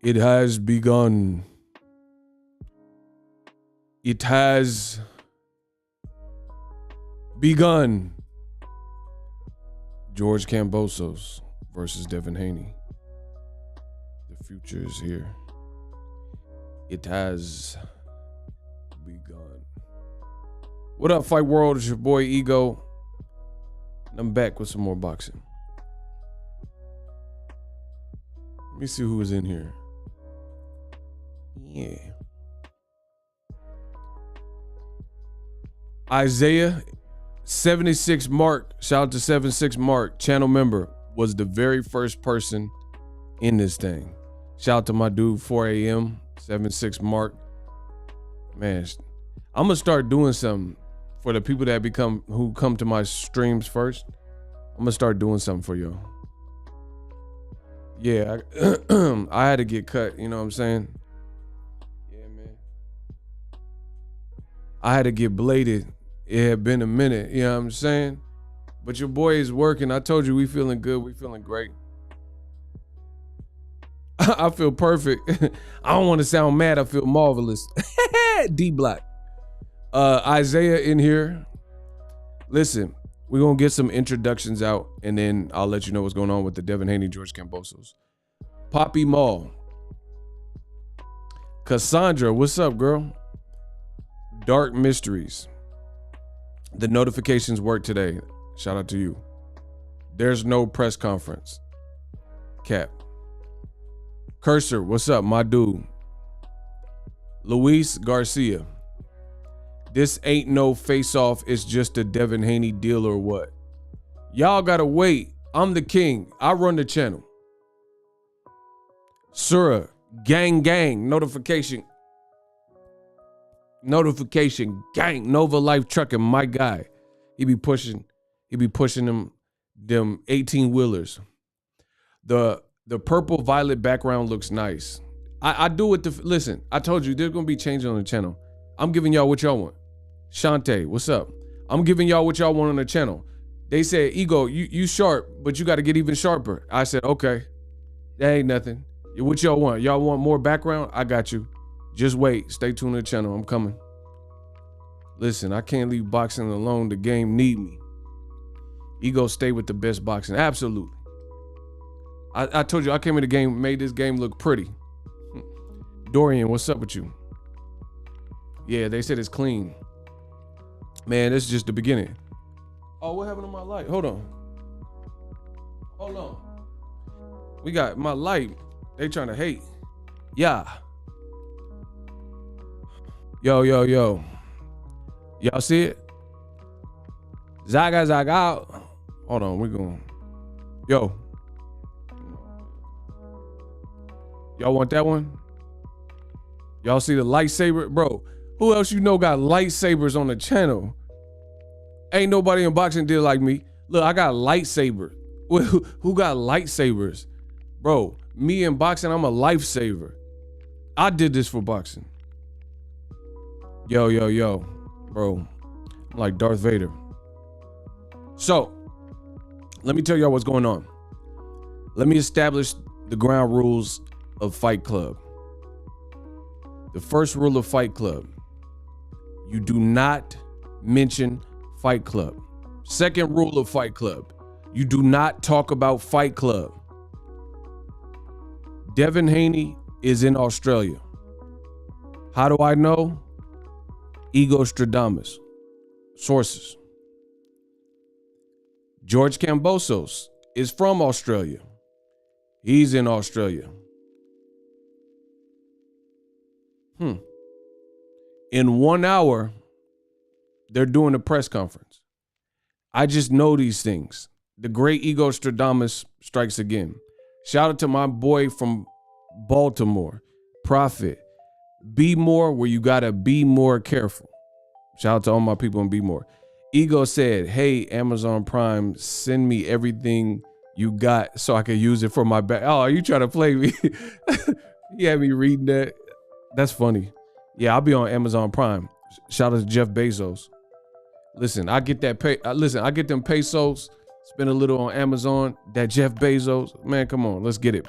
It has begun. It has begun. George Kambosos versus Devin Haney. The future is here. It has begun. What up, Fight World? It's your boy Ego. And I'm back with some more boxing. Let me see who is in here. Yeah. Isaiah 76 Mark, shout out to 76 Mark, channel member, was the very first person in this thing. Shout out to my dude 4 a.m. 76 Mark. Man, I'm gonna start doing something for the people that who come to my streams first. I'm gonna start doing something for y'all. Yeah, I had to get cut, you know what I'm saying? Yeah, man. I had to get bladed. It had been a minute, you know what I'm saying? But your boy is working. I told you we feeling good. We feeling great. I feel perfect. I don't want to sound mad. I feel marvelous. D Block. Isaiah in here. Listen, we're going to get some introductions out, and then I'll let you know what's going on with the Devin Haney, George Kambosos. Poppy Mall. Cassandra, what's up, girl? Dark Mysteries. The notifications work today. Shout out to you. There's no press conference. Cap. Cursor, what's up, my dude? Luis Garcia. This ain't no face-off. It's just a Devin Haney deal or what? Y'all gotta wait. I'm the king. I run the channel. Surah, gang, notification. Notification, gang, Nova Life Trucking, my guy. He be pushing them 18-wheelers. The purple violet background looks nice. I do it to, listen, I told you there's gonna be changes on the channel. I'm giving y'all what y'all want. Shantae, what's up? I'm giving y'all what y'all want on the channel. They said, Ego, you sharp, but you got to get even sharper. I said, okay, that ain't nothing. What y'all want? Y'all want more background? I got you. Just wait. Stay tuned to the channel. I'm coming. Listen, I can't leave boxing alone. The game need me. Ego, stay with the best boxing. Absolutely. I told you I came in the game, made this game look pretty. Dorian, what's up with you? Yeah, they said it's clean. Man, this is just the beginning. Oh, what happened to my light? Hold on. We got my light. They trying to hate. Yeah. Yo. Y'all see it? Zaga. Hold on, we're going. Yo. Y'all want that one? Y'all see the lightsaber? Bro, who else you know got lightsabers on the channel? Ain't nobody in boxing did like me. Look, I got lightsabers. Who got lightsabers? Bro, me in boxing, I'm a lifesaver. I did this for boxing. Yo. Bro, I'm like Darth Vader. So, let me tell y'all what's going on. Let me establish the ground rules of Fight Club. The first rule of Fight Club, you do not mention Fight Club. Second rule of Fight Club, you do not talk about Fight Club. Devin Haney is in Australia. How do I know? Ego Stradamus. Sources. George Kambosos is from Australia. He's in Australia. In 1 hour, they're doing a press conference. I just know these things. The great Ego Stradamus strikes again. Shout out to my boy from Baltimore, Prophet. Be more where you gotta be more careful. Shout out to all my people in Be More. Ego said, hey, Amazon Prime, send me everything you got so I can use it for my back. Oh, are you trying to play me? You had me reading that. That's funny. Yeah, I'll be on Amazon Prime. Shout out to Jeff Bezos. Listen, I get that pay. I get them pesos. Spend a little on Amazon. That Jeff Bezos, man, come on, let's get it.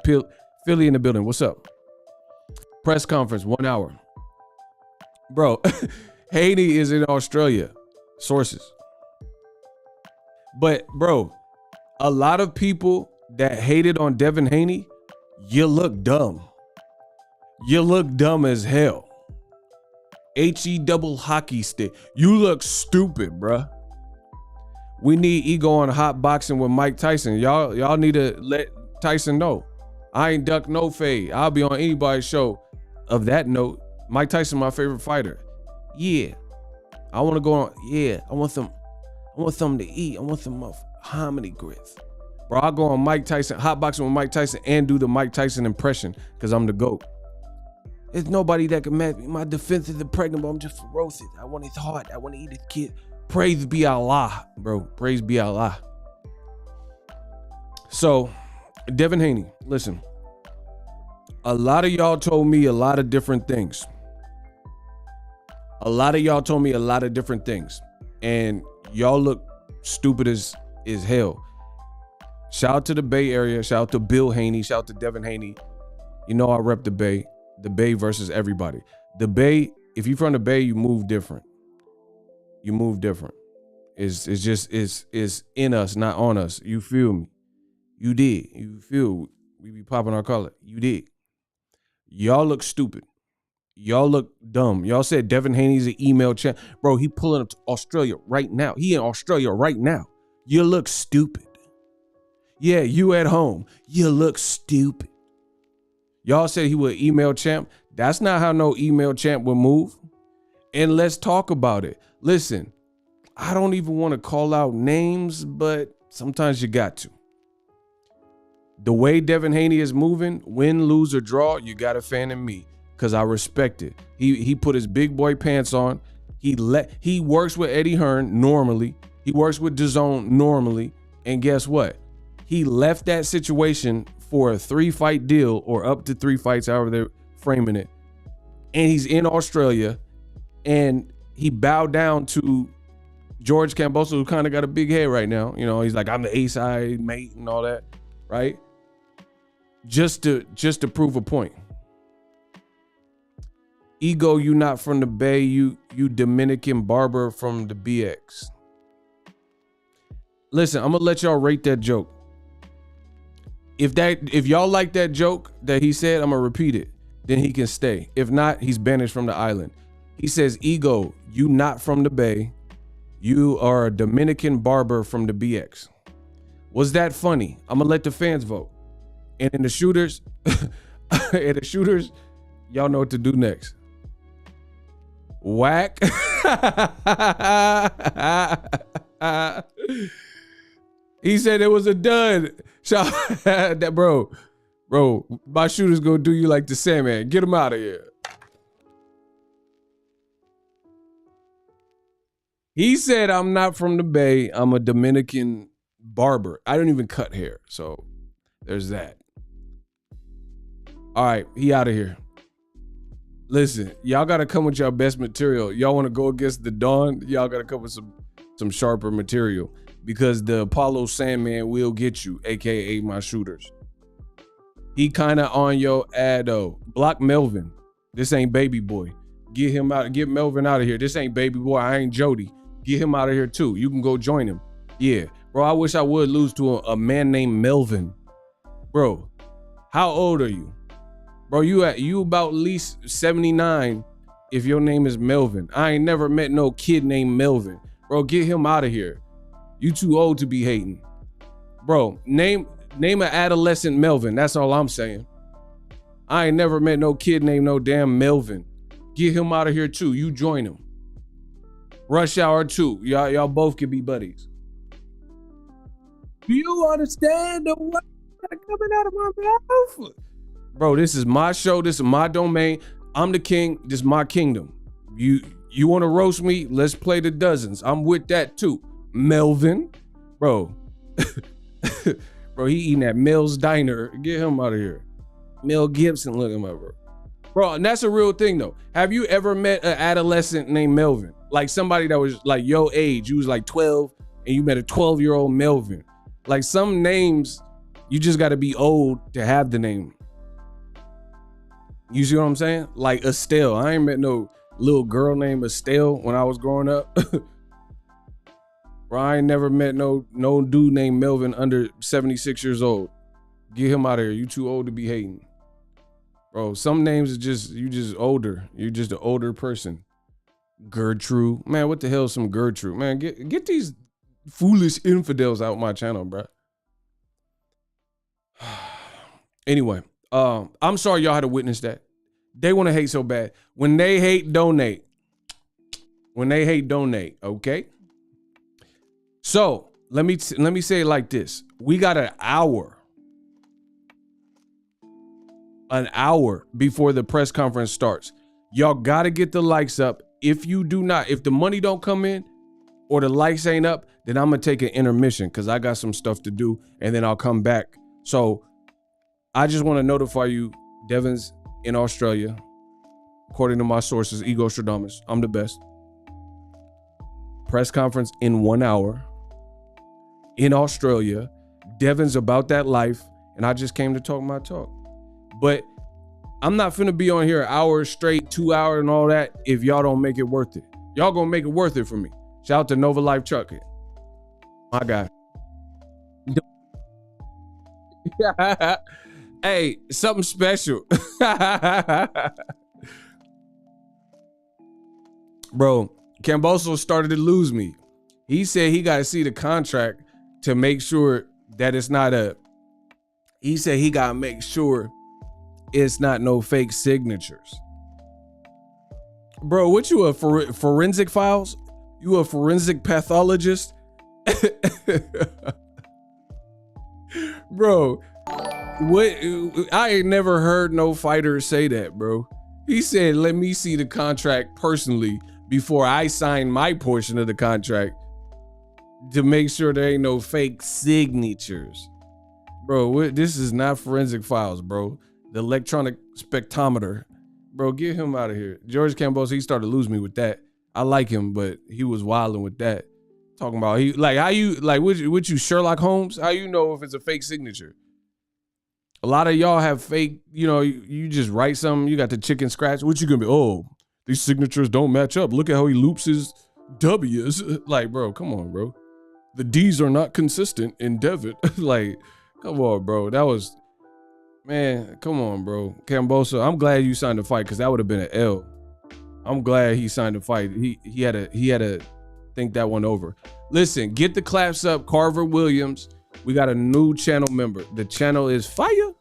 Philly in the building. What's up? Press conference, 1 hour. Bro, Haney is in Australia. Sources. But bro, a lot of people that hated on Devin Haney, you look dumb. You look dumb as hell. HE double hockey stick. You look stupid, bruh. We need Ego on hot boxing with Mike Tyson. Y'all need to let Tyson know. I ain't duck no fade. I'll be on anybody's show. Of that note, Mike Tyson, my favorite fighter. Yeah. I want to go on. Yeah. I want something to eat. I want some hominy grits. Bro, I'll go on Mike Tyson, hot boxing with Mike Tyson, and do the Mike Tyson impression because I'm the GOAT. There's nobody that can match me. My defense is impregnable. I'm just ferocious. I want his heart. I want to eat his kid. Praise be Allah, bro. Praise be Allah. So, Devin Haney, listen. A lot of y'all told me a lot of different things. And y'all look stupid as hell. Shout out to the Bay Area. Shout out to Bill Haney. Shout out to Devin Haney. You know I rep the Bay. The Bay versus everybody. The Bay, if you're from the Bay, you move different. It's just in us, not on us. You feel me? You did. You feel we be popping our color. You did. Y'all look stupid. Y'all look dumb. Y'all said Devin Haney's an email chat. Bro, he pulling up to Australia right now. He in Australia right now. You look stupid. Yeah, you at home. You look stupid. Y'all said he would email champ. That's not how no email champ would move. And let's talk about it. Listen, I don't even want to call out names, but sometimes you got to. The way Devin Haney is moving, win, lose, or draw, you got a fan in me because I respect it. He put his big boy pants on. He works with Eddie Hearn normally. He works with DAZN normally. And guess what? He left that situation for a 3-fight deal or up to 3 fights, however they're framing it. And he's in Australia and he bowed down to George Kambosos, who kind of got a big head right now. You know, he's like, I'm the A-side mate and all that, right? Just to prove a point. Ego, you not from the Bay, you Dominican barber from the BX. Listen, I'm gonna let y'all rate that joke. If y'all like that joke that he said, I'm gonna repeat it. Then he can stay. If not, he's banished from the island. He says, Ego, you not from the Bay. You are a Dominican barber from the BX. Was that funny? I'm gonna let the fans vote. And in the shooters, y'all know what to do next. Whack. He said it was a dud. That bro, my shooter's gonna do you like the Sandman. Get him out of here. He said, I'm not from the Bay. I'm a Dominican barber. I don't even cut hair. So there's that. All right, he out of here. Listen, y'all got to come with your best material. Y'all want to go against the Dawn? Y'all got to come with some sharper material, because the Apollo Sandman will get you, aka my shooters. He kind of on your ad though. Block Melvin. This ain't Baby Boy. Get him out. Get Melvin out of here. This ain't Baby Boy. I ain't Jody. Get him out of here too. You can go join him. Yeah, bro. I wish I would lose to a man named Melvin. Bro, how old are you? Bro, you about at least 79 if your name is Melvin. I ain't never met no kid named Melvin. Bro, get him out of here. You too old to be hating. Bro, name an adolescent Melvin. That's all I'm saying. I ain't never met no kid named no damn Melvin. Get him out of here too. You join him. Rush Hour 2. Y'all both can be buddies. Do you understand the word coming out of my mouth? Bro, this is my show. This is my domain. I'm the king. This is my kingdom. You want to roast me? Let's play the dozens. I'm with that too. Melvin. Bro. Bro, he eating at Mel's Diner. Get him out of here. Mel Gibson, look him up, bro. Bro, and that's a real thing though. Have you ever met an adolescent named Melvin? Like somebody that was like your age. You was like 12 and you met a 12-year-old Melvin. Like some names, you just got to be old to have the name. You see what I'm saying? Like Estelle. I ain't met no little girl named Estelle when I was growing up. Bro, I ain't never met no dude named Melvin under 76 years old. Get him out of here. You too old to be hating. Bro, some names are you just older. You're just an older person. Gertrude. Man, what the hell is some Gertrude? Man, get these foolish infidels out my channel, bro. Anyway, I'm sorry y'all had to witness that. They want to hate so bad. When they hate, donate. When they hate, donate, okay? So, let me say it like this. We got an hour before the press conference starts. Y'all got to get the likes up. If you do not, if the money don't come in or the likes ain't up, then I'm going to take an intermission because I got some stuff to do and then I'll come back. So, I just want to notify you, Devin's in Australia. According to my sources, Ego Stradamus, I'm the best. Press conference in 1 hour in Australia. Devin's about that life, and I just came to talk my talk. But I'm not finna be on here an hour straight, 2 hours and all that if y'all don't make it worth it. Y'all gonna make it worth it for me. Shout out to Nova Life Chuck. My guy. Hey, something special. Bro, Kambosos started to lose me. He said he got to see the contract to make sure that it's not he said he got to make sure it's not no fake signatures. Bro, what you a forensic files? You a forensic pathologist? Bro, what? I ain't never heard no fighter say that, bro. He said, let me see the contract personally before I sign my portion of the contract to make sure there ain't no fake signatures. Bro, this is not forensic files, bro. The electronic spectrometer. Bro, get him out of here. George Kambosos, he started to lose me with that. I like him, but he was wilding with that. Talking about what you Sherlock Holmes? How you know if it's a fake signature? A lot of y'all have fake, you just write something, you got the chicken scratch. What you gonna be? Oh, these signatures don't match up. Look at how he loops his W's. Like, bro, come on, bro. The D's are not consistent in Devin. Like, come on, bro. That was, man, come on, bro. Kambosos, I'm glad you signed the fight because that would have been an L. I'm glad he signed the fight. He had a think that one over. Listen, get the claps up, Carver Williams. We got a new channel member. The channel is fire.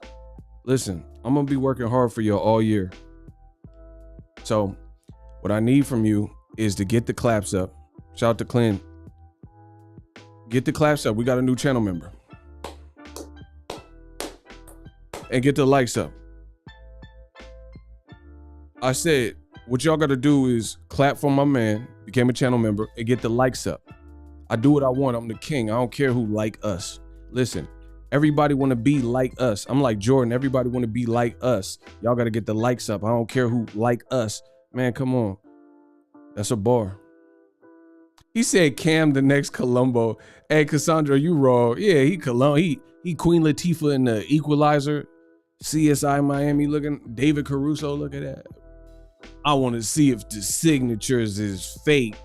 Listen, I'm gonna be working hard for you all year. So what I need from you is to get the claps up. Shout out to Clint. Get the claps up. We got a new channel member. And get the likes up. I said, what y'all gotta do is clap for my man, became a channel member, and get the likes up. I do what I want. I'm the king. I don't care who like us. Listen, everybody want to be like us. I'm like Jordan. Everybody want to be like us. Y'all got to get the likes up. I don't care who like us. Man, come on. That's a bar. He said Cam the next Columbo. Hey, Cassandra, you wrong. Yeah, he Columbo. He Queen Latifah in the Equalizer. CSI Miami looking. David Caruso, look at that. I want to see if the signatures is fake.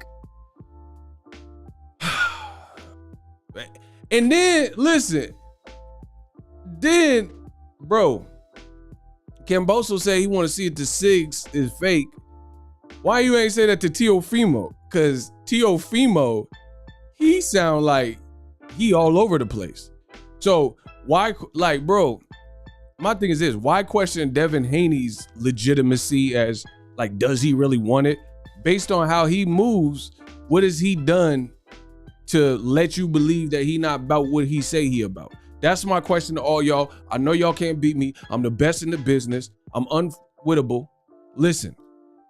And then, listen, bro, Kambosos said he want to see if the SIGs is fake. Why you ain't say that to Teofimo? Because Teofimo, he sound like he all over the place. So why, like, bro, my thing is this, why question Devin Haney's legitimacy as, like, does he really want it? Based on how he moves, what has he done to let you believe that he not about what he say he about? That's my question to all y'all. I know y'all can't beat me. I'm the best in the business. I'm unwittable. Listen,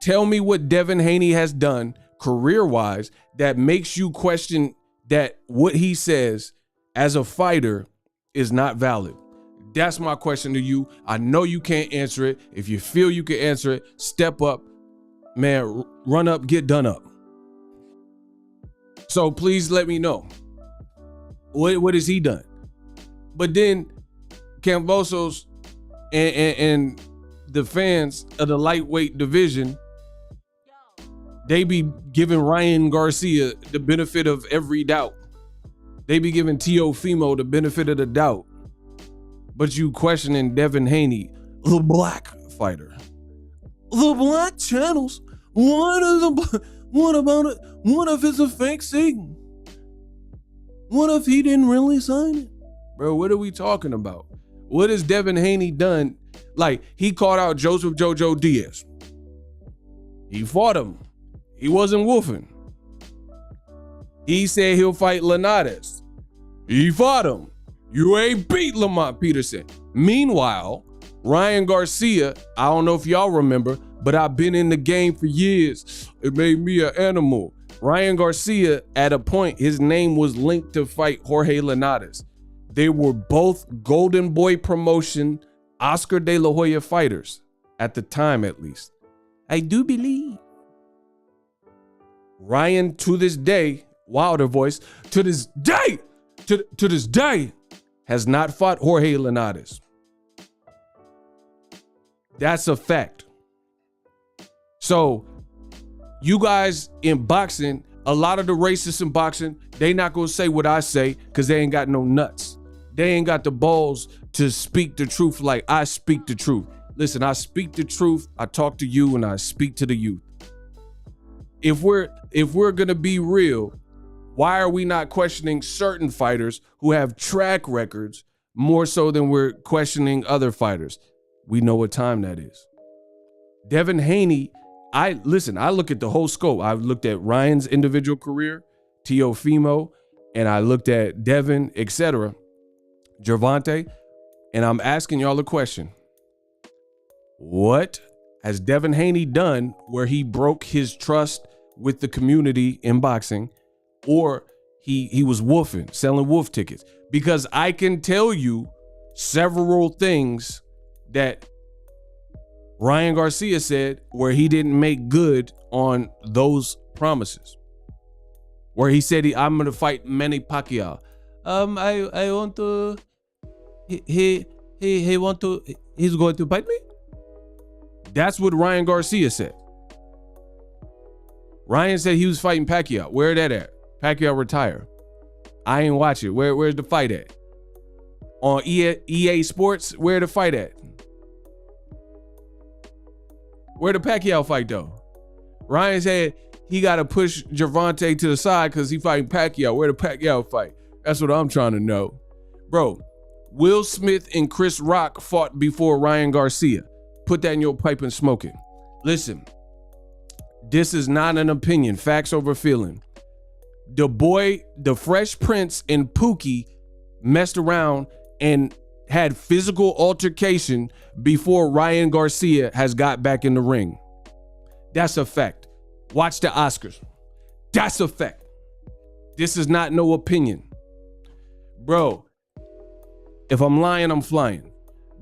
tell me what Devin Haney has done career-wise that makes you question that what he says as a fighter is not valid. That's my question to you. I know you can't answer it. If you feel you can answer it, step up, man, run up, get done up. So please let me know. What has he done? But then Kambosos and the fans of the lightweight division, they be giving Ryan Garcia the benefit of every doubt. They be giving Teofimo the benefit of the doubt. But you questioning Devin Haney, the black fighter. The black channels. What about it? What if it's a fake thing? What if he didn't really sign it? Bro, what are we talking about? What has Devin Haney done? Like, he called out Joseph Jojo Diaz. He fought him. He wasn't woofing. He said he'll fight Linares. He fought him. You ain't beat Lamont Peterson. Meanwhile, Ryan Garcia, I don't know if y'all remember, but I've been in the game for years. It made me an animal. Ryan Garcia, at a point, his name was linked to fight Jorge Linares. They were both Golden Boy promotion, Oscar de la Hoya fighters, at the time at least. I do believe. Ryan, to this day, Wilder voice, to this day, has not fought Jorge Linares. That's a fact. So, you guys in boxing, a lot of the racists in boxing, they not gonna say what I say because they ain't got no nuts. They ain't got the balls to speak the truth like I speak the truth. Listen, I speak the truth, I talk to you, and I speak to the youth. If we're gonna be real, why are we not questioning certain fighters who have track records more so than we're questioning other fighters? We know what time that is. Devin Haney, I look at the whole scope. I've looked at Ryan's individual career, Teofimo, and I looked at Devin, etc., Gervonta, and I'm asking y'all a question. What has Devin Haney done where he broke his trust with the community in boxing, or he was woofing, selling woof tickets? Because I can tell you several things that Ryan Garcia said where he didn't make good on those promises. Where he said I'm gonna fight Manny Pacquiao. I want to. He's going to fight me. That's what Ryan Garcia said. Ryan said he was fighting Pacquiao. Where that at? Pacquiao retire. I ain't watch it. Where's the fight at? On EA Sports? Where the fight at? Where the Pacquiao fight though? Ryan said he got to push Gervonta to the side because he fighting Pacquiao. Where the Pacquiao fight? That's what I'm trying to know. Bro, Will Smith and Chris Rock fought before Ryan Garcia. Put that in your pipe and smoke it. Listen, this is not an opinion. Facts over feeling. The Fresh Prince and Pookie messed around and had physical altercation before Ryan Garcia has got back in the ring. That's a fact. Watch the Oscars. That's a fact. This is not no opinion. Bro, if I'm lying, I'm flying.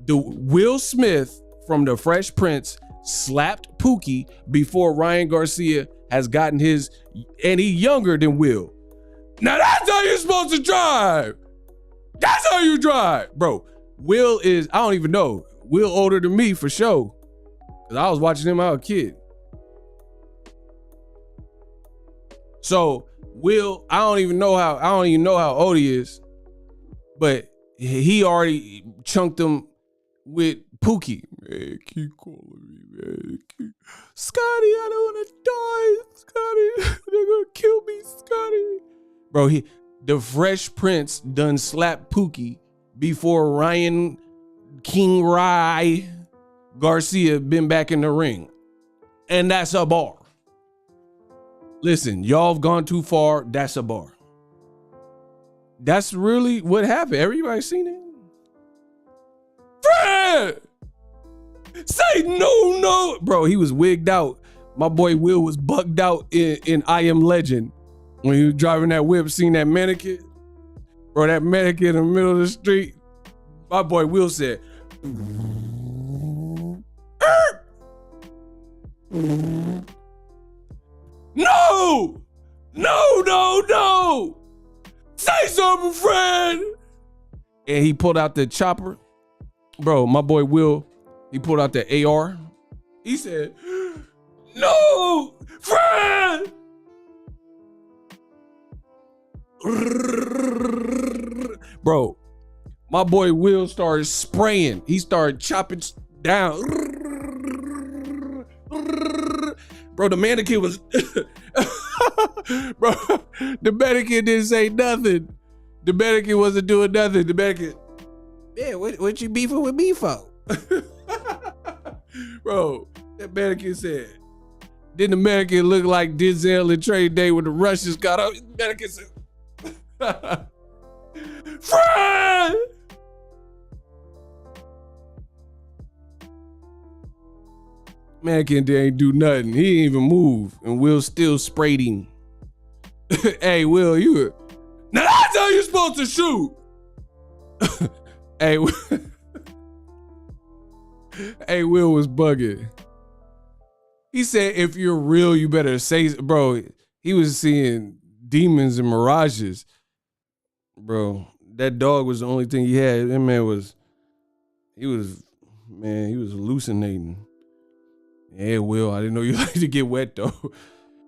The Will Smith from the Fresh Prince slapped Pookie before Ryan Garcia has gotten his, and he younger than Will. Now that's how you're supposed to drive. That's how you drive. Bro, Will is, I don't even know. Will older than me for sure. Cause I was watching him when I was a kid. So Will, I don't even know how old he is, but he already chunked him with Pookie. Man, keep calling me, man. Scotty, I don't want to die. Scotty, they're gonna kill me, Scotty. Bro, the Fresh Prince done slapped Pookie before Ryan King Rye Garcia been back in the ring. And that's a bar. Listen, y'all have gone too far. That's a bar. That's really what happened. Everybody seen it? Fred! Say no. Bro, he was wigged out. My boy Will was bugged out in I Am Legend. When he was driving that whip, seen that mannequin. Bro, that mannequin in the middle of the street. My boy Will said, No! Say something, Fred! And he pulled out the chopper. Bro, my boy Will, he pulled out the AR. He said, no! Fred! Bro, my boy Will started spraying. He started chopping down. Bro, the mannequin was... Bro, the mannequin didn't say nothing. The mannequin wasn't doing nothing. The mannequin... Man, what you beefing with me for? Bro, that mannequin said... Then the mannequin looked like Denzel and Trey Day when the Russians got up. The mannequin said... Fred! Mannequin ain't do nothing. He didn't even move. And Will still sprayed him. Hey, Will, you... Now that's how you're supposed to shoot! Hey, hey, Will was bugging. He said, if you're real, you better say... Bro, he was seeing demons and mirages. Bro, that dog was the only thing he had. That man was... He was hallucinating. Yeah, Will, I didn't know you like to get wet, though.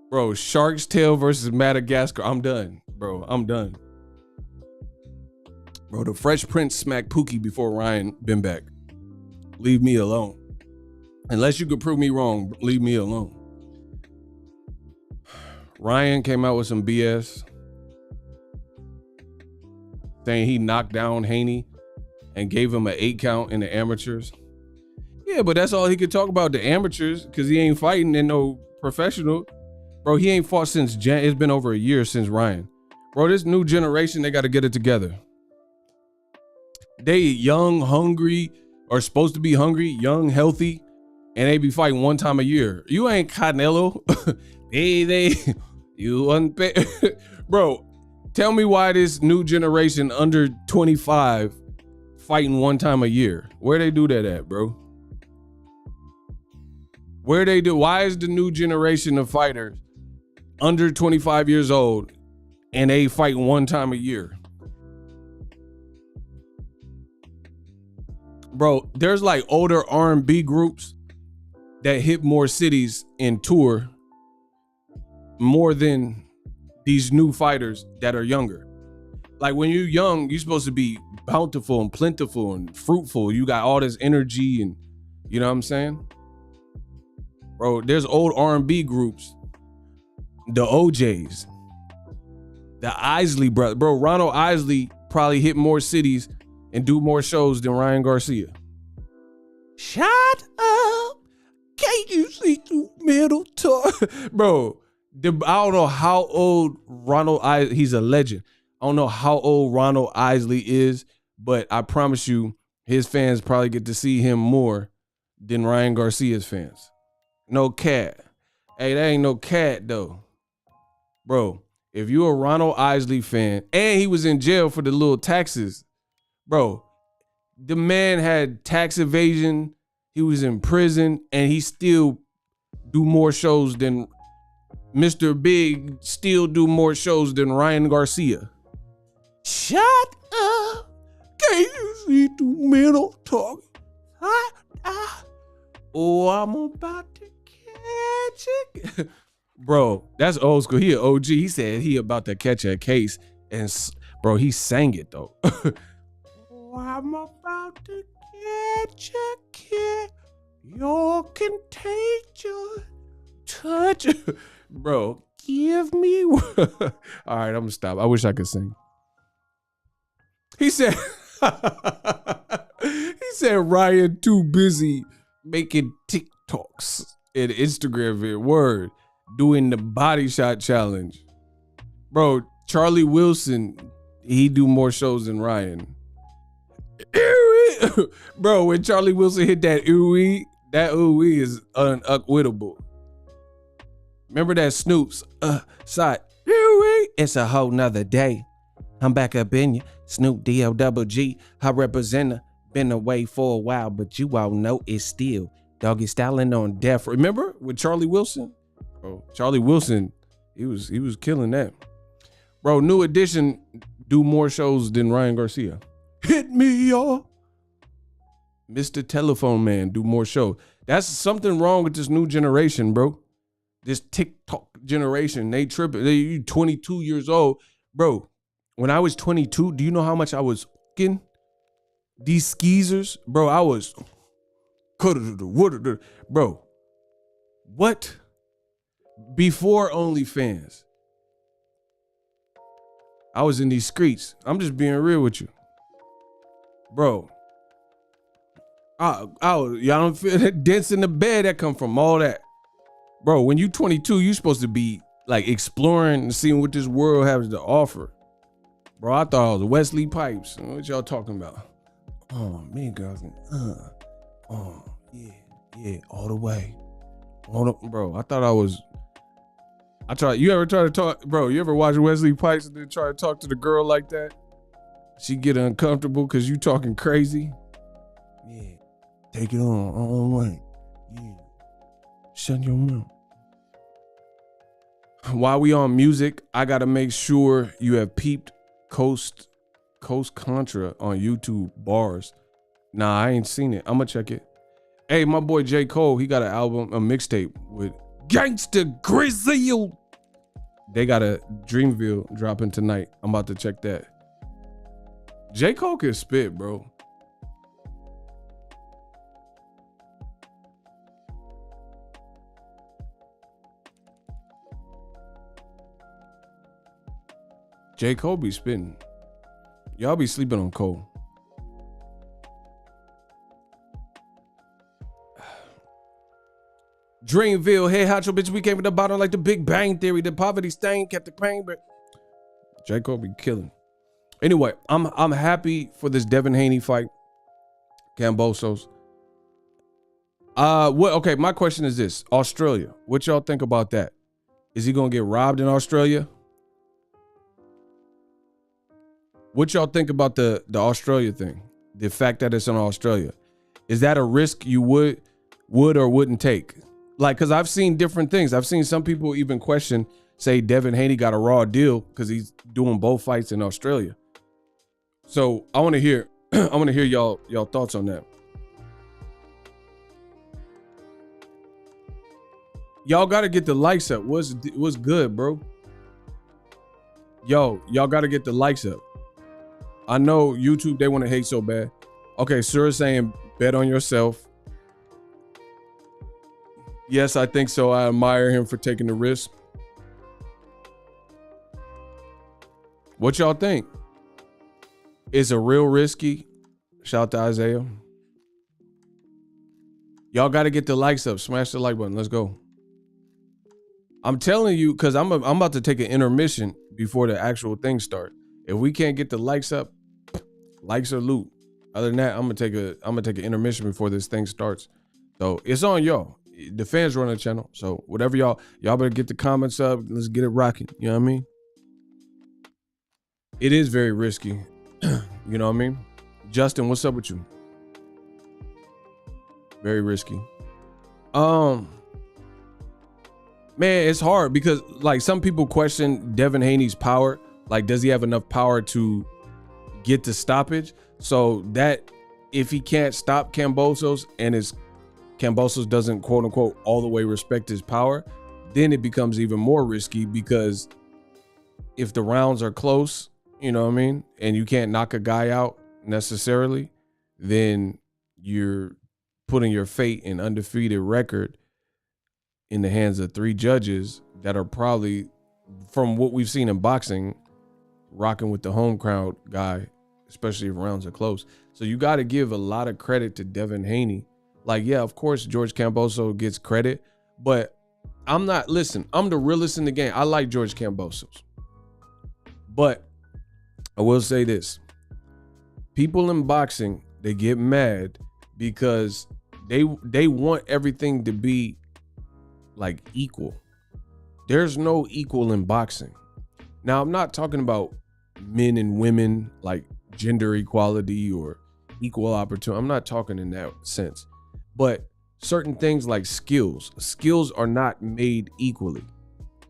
Bro, Shark's Tale versus Madagascar. I'm done, bro. I'm done. Bro, the Fresh Prince smacked Pookie before Ryan been back. Leave me alone. Unless you could prove me wrong, leave me alone. Ryan came out with some BS saying he knocked down Haney and gave him an 8 count in the amateurs. Yeah, but that's all he could talk about, the amateurs, because he ain't fighting in no professional. Bro, he ain't fought since it's been over a year since Ryan. Bro, this new generation, they got to get it together. They young, hungry, or supposed to be hungry, young, healthy, and they be fighting one time a year. You ain't Canelo. You unfair. Bro, tell me why this new generation under 25 fighting one time a year. Where they do that at, bro? Where they do? Why is the new generation of fighters under 25 years old and they fight one time a year? Bro, there's like older R&B groups that hit more cities and tour more than these new fighters that are younger. Like when you're young, you're supposed to be bountiful and plentiful and fruitful. You got all this energy and you know what I'm saying? Bro, there's old R&B groups the OJs, the Isley brother. Bro, Ronald Isley probably hit more cities and do more shows than Ryan Garcia. Shut up. Can't you see through middle talk? Bro, I don't know how old Ronald Isley, he's a legend. I don't know how old Ronald Isley is, but I promise you, his fans probably get to see him more than Ryan Garcia's fans. No cat. Hey, that ain't no cat though. Bro, if you're a Ronald Isley fan, and he was in jail for the little taxes, bro, the man had tax evasion, he was in prison, and he still do more shows than Mr. Big, still do more shows than Ryan Garcia. Shut up. Can't you see through middle talk? Oh, I'm about to catch it. Bro, that's old school. He an OG. He said he about to catch a case. And bro, he sang it though. Oh, I'm about to catch a kid. You're contagious. Touch. Bro, give me one. All right, I'm gonna stop. I wish I could sing. He said, Ryan too busy making TikToks and Instagram vid. Word. Doing the body shot challenge. Bro, Charlie Wilson, he do more shows than Ryan. Bro, when Charlie Wilson hit that ooey, that ooey is unquittable. Remember that Snoop's side? Ooey, it's a whole nother day. I'm back up in you. Snoop D-O-double-G, I represent her. Been away for a while, but you all know it's still doggy styling on death. Remember with Charlie Wilson? Bro, Charlie Wilson, he was killing that. Bro, New Edition do more shows than Ryan Garcia. Hit me, y'all. Mr. Telephone Man do more shows. That's something wrong with this new generation, bro. This TikTok generation, they tripping. You 22 years old. Bro, when I was 22, do you know how much I was fucking these skeezers? Bro, I was, bro, what? Before OnlyFans, I was in these streets. I'm just being real with you, bro. Y'all don't feel that dents in the bed that come from all that, bro. When you 22, you supposed to be like exploring and seeing what this world has to offer, bro. I thought I was Wesley Pipes. What y'all talking about? Oh, me girls, oh yeah, all the way, bro. I thought I was. You ever try to talk, bro? You ever watch Wesley Pipes and then try to talk to the girl like that? She get uncomfortable because you talking crazy. Yeah, take it on way. Yeah, shut your mouth. While we on music, I gotta make sure you have peeped Coast Contra on YouTube bars. Nah, I ain't seen it. I'ma check it. Hey, my boy J. Cole, he got an album, a mixtape with Gangsta Grizzle. They got a Dreamville dropping tonight. I'm about to check that. J. Cole can spit, bro. J. Cole be spitting. Y'all be sleeping on Cole. Dreamville, hey, hot your bitch, we came from the bottom like the Big Bang Theory. The poverty stain kept the pain, but J. Cole be killing. Anyway, I'm happy for this Devin Haney fight. Kambosos. Okay, my question is this. Australia, what y'all think about that? Is he gonna get robbed in Australia? What y'all think about the Australia thing? The fact that it's in Australia. Is that a risk you would or wouldn't take? Like, because I've seen different things. I've seen some people even say Devin Haney got a raw deal because he's doing both fights in Australia. So I want to hear y'all thoughts on that. Y'all got to get the likes up. What's good, bro? Y'all got to get the likes up. I know YouTube, they want to hate so bad. Okay, Sir saying bet on yourself. Yes, I think so. I admire him for taking the risk. What y'all think? Is a real risky? Shout out to Isaiah. Y'all got to get the likes up. Smash the like button. Let's go. I'm telling you, because I'm about to take an intermission before the actual thing starts. If we can't get the likes up, likes are loot. Other than that, I'm gonna take an intermission before this thing starts. So it's on y'all. The fans run the channel. So whatever y'all better get the comments up. Let's get it rocking. You know what I mean? It is very risky. You know what I mean? Justin, what's up with you? Very risky. Man, it's hard because like some people question Devin Haney's power. Like, does he have enough power to get the stoppage? So that if he can't stop Kambosos and Kambosos doesn't quote unquote all the way respect his power, then it becomes even more risky because if the rounds are close, you know what I mean, and you can't knock a guy out necessarily, then you're putting your fate and undefeated record in the hands of 3 judges that are probably, from what we've seen in boxing, rocking with the home crowd guy, especially if rounds are close. So you got to give a lot of credit to Devin Haney. Like, yeah, of course, George Kambosos gets credit, but I'm the realest in the game. I like George Kambosos. But I will say this. People in boxing, they get mad because they want everything to be like equal. There's no equal in boxing. Now, I'm not talking about men and women, like gender equality or equal opportunity. I'm not talking in that sense. But certain things like skills are not made equally.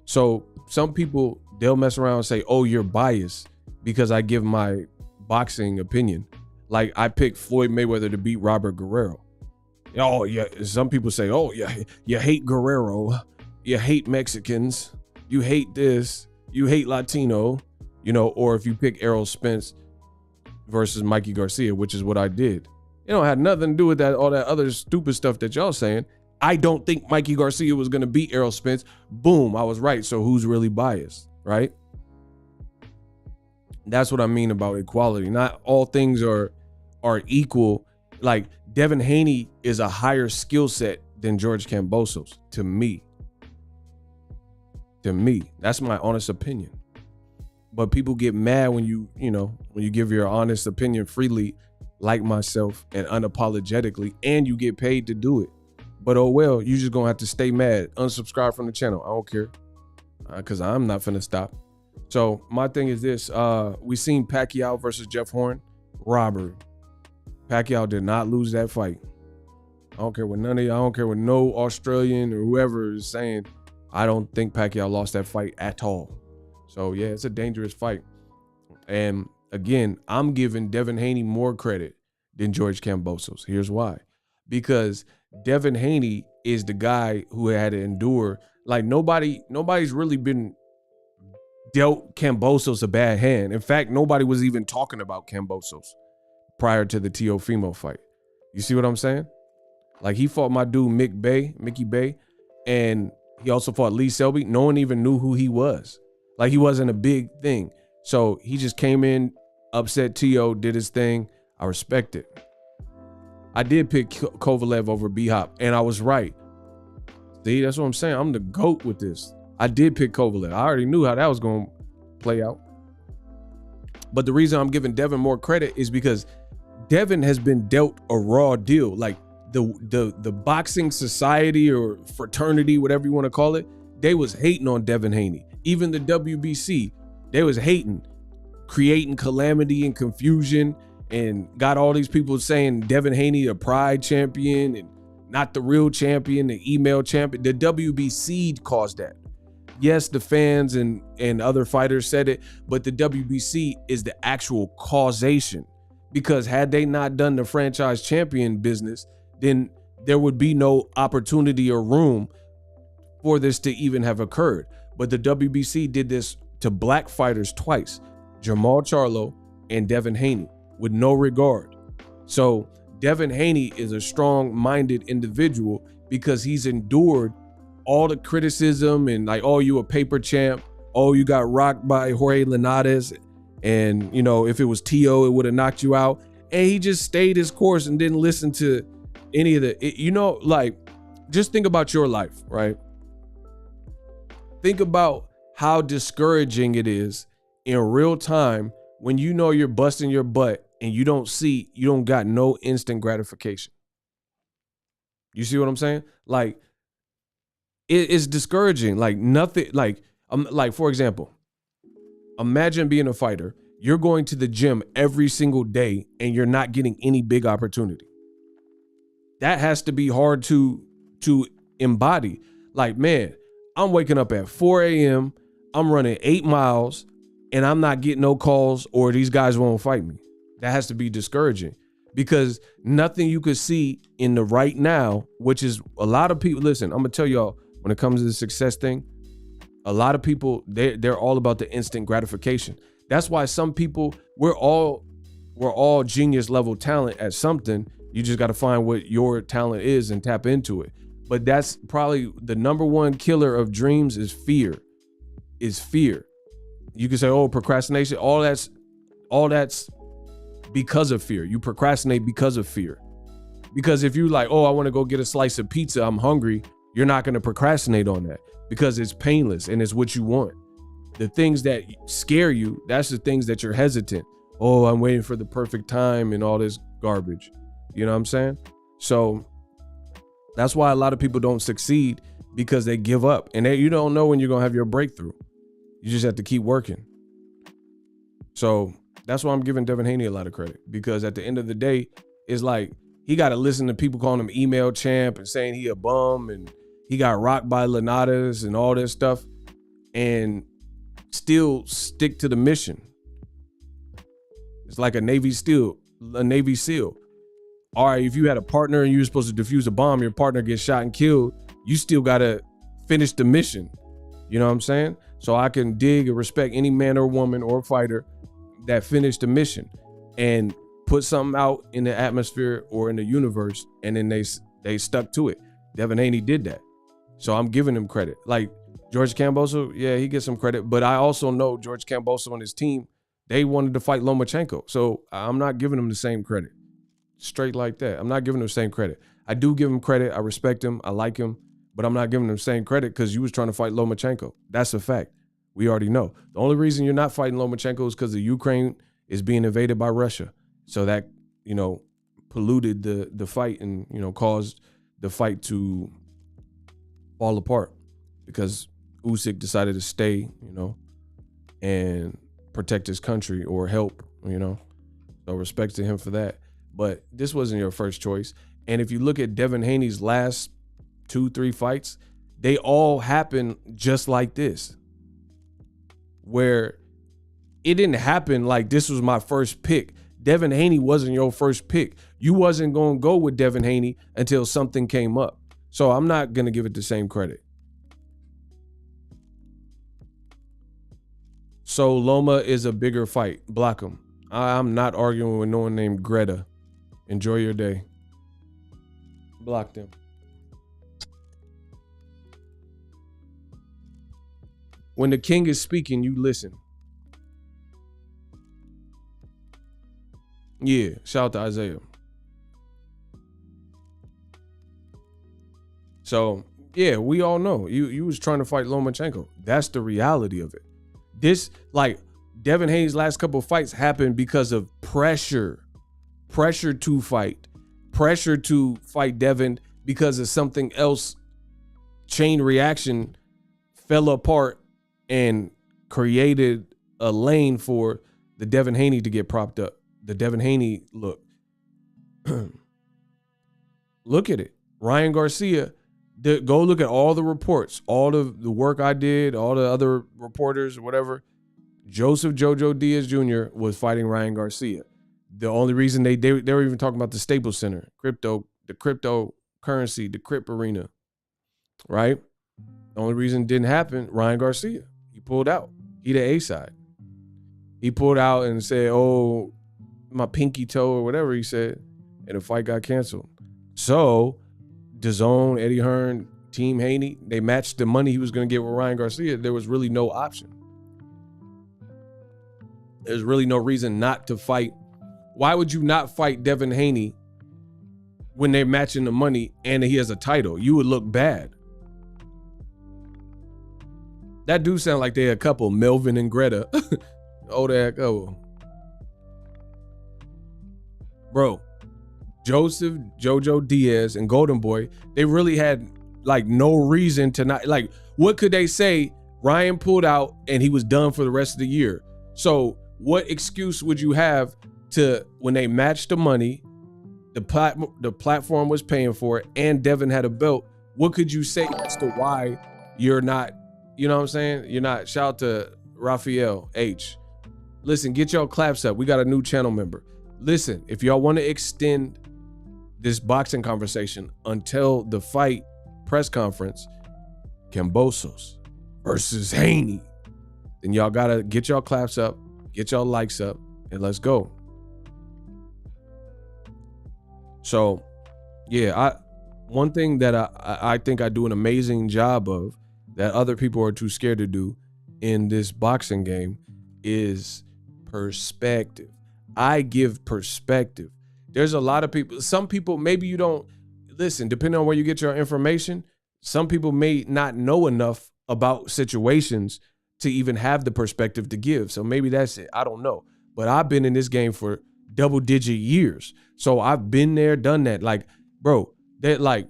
So some people, they'll mess around and say, oh, you're biased because I give my boxing opinion. Like I picked Floyd Mayweather to beat Robert Guerrero. Oh, yeah. Some people say, oh, yeah, you hate Guerrero. You hate Mexicans. You hate this. You hate Latino. You know, or if you pick Errol Spence versus Mikey Garcia, which is what I did. It don't have nothing to do with that, all that other stupid stuff that y'all saying. I don't think Mikey Garcia was going to beat Errol Spence. Boom, I was right. So who's really biased, right? That's what I mean about equality. Not all things are equal. Like Devin Haney is a higher skill set than George Kambosos, to me. To me, that's my honest opinion. But people get mad when you give your honest opinion freely, like myself, and unapologetically, and you get paid to do it. But oh well, you just gonna have to stay mad, unsubscribe from the channel. I don't care, because I'm not finna stop. So my thing is this: we seen Pacquiao versus Jeff Horn, robbery. Pacquiao did not lose that fight. I don't care what none of y'all, I don't care what no Australian or whoever is saying. I don't think Pacquiao lost that fight at all. So yeah, it's a dangerous fight. And again, I'm giving Devin Haney more credit than George Kambosos. Here's why. Because Devin Haney is the guy who had to endure. Like nobody's really been dealt Kambosos a bad hand. In fact, nobody was even talking about Kambosos prior to the Teofimo fight. You see what I'm saying? Like he fought my dude Mickey Bay, and he also fought Lee Selby. No one even knew who he was. Like he wasn't a big thing. So he just came in, upset Teo, did his thing. I respect it. I did pick Kovalev over B-Hop, and I was right. See, that's what I'm saying. I'm the GOAT with this. I did pick Kovalev. I already knew how that was going to play out. But the reason I'm giving Devin more credit is because Devin has been dealt a raw deal. Like the boxing society or fraternity, whatever you want to call it, they was hating on Devin Haney. Even the WBC, they was hating, creating calamity and confusion, and got all these people saying Devin Haney a pride champion and not the real champion, the email champion. The WBC caused that. Yes, the fans and other fighters said it, but the WBC is the actual causation. Because had they not done the franchise champion business, then there would be no opportunity or room for this to even have occurred. But the WBC did this to black fighters twice, Jamal Charlo and Devin Haney, with no regard. So Devin Haney is a strong-minded individual because he's endured all the criticism and like, oh, you a paper champ, oh, you got rocked by Jorge Linares, And, you know, if it was T.O., it would have knocked you out. And he just stayed his course and didn't listen to any of you know, like, just think about your life, right? Think about how discouraging it is in real time when you know you're busting your butt and you don't got no instant gratification. You see what I'm saying? Like, it's discouraging. Like, nothing, like, for example, imagine being a fighter. You're going to the gym every single day and you're not getting any big opportunity. That has to be hard to embody. Like, man, I'm waking up at 4 a.m. I'm running 8 miles and I'm not getting no calls, or these guys won't fight me. That has to be discouraging, because nothing you could see in the right now, which is a lot of people. Listen, I'm gonna tell y'all, when it comes to the success thing, a lot of people, they're all about the instant gratification. That's why some people, we're all genius level talent at something. You just got to find what your talent is and tap into it. But that's probably the number one killer of dreams is fear. You can say, oh, procrastination, all that's because of fear. You procrastinate because of fear. Because if you like, oh, I want to go get a slice of pizza, I'm hungry, you're not going to procrastinate on that because it's painless and it's what you want. The things that scare you, that's the things that you're hesitant. Oh, I'm waiting for the perfect time and all this garbage. You know what I'm saying? So that's why a lot of people don't succeed, because they give up, and you don't know when you're going to have your breakthrough. You just have to keep working. So that's why I'm giving Devin Haney a lot of credit, because at the end of the day, it's like he got to listen to people calling him email champ and saying he a bum and he got rocked by Lenatas and all this stuff, and still stick to the mission. It's like a Navy SEAL. All right, if you had a partner and you were supposed to defuse a bomb, your partner gets shot and killed, you still got to finish the mission. You know what I'm saying? So I can dig and respect any man or woman or fighter that finished the mission and put something out in the atmosphere or in the universe, and then they stuck to it. Devin Haney did that. So I'm giving him credit. Like George Kambosos, yeah, he gets some credit, but I also know George Kambosos and his team, they wanted to fight Lomachenko. So I'm not giving him the same credit. Straight like that. I'm not giving him the same credit. I do give him credit. I respect him. I like him, but I'm not giving him the same credit because you was trying to fight Lomachenko. That's a fact. We already know. The only reason you're not fighting Lomachenko is because the Ukraine is being invaded by Russia. So that, you know, polluted the fight and, you know, caused the fight to fall apart, because Usyk decided to stay, you know, and protect his country or help, you know. So respect to him for that. But this wasn't your first choice. And if you look at Devin Haney's last 2-3 fights, they all happen just like this, where it didn't happen like this was my first pick. Devin Haney wasn't your first pick. You wasn't going to go with Devin Haney until something came up. So I'm not going to give it the same credit. So Loma is a bigger fight. Block him. I'm not arguing with no one named Greta. Enjoy your day. Block them. When the king is speaking, you listen. Yeah, shout out to Isaiah. So, yeah, we all know you was trying to fight Lomachenko. That's the reality of it. This, like, Devin Haney's last couple of fights happened because of pressure. Pressure to fight Devin because of something else. Chain reaction fell apart and created a lane for the Devin Haney to get propped up. The Devin Haney look. Look at it. Ryan Garcia, go look at all the reports, all of the work I did, all the other reporters or whatever. Joseph Jojo Diaz Jr. was fighting Ryan Garcia. The only reason they were even talking about the Staples Center, the cryptocurrency, the Crypt Arena, right? The only reason it didn't happen, Ryan Garcia, he pulled out. He the A side. He pulled out and said, oh, my pinky toe or whatever he said, and the fight got canceled. So DAZN, Eddie Hearn, Team Haney, they matched the money he was going to get with Ryan Garcia. There was really no option. There's really no reason not to fight. Why would you not fight Devin Haney when they're matching the money and he has a title? You would look bad. That do sound like they're a couple, Melvin and Greta. Oh, that couple. Bro, Joseph, JoJo Diaz, and Golden Boy, they really had like no reason to not, like, what could they say? Ryan pulled out and he was done for the rest of the year. So what excuse would you have to, when they matched the money, the platform was paying for it, and Devin had a belt? What could you say as to why you're not, you know what I'm saying? You're not. Shout out to Raphael H. Listen, get y'all claps up. We got a new channel member. Listen, if y'all want to extend this boxing conversation until the fight press conference, Kambosos versus Haney, then y'all gotta get y'all claps up, get y'all likes up, and let's go. So yeah, one thing that I think I do an amazing job of that other people are too scared to do in this boxing game is perspective. I give perspective. There's a lot of people, some people, maybe you don't, listen, depending on where you get your information, some people may not know enough about situations to even have the perspective to give. So maybe that's it. I don't know. But I've been in this game for double-digit years. So I've been there, done that. Like, bro, that, like,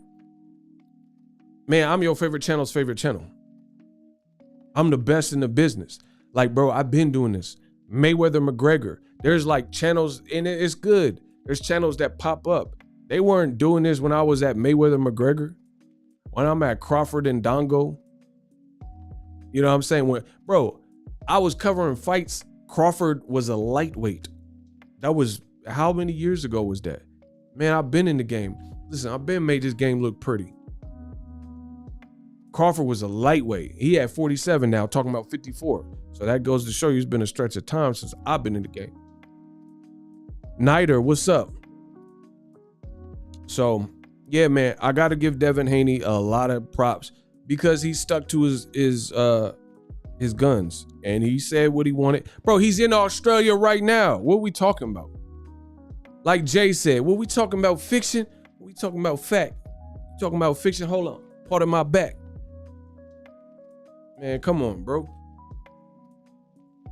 man, I'm your favorite channel's favorite channel. I'm the best in the business. Like, bro, I've been doing this. Mayweather, McGregor. There's like channels, and it's good. There's channels that pop up. They weren't doing this when I was at Mayweather, McGregor. When I'm at Crawford and Dongo. You know what I'm saying? When, bro, I was covering fights. Crawford was a lightweight. That was, how many years ago was that? Man, I've been in the game. Listen, I've been made this game look pretty. Crawford was a lightweight. He at 47 now, talking about 54. So that goes to show you it's been a stretch of time since I've been in the game. Nider, what's up? So, yeah, man, I got to give Devin Haney a lot of props because he stuck to his guns and he said what he wanted. Bro, he's in Australia right now. What are we talking about? Like Jay said, what we talking about, fiction? What we talking about, fact? Talking about fiction? Hold on. Part of my back. Man, come on, bro.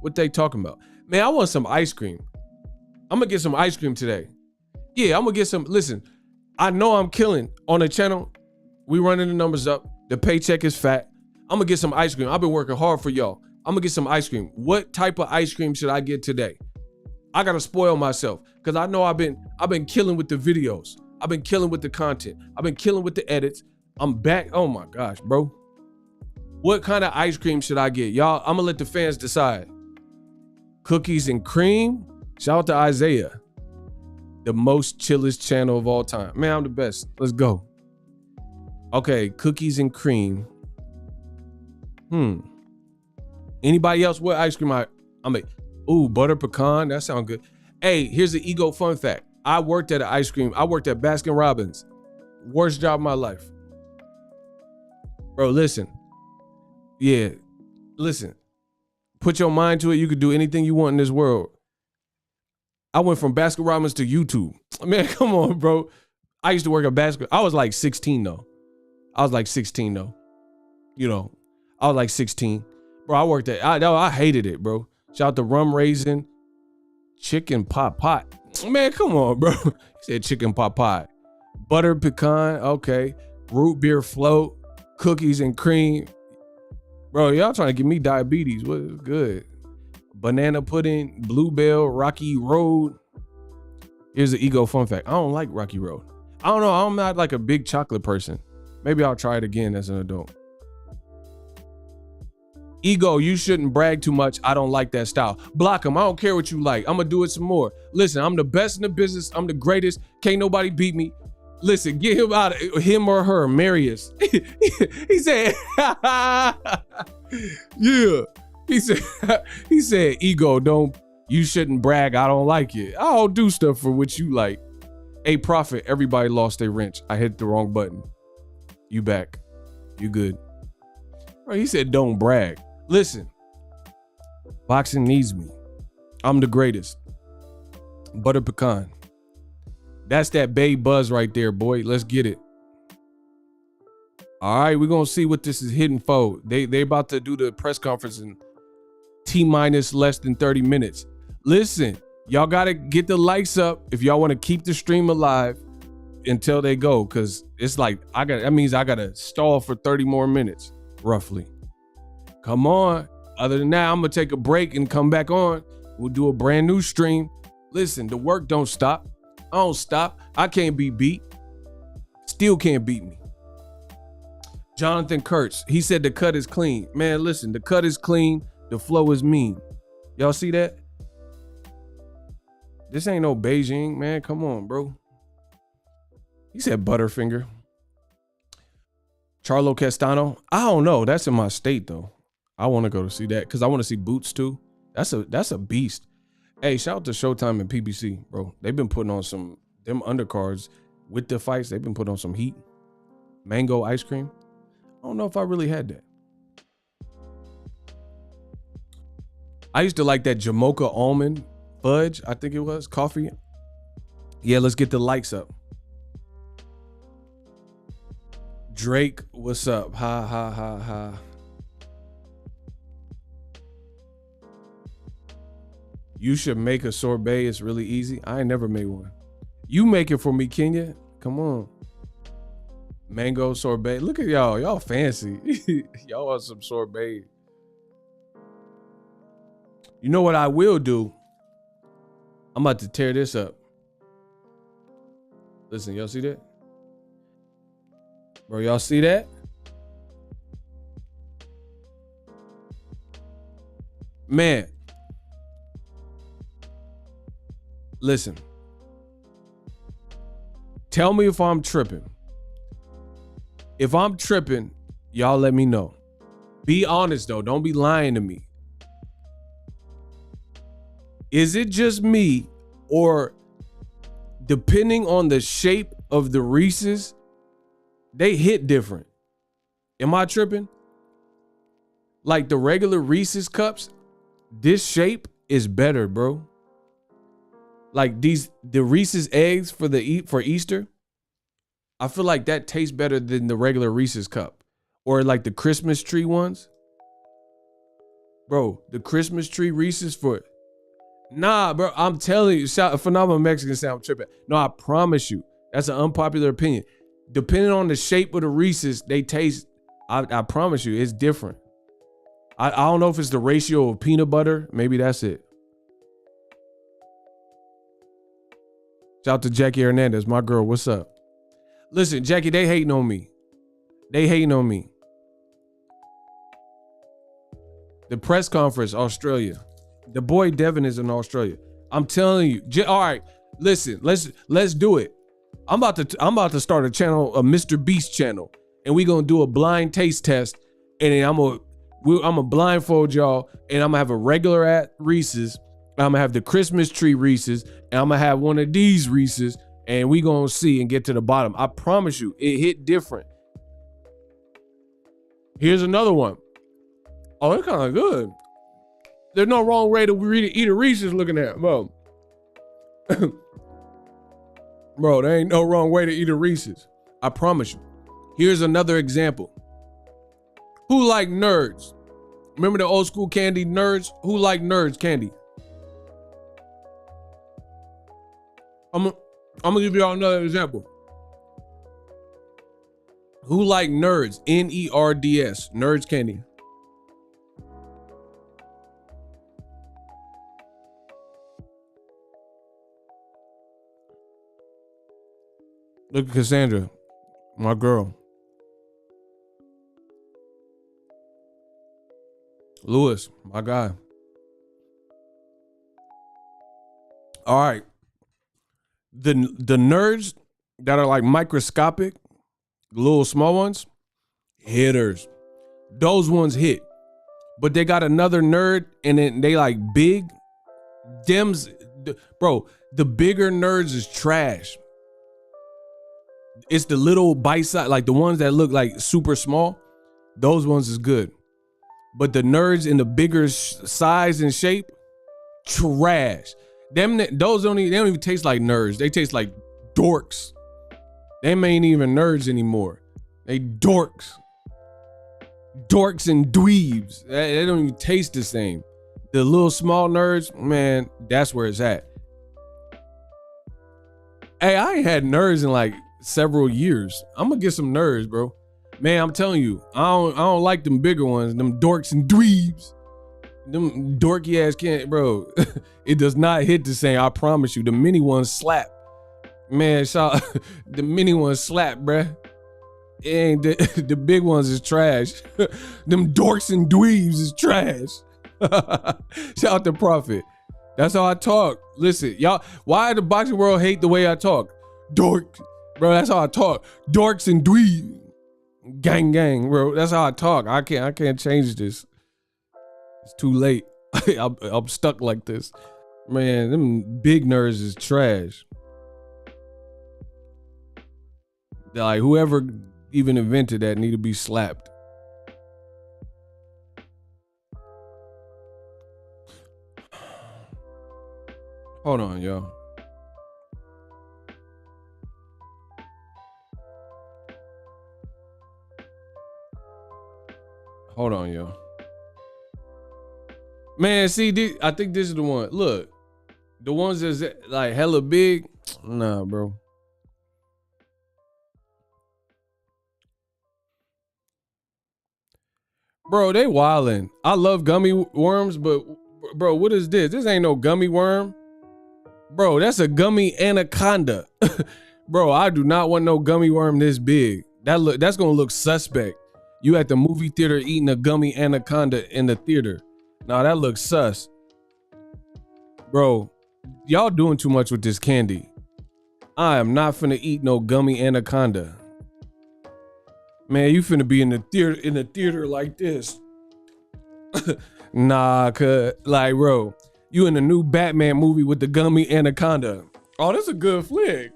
What they talking about? Man, I want some ice cream. I'm gonna get some ice cream today. Yeah, I'm gonna get some. Listen, I know I'm killing on the channel. We running the numbers up. The paycheck is fat. I'm gonna get some ice cream. I've been working hard for y'all. I'm gonna get some ice cream. What type of ice cream should I get today? I gotta spoil myself because I know I've been killing with the videos. I've been killing with the content. I've been killing with the edits. I'm back. Oh my gosh, bro. What kind of ice cream should I get? Y'all, I'm gonna let the fans decide. Cookies and cream? Shout out to Isaiah. The most chillest channel of all time. Man, I'm the best. Let's go. Okay, cookies and cream. Anybody else? What ice cream I make? Ooh, butter pecan. That sounds good. Hey, here's the ego fun fact. I worked at Baskin Robbins. Worst job of my life. Bro, listen. Yeah, listen. Put your mind to it. You could do anything you want in this world. I went from Baskin Robbins to YouTube. Man, come on, bro. I used to work at Baskin. I was like 16 though. You know, I was like 16. Bro, I worked at, I hated it, bro. Shout out to rum raisin, chicken pot pot. Man, come on, bro. He said chicken pot pot. Butter pecan, okay. Root beer float, cookies and cream. Bro, y'all trying to give me diabetes. What's good? Banana pudding, Bluebell, Rocky Road. Here's the ego fun fact. I don't like Rocky Road. I don't know. I'm not like a big chocolate person. Maybe I'll try it again as an adult. Ego, you shouldn't brag too much. I don't like that style. Block him. I don't care what you like. I'm going to do it some more. Listen, I'm the best in the business. I'm the greatest. Can't nobody beat me. Listen, get him out of him or her, Marius. He said, yeah. He said, ego, you shouldn't brag. I don't like it. I don't do stuff for what you like. Hey, Prophet, everybody lost their wrench. I hit the wrong button. You back. You good. Bro, he said, don't brag. Listen, boxing needs me. I'm the greatest. Butter pecan. That's that Babe Buzz right there, boy. Let's get it. All right, we're gonna see what this is hitting for. They about to do the press conference in T-minus less than 30 minutes. Listen, y'all gotta get the likes up if y'all want to keep the stream alive until they go, because it's like that means I gotta stall for 30 more minutes, roughly. Come on. Other than that, I'm gonna take a break and come back on. We'll do a brand new stream. Listen, the work don't stop. I don't stop. I can't be beat. Still can't beat me. Jonathan Kurtz, he said the cut is clean. Man, listen, the cut is clean. The flow is mean. Y'all see that? This ain't no Beijing, man. Come on, bro. He said Butterfinger. Charlo Castano. I don't know. That's in my state, though. I want to go to see that because I want to see Boots, too. That's a beast. Hey, shout out to Showtime and PBC, bro. They've been putting on them undercards with the fights. They've been putting on some heat. Mango ice cream. I don't know if I really had that. I used to like that Jamocha almond fudge, I think it was, coffee. Yeah, let's get the likes up. Drake, what's up? Ha, ha, ha, ha. You should make a sorbet. It's really easy. I ain't never made one. You make it for me, Kenya. Come on. Mango sorbet. Look at y'all. Y'all fancy. Y'all want some sorbet. You know what I will do? I'm about to tear this up. Listen, y'all see that? Bro, y'all see that? Man. Listen. Tell me if I'm tripping. If I'm tripping, y'all let me know. Be honest, though. Don't be lying to me. Is it just me, or depending on the shape of the Reese's, they hit different? Am I tripping? Like the regular Reese's cups, this shape is better, bro. Like the Reese's eggs for Easter, I feel like that tastes better than the regular Reese's cup. Or like the Christmas tree ones. Bro, the Christmas tree Reese's Nah, bro, I'm telling you, Phenomenal Mexican sound tripping. No, I promise you, that's an unpopular opinion. Depending on the shape of the Reese's, they taste, I promise you, it's different. I don't know if it's the ratio of peanut butter. Maybe that's it. Shout out to Jackie Hernandez, my girl. What's up? Listen, Jackie, they hating on me. The press conference, Australia. The boy Devin is in Australia. I'm telling you. All right, listen, let's do it. I'm about to start a channel, a Mr. Beast channel, and we gonna do a blind taste test, and then I'm gonna blindfold y'all, and I'm gonna have a regular at Reese's. I'm gonna have the Christmas tree Reese's, and I'm gonna have one of these Reese's, and we gonna see and get to the bottom. I promise you, it hit different. Here's another one. Oh, it's kind of good. There's no wrong way to eat a Reese's looking at, bro. Bro, there ain't no wrong way to eat a Reese's. I promise you. Here's another example. Who like Nerds? Remember the old school candy Nerds? Who like Nerds candy? I'm gonna give y'all another example. Who like Nerds? Nerds. Nerds candy. Look at Cassandra, my girl. Lewis, my guy. All right. The Nerds that are like microscopic, little small ones, hitters. Those ones hit. But they got another Nerd and then they like big. Bro, the bigger Nerds is trash. It's the little bite size, like the ones that look like super small. Those ones is good. But the Nerds in the bigger size and shape, trash. Those they don't even taste like nerds. They taste like dorks. Them ain't even nerds anymore. They dorks. Dorks and dweebs. They don't even taste the same. The little small nerds, man, that's where it's at. Hey, I ain't had nerds in like several years. I'm gonna get some nerds, bro. Man, I'm telling you, I don't like them bigger ones, them dorks and dweebs. Them dorky ass can't, bro. It does not hit the same, I promise you. The mini ones slap. Man, the mini ones slap, bruh. It ain't the big ones is trash. Them dorks and dweebs is trash. Shout out to Prophet. That's how I talk. Listen, y'all, why the boxing world hate the way I talk? Dork, bro, that's how I talk. Dorks and dweebs. Gang, gang, bro. That's how I talk. I can't change this. It's too late. I'm stuck like this. Man, them big nerds is trash. Like, whoever even invented that need to be slapped. Hold on, y'all. Hold on, y'all. Man, see, I think this is the one. Look, the ones that's like hella big. Nah, bro. Bro, they wildin'. I love gummy worms, but bro, what is this? This ain't no gummy worm. Bro, that's a gummy anaconda. Bro, I do not want no gummy worm this big. That's gonna look suspect. You at the movie theater eating a gummy anaconda in the theater. Nah, that looks sus. Bro, y'all doing too much with this candy. I am not finna eat no gummy anaconda. Man, you finna be in the theater like this. Nah, cuz, like, bro, you in the new Batman movie with the gummy anaconda. Oh, that's a good flick.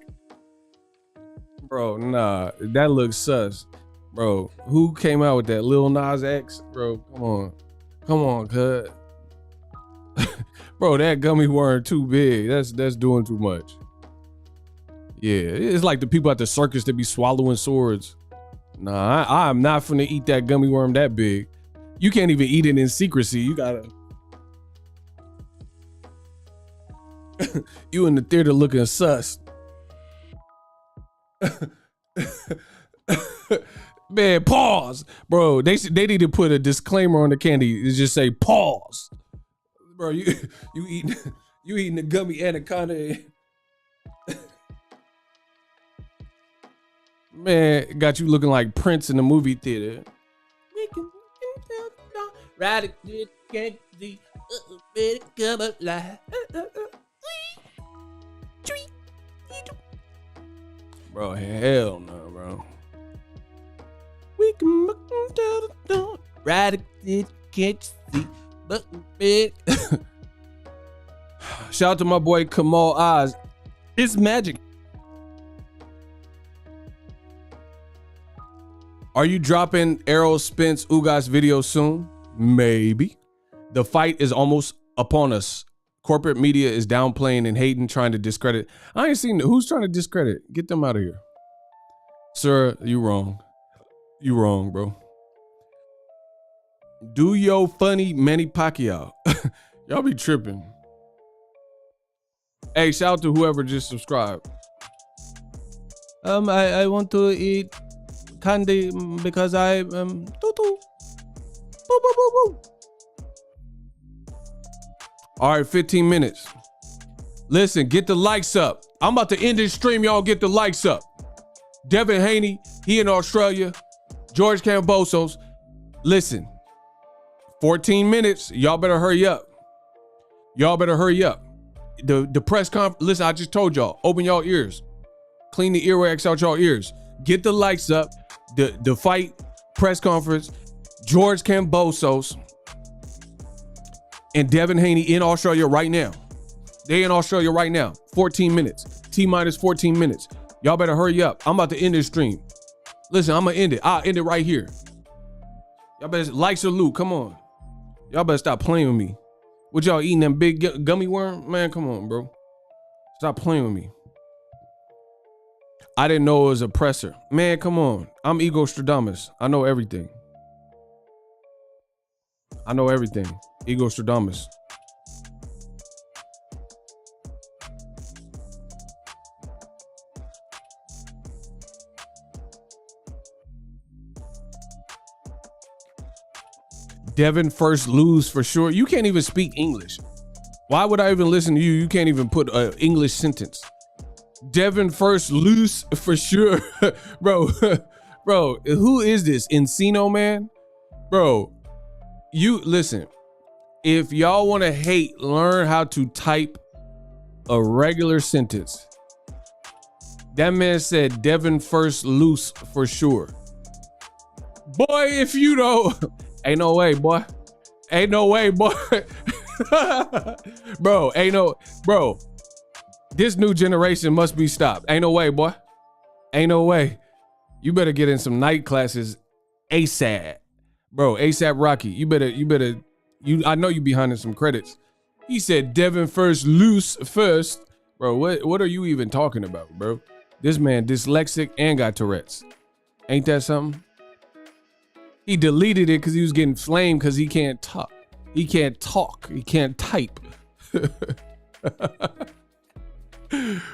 Bro, nah, that looks sus. Bro, who came out with that? Lil Nas X? Bro, come on. Come on, cuz. Bro, that gummy worm too big. That's doing too much. Yeah, it's like the people at the circus that be swallowing swords. Nah, I'm not finna eat that gummy worm that big. You can't even eat it in secrecy. You gotta. You in the theater looking sus. Man, pause. Bro, they need to put a disclaimer on the candy. It just say pause. Bro, you eating the gummy anaconda. Man, got you looking like Prince in the movie theater. Bro, hell no, bro. We can look down the door. Ride it, can't see, but shout out to my boy Kamal Oz. It's magic. Are you dropping Errol Spence Ugas video soon? Maybe. The fight is almost upon us. Corporate media is downplaying and hating, trying to discredit. I ain't seen who's trying to discredit. Get them out of here. Sir, you wrong. You wrong, bro. Do yo funny Manny Pacquiao. Y'all be tripping. Hey, shout out to whoever just subscribed. I want to eat candy because I All right, 15 minutes. Listen, get the likes up. I'm about to end this stream. Y'all get the likes up. Devin Haney, he in Australia. George Kambosos. Listen, 14 minutes. Y'all better hurry up. Y'all better hurry up. The press conference. Listen, I just told y'all. Open y'all ears. Clean the earwax out y'all ears. Get the likes up. The fight press conference. George Kambosos and Devin Haney in Australia right now. They in Australia right now. 14 minutes. T-minus 14 minutes. Y'all better hurry up. I'm about to end this stream. Listen, I'm gonna end it. I'll end it right here. Y'all better like salute. Come on. Y'all better stop playing with me. What y'all eating, them big gummy worm? Man, come on, bro. Stop playing with me. I didn't know it was oppressor. Man, come on. I'm Ego Stradamus. I know everything. I know everything. Ego Stradamus. Devin first lose for sure. You can't even speak English. Why would I even listen to you? You can't even put an English sentence. Devin first lose for sure. Bro, bro, who is this? Encino man? Bro, you listen. If y'all want to hate, learn how to type a regular sentence. That man said Devin first loose for sure. Boy, if you don't, ain't no way, boy. Ain't no way, boy. Bro, ain't no, bro. This new generation must be stopped. Ain't no way, boy. Ain't no way. You better get in some night classes ASAP. Bro, ASAP Rocky. I know you behind in some credits. He said Devin first loose first. Bro, what are you even talking about, bro? This man dyslexic and got Tourette's. Ain't that something? He deleted it because he was getting flamed because he can't talk. He can't talk. He can't type.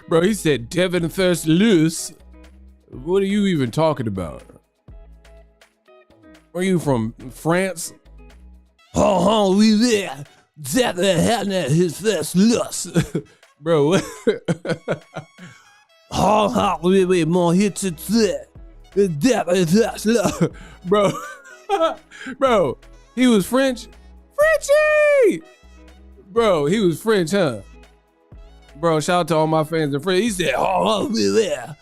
Bro, he said Devin first loose. What are you even talking about? Are you from France? Oh, we there. Devin had his first loose. Bro, what? Oh, we more hits it there. Devin first loose. Bro, bro, he was French. Frenchie! Bro, he was French, huh? Bro, shout out to all my fans and friends. He said, oh, yeah.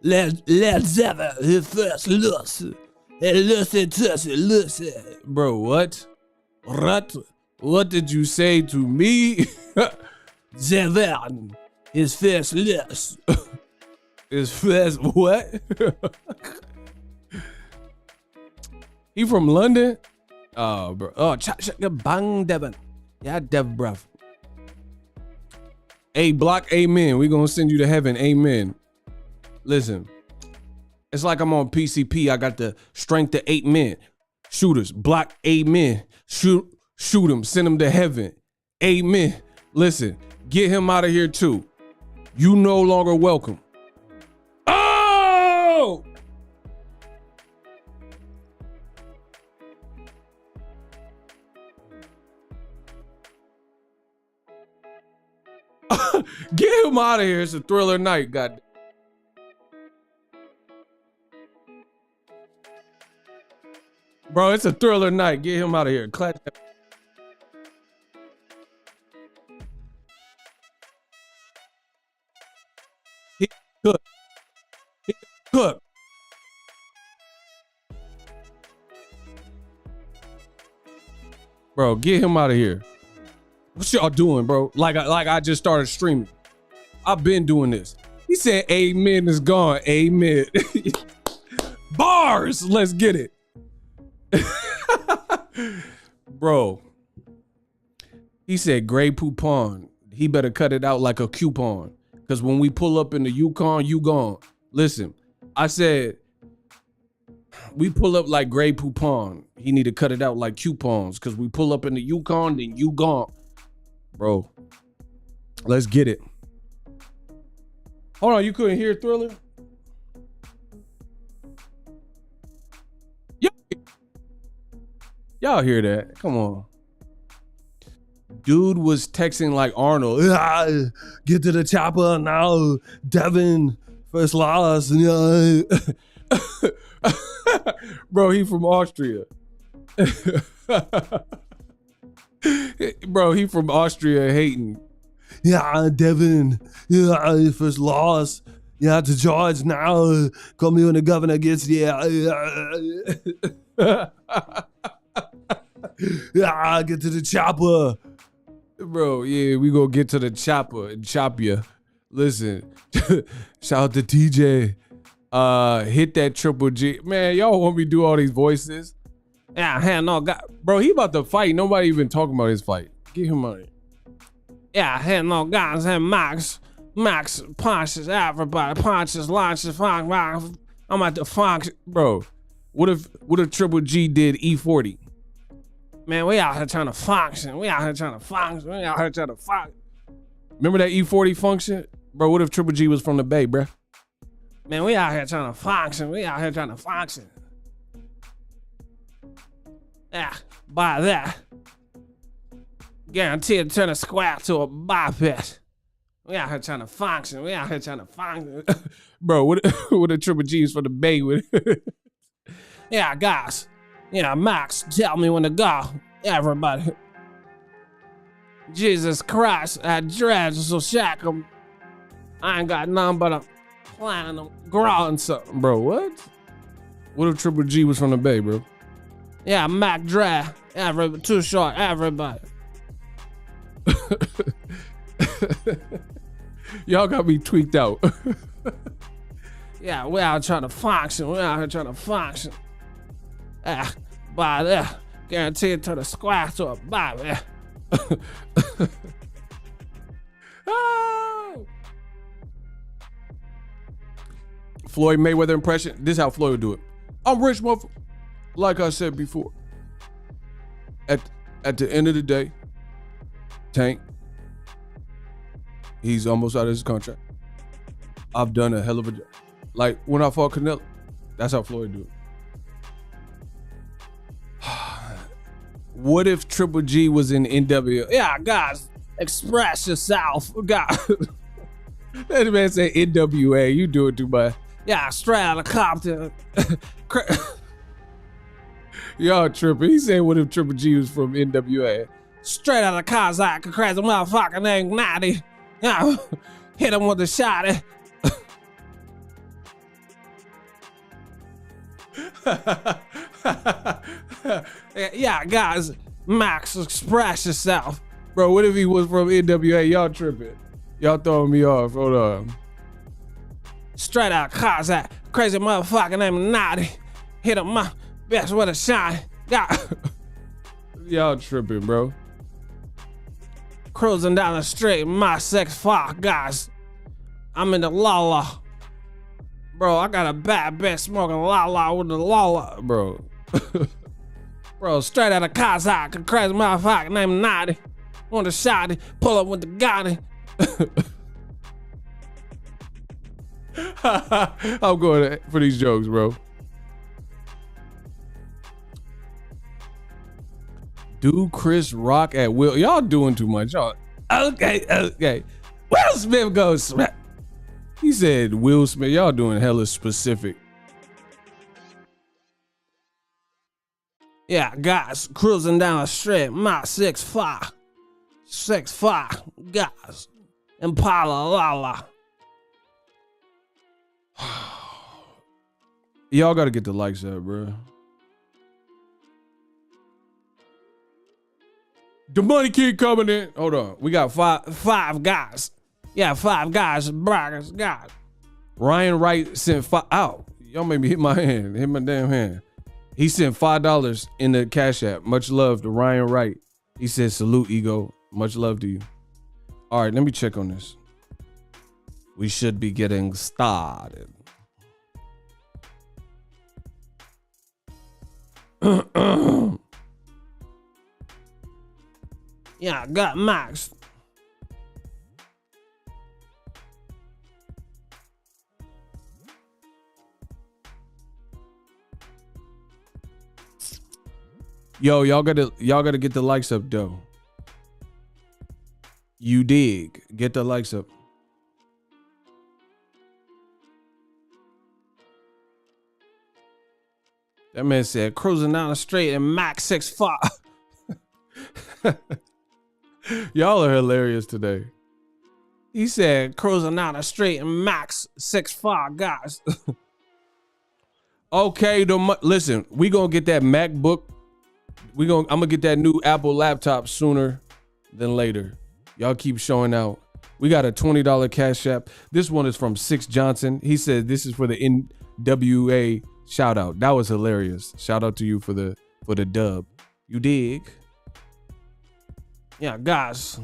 Let's have his first loose. And listen to it, listen. Bro, what? What did you say to me? Devin, his first loose. His first what? He from London? Oh, bro. Oh, bang, Devin. Yeah, Dev, bruv. Hey, block, amen. We gonna send you to heaven, amen. Listen, it's like I'm on PCP. I got the strength of 8 men. Shooters, block, amen. Shoot him, send him to heaven, amen. Listen, get him out of here too. You no longer welcome. Oh! Get him out of here. It's a thriller night, god. Bro, it's a thriller night. Get him out of here. Clutch. He cook. He cook. Bro, get him out of here. What y'all doing, bro? Like I just started streaming. I've been doing this. He said, amen is gone. Amen. Bars. Let's get it. Bro. He said, Grey Poupon. He better cut it out like a coupon. Because when we pull up in the Yukon, you gone. Listen, I said, we pull up like Grey Poupon. He need to cut it out like coupons. Because we pull up in the Yukon, then you gone. Bro, let's get it. Hold on, you couldn't hear Thriller? Y'all hear that? Come on. Dude was texting like Arnold. Get to the chopper now. Devin, first loss. Bro, he from Austria. Bro, he from Austria hating. Yeah, Devin. Yeah, first loss. Yeah, to George now. Call me when the governor gets there. Yeah, get to the chopper. Bro, yeah, we gonna get to the chopper and chop ya. Listen, shout out to TJ. Hit that Triple G. Man, y'all want me to do all these voices? Yeah, hell no, God. Bro, he about to fight. Nobody even talking about his fight. Give him money. Yeah, hit no guns, hit Max. Max punches everybody, punches, launches, funk. I'm at the funk. Bro, what if Triple G did E40? Man, we out here trying to function. We out here trying to function. We out here trying to function. Remember that E40 function? Bro, what if Triple G was from the Bay, bro? Man, we out here trying to function. We out here trying to function. Yeah, by that. Guaranteed to turn a square to a biped. We out here trying to function. We out here trying to function. Bro, what if Triple G is from the Bay with Yeah, guys. Yeah, Max, tell me when to go. Everybody. Jesus Christ, I dreads so shack 'em. I ain't got none but a plan on growing something. Bro, what? What if Triple G was from the Bay, bro? Yeah, Mac Dre. Too short, everybody. Y'all got me tweaked out. Yeah, we out trying to function. We out here trying to function. By there, guaranteed to the square to a bobby. Oh. Floyd Mayweather impression. This is how Floyd would do it. I'm rich, motherfucker. Like I said before. At the end of the day, Tank, he's almost out of his contract. I've done a hell of a job. Like when I fought Canelo, that's how Floyd do it. What if Triple G was in NWA? Yeah, guys, express yourself. God. That man said NWA. You do it too much. Yeah, straight out of Compton. Y'all tripping. He said, what if Triple G was from NWA? Straight out of Kazakh, crazy motherfucker named Natty. Yeah, hit him with a shotty. Yeah, guys, Max, express yourself. Bro, what if he was from NWA? Y'all tripping. Y'all throwing me off. Hold on. Straight out Kazakh, crazy motherfucker named Natty. Hit him my best with a shot. Yeah. Y'all tripping, bro. Cruising down the street, my 6'5", guys. I'm in the Lala. Bro, I got a bad bitch smoking Lala with the Lala. Bro. Bro, straight out of Kazakh, a crazy motherfucker named Natty. Want a shotty, pull up with the Gotti. I'm going for these jokes, bro. Do Chris Rock at Will? Y'all doing too much. Y'all. Okay. Will Smith goes smack. He said Will Smith. Y'all doing hella specific. Yeah, guys, cruising down the street, my 6'5", guys, Impala Lala. Y'all gotta get the likes up, bro. The money keep coming in. Hold on, we got five guys. Yeah, 5 guys, braggers, guys. Ryan Wright sent out. Y'all made me hit my hand, hit my damn hand. He sent $5 in the Cash App. Much love to Ryan Wright. He said, salute, Ego. Much love to you. All right, let me check on this. We should be getting started. Yeah, got Max. Yo, y'all gotta get the likes up though. You dig? Get the likes up. That man said cruising down the street in Max 6'5". Y'all are hilarious today. He said cruising down the street in Max 6'5", guys. Okay, listen, we gonna get that MacBook. I'm gonna get that new Apple laptop sooner than later. Y'all keep showing out. We got a $20 Cash App. This one is from Six Johnson. He said this is for the NWA shout out. That was hilarious. Shout out to you for the dub. You dig? Yeah, guys.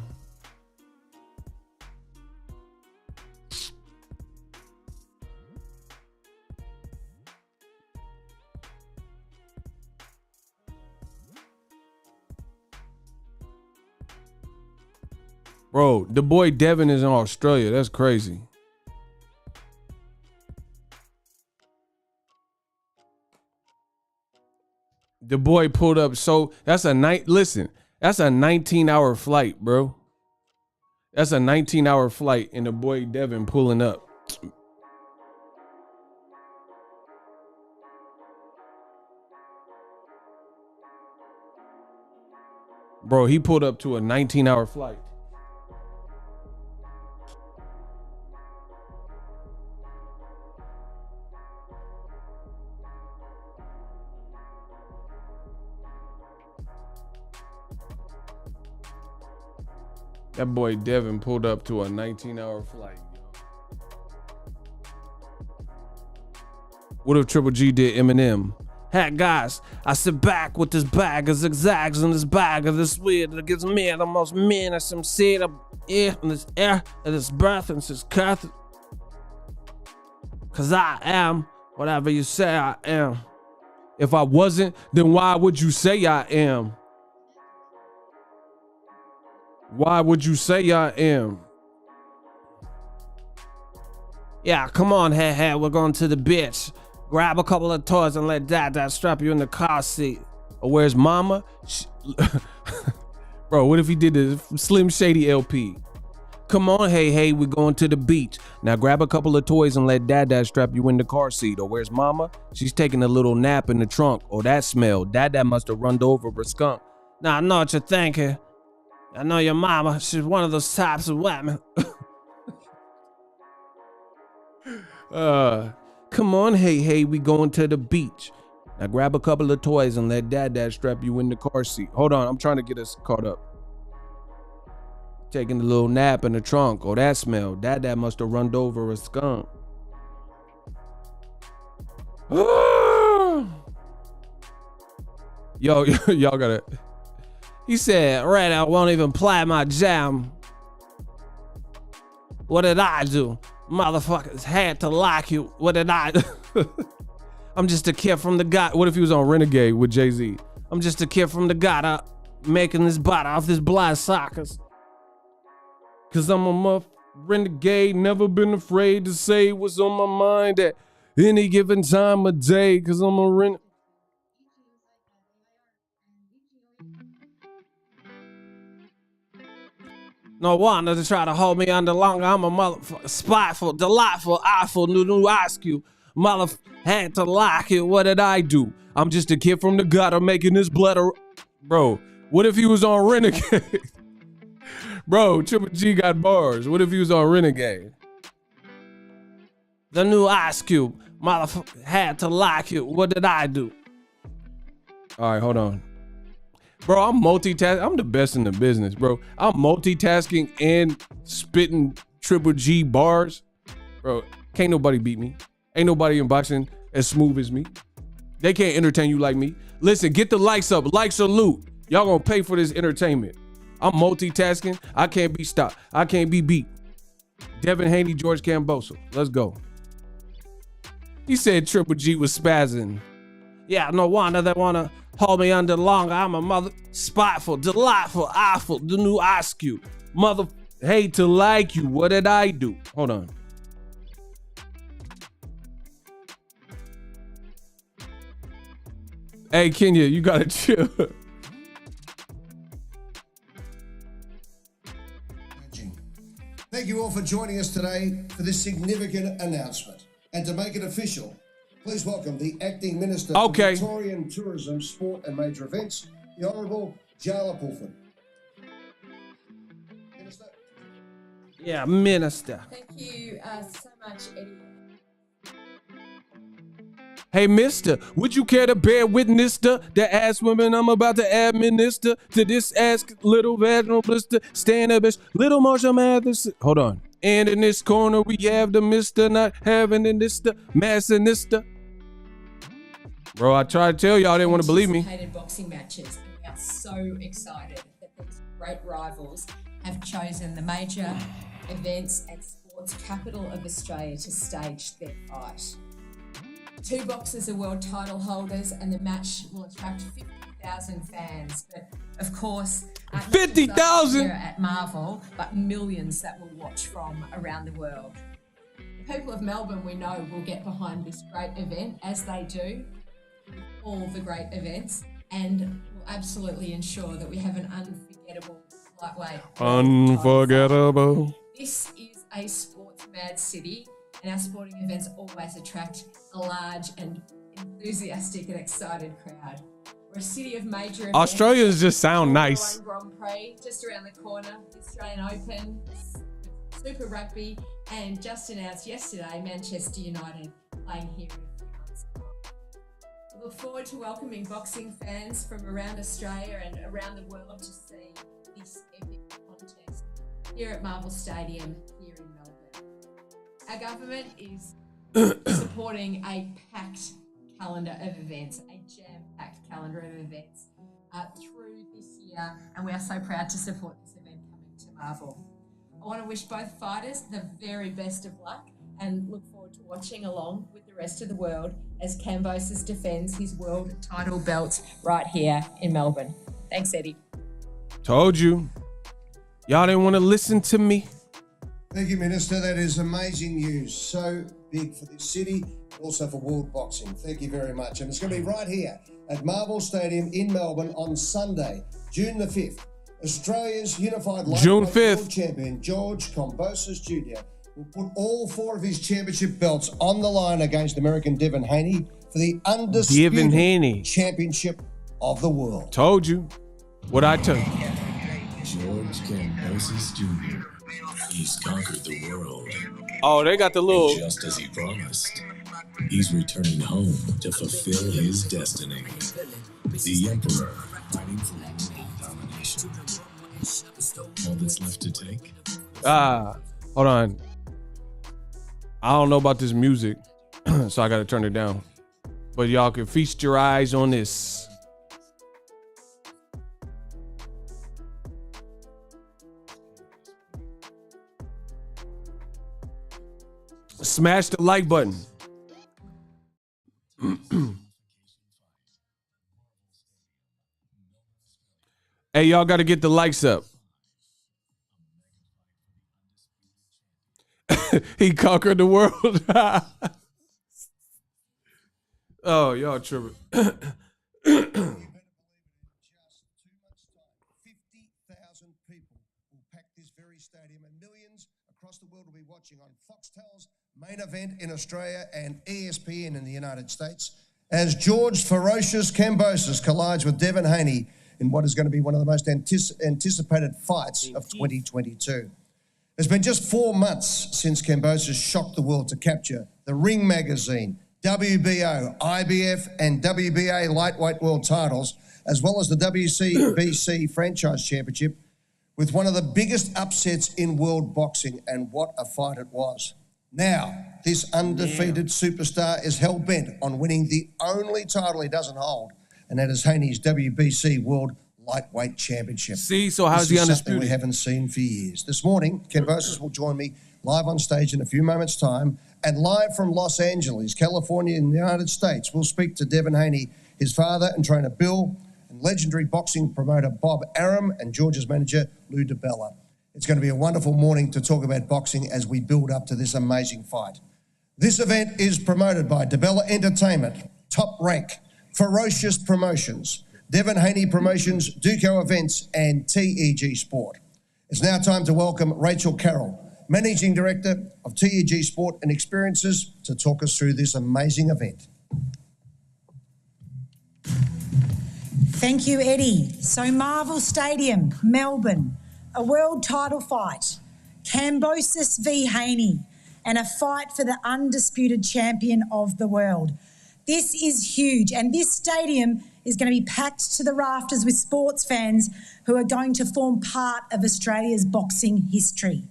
Bro, the boy Devin is in Australia. That's crazy. The boy pulled up. So that's a night. Listen, that's a 19-hour flight, bro. That's a 19-hour flight, and the boy Devin pulling up. Bro, he pulled up to a 19-hour flight. That boy Devin pulled up to a 19-hour flight. What if Triple G did Eminem? Hey guys, I sit back with this bag of zigzags in this bag of this weird that gives me the most menacing seed of air in this air and this breath and this curse. Cause I am whatever you say I am. If I wasn't, then why would you say I am? Why would you say I am? Yeah, come on, hey, we're going to the beach. Grab a couple of toys and let dad strap you in the car seat. Or where's mama? Bro, what if he did the Slim Shady LP? Come on, hey, we're going to the beach. Now grab a couple of toys and let dad strap you in the car seat. Or where's mama? She's taking a little nap in the trunk. Or that smell, dad must have run over a skunk. Now I know what you're thinking. I know your mama, she's one of those types of women. Come on, hey, we going to the beach. Now grab a couple of toys and let dad strap you in the car seat. Hold on, I'm trying to get us caught up. Taking a little nap in the trunk. Oh, that smell, dad must have run over a skunk. Yo, y'all gotta. He said, right, I won't even play my jam. What did I do? Motherfuckers had to lock you. What did I do? I'm just a kid from the God. What if he was on Renegade with Jay-Z? I'm just a kid from the God making this butter off this blind suckers. Cause I'm a renegade, never been afraid to say what's on my mind at any given time of day. Cause I'm a renegade. No wonder to try to hold me under longer. I'm a motherfucker, spiteful, delightful, eyeful, new ice cube. Had to lock it. What did I do? I'm just a kid from the gutter making this blood. Bro, what if he was on Renegade? Bro, Triple G got bars. What if he was on Renegade? The new ice cube. Motherfucker had to lock it. What did I do? All right, hold on. Bro, I'm multitasking. I'm the best in the business, bro. I'm multitasking and spitting Triple G bars. Bro, can't nobody beat me. Ain't nobody in boxing as smooth as me. They can't entertain you like me. Listen, get the likes up. Like salute. Y'all gonna pay for this entertainment. I'm multitasking. I can't be stopped. I can't be beat. Devin Haney, George Kambosos. Let's go. He said Triple G was spazzing. Yeah, no wonder they wanna hold me under longer. I'm a mother spiteful, delightful, eyeful, the new ice cube. Mother hate to like you. What did I do? Hold on. Hey, Kenya, you gotta chill. Thank you all for joining us today for this significant announcement. And to make it official, please welcome the Acting Minister for Victorian Tourism, Sport and Major Events, the Honourable Jayla Pulford. Minister. Yeah, Minister. Thank you so much, Eddie. Hey, mister, would you care to bear witness to the ass women I'm about to administer to this ass little vaginal blister? Stand up, bitch. Little Marsha Mathers. Hold on. And in this corner, we have the mister not having the mister, Massinister. Bro, I tried to tell y'all, I didn't want to believe me. Boxing matches, and we are so excited that these great rivals have chosen the major events and sports capital of Australia to stage their fight. 2 boxers are world title holders, and the match will attract 50,000 fans. But of course, 50,000 here at Marvel, but millions that will watch from around the world. The people of Melbourne, we know, will get behind this great event, as they do all the great events, and will absolutely ensure that we have an unforgettable lightweight. Unforgettable. This is a sports mad city, and our sporting events always attract a large and enthusiastic and excited crowd. We're a city of major events. Australians just sound nice. Grand Prix just around the corner, the Australian Open, Super Rugby, and just announced yesterday, Manchester United playing here in a few months. We look forward to welcoming boxing fans from around Australia and around the world to see this epic contest here at Marvel Stadium here in Melbourne. Our government is supporting a packed calendar of events, a jam-packed calendar of events through this year, and we are so proud to support this event coming to Marvel. I want to wish both fighters the very best of luck and look forward to watching along with the rest of the world as Kambosos defends his world title belt right here in Melbourne. Thanks, Eddie. Told you. Y'all didn't want to listen to me. Thank you, Minister. That is amazing news. So big for this city, also for world boxing. Thank you very much. And it's going to be right here at Marvel Stadium in Melbourne on Sunday, June the 5th. Australia's unified June lightweight 5th. world champion George Kambosos Jr. will put all 4 of his championship belts on the line against American Devin Haney for the undisputed Devin Haney. championship of the world. Told you. What I tell you. George Kambosos Jr. He's conquered the world. Oh, they got the little. Just as he promised, he's returning home to fulfill his destiny. The Emperor, fighting for world domination. All that's left to take? Hold on. I don't know about this music, so I got to turn it down. But y'all can feast your eyes on this. Smash the like button. Hey, y'all got to get the likes up. He conquered the world. Oh, y'all tripping. 50,000 people will pack this very stadium, and millions across the world will be watching on Foxtel's main event in Australia and ESPN in the United States as George Ferocious Kambosos collides with Devin Haney in what is going to be one of the most anticipated fights of 2022. It's been just 4 months since Kambosos shocked the world to capture the Ring Magazine, WBO, IBF and WBA lightweight world titles, as well as the WCBC Franchise Championship, with one of the biggest upsets in world boxing, and what a fight it was. Now, this undefeated superstar is hell-bent on winning the only title he doesn't hold, and that is Haney's WBC World Lightweight Championship. See, so how's This he is something undisputed? we haven't seen for years. This morning, Kambosos will join me live on stage in a few moments' time, and live from Los Angeles, California in the United States, we'll speak to Devin Haney, his father and trainer Bill, and legendary boxing promoter Bob Arum, and George's manager Lou DiBella. It's going to be a wonderful morning to talk about boxing as we build up to this amazing fight. This event is promoted by DiBella Entertainment, Top Rank, Ferocious Promotions, Devin Haney Promotions, Duco Events, and TEG Sport. It's now time to welcome Rachel Carroll, Managing Director of TEG Sport and Experiences, to talk us through this amazing event. Thank you, Eddie. So Marvel Stadium, Melbourne, a world title fight, Kambosos v Haney, and a fight for the undisputed champion of the world. This is huge, and this stadium is going to be packed to the rafters with sports fans who are going to form part of Australia's boxing history.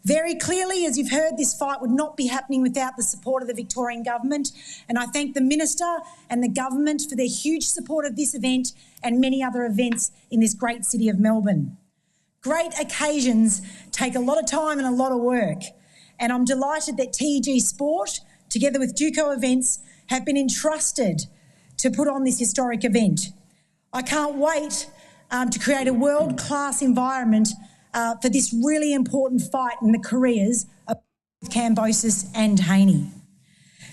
Very clearly, as you've heard, this fight would not be happening without the support of the Victorian government, and I thank the Minister and the government for their huge support of this event and many other events in this great city of Melbourne. Great occasions take a lot of time and a lot of work, and I'm delighted that TEG Sport, together with Duco Events, have been entrusted to put on this historic event. I can't wait to create a world-class environment for this really important fight in the careers of Kambosos and Haney.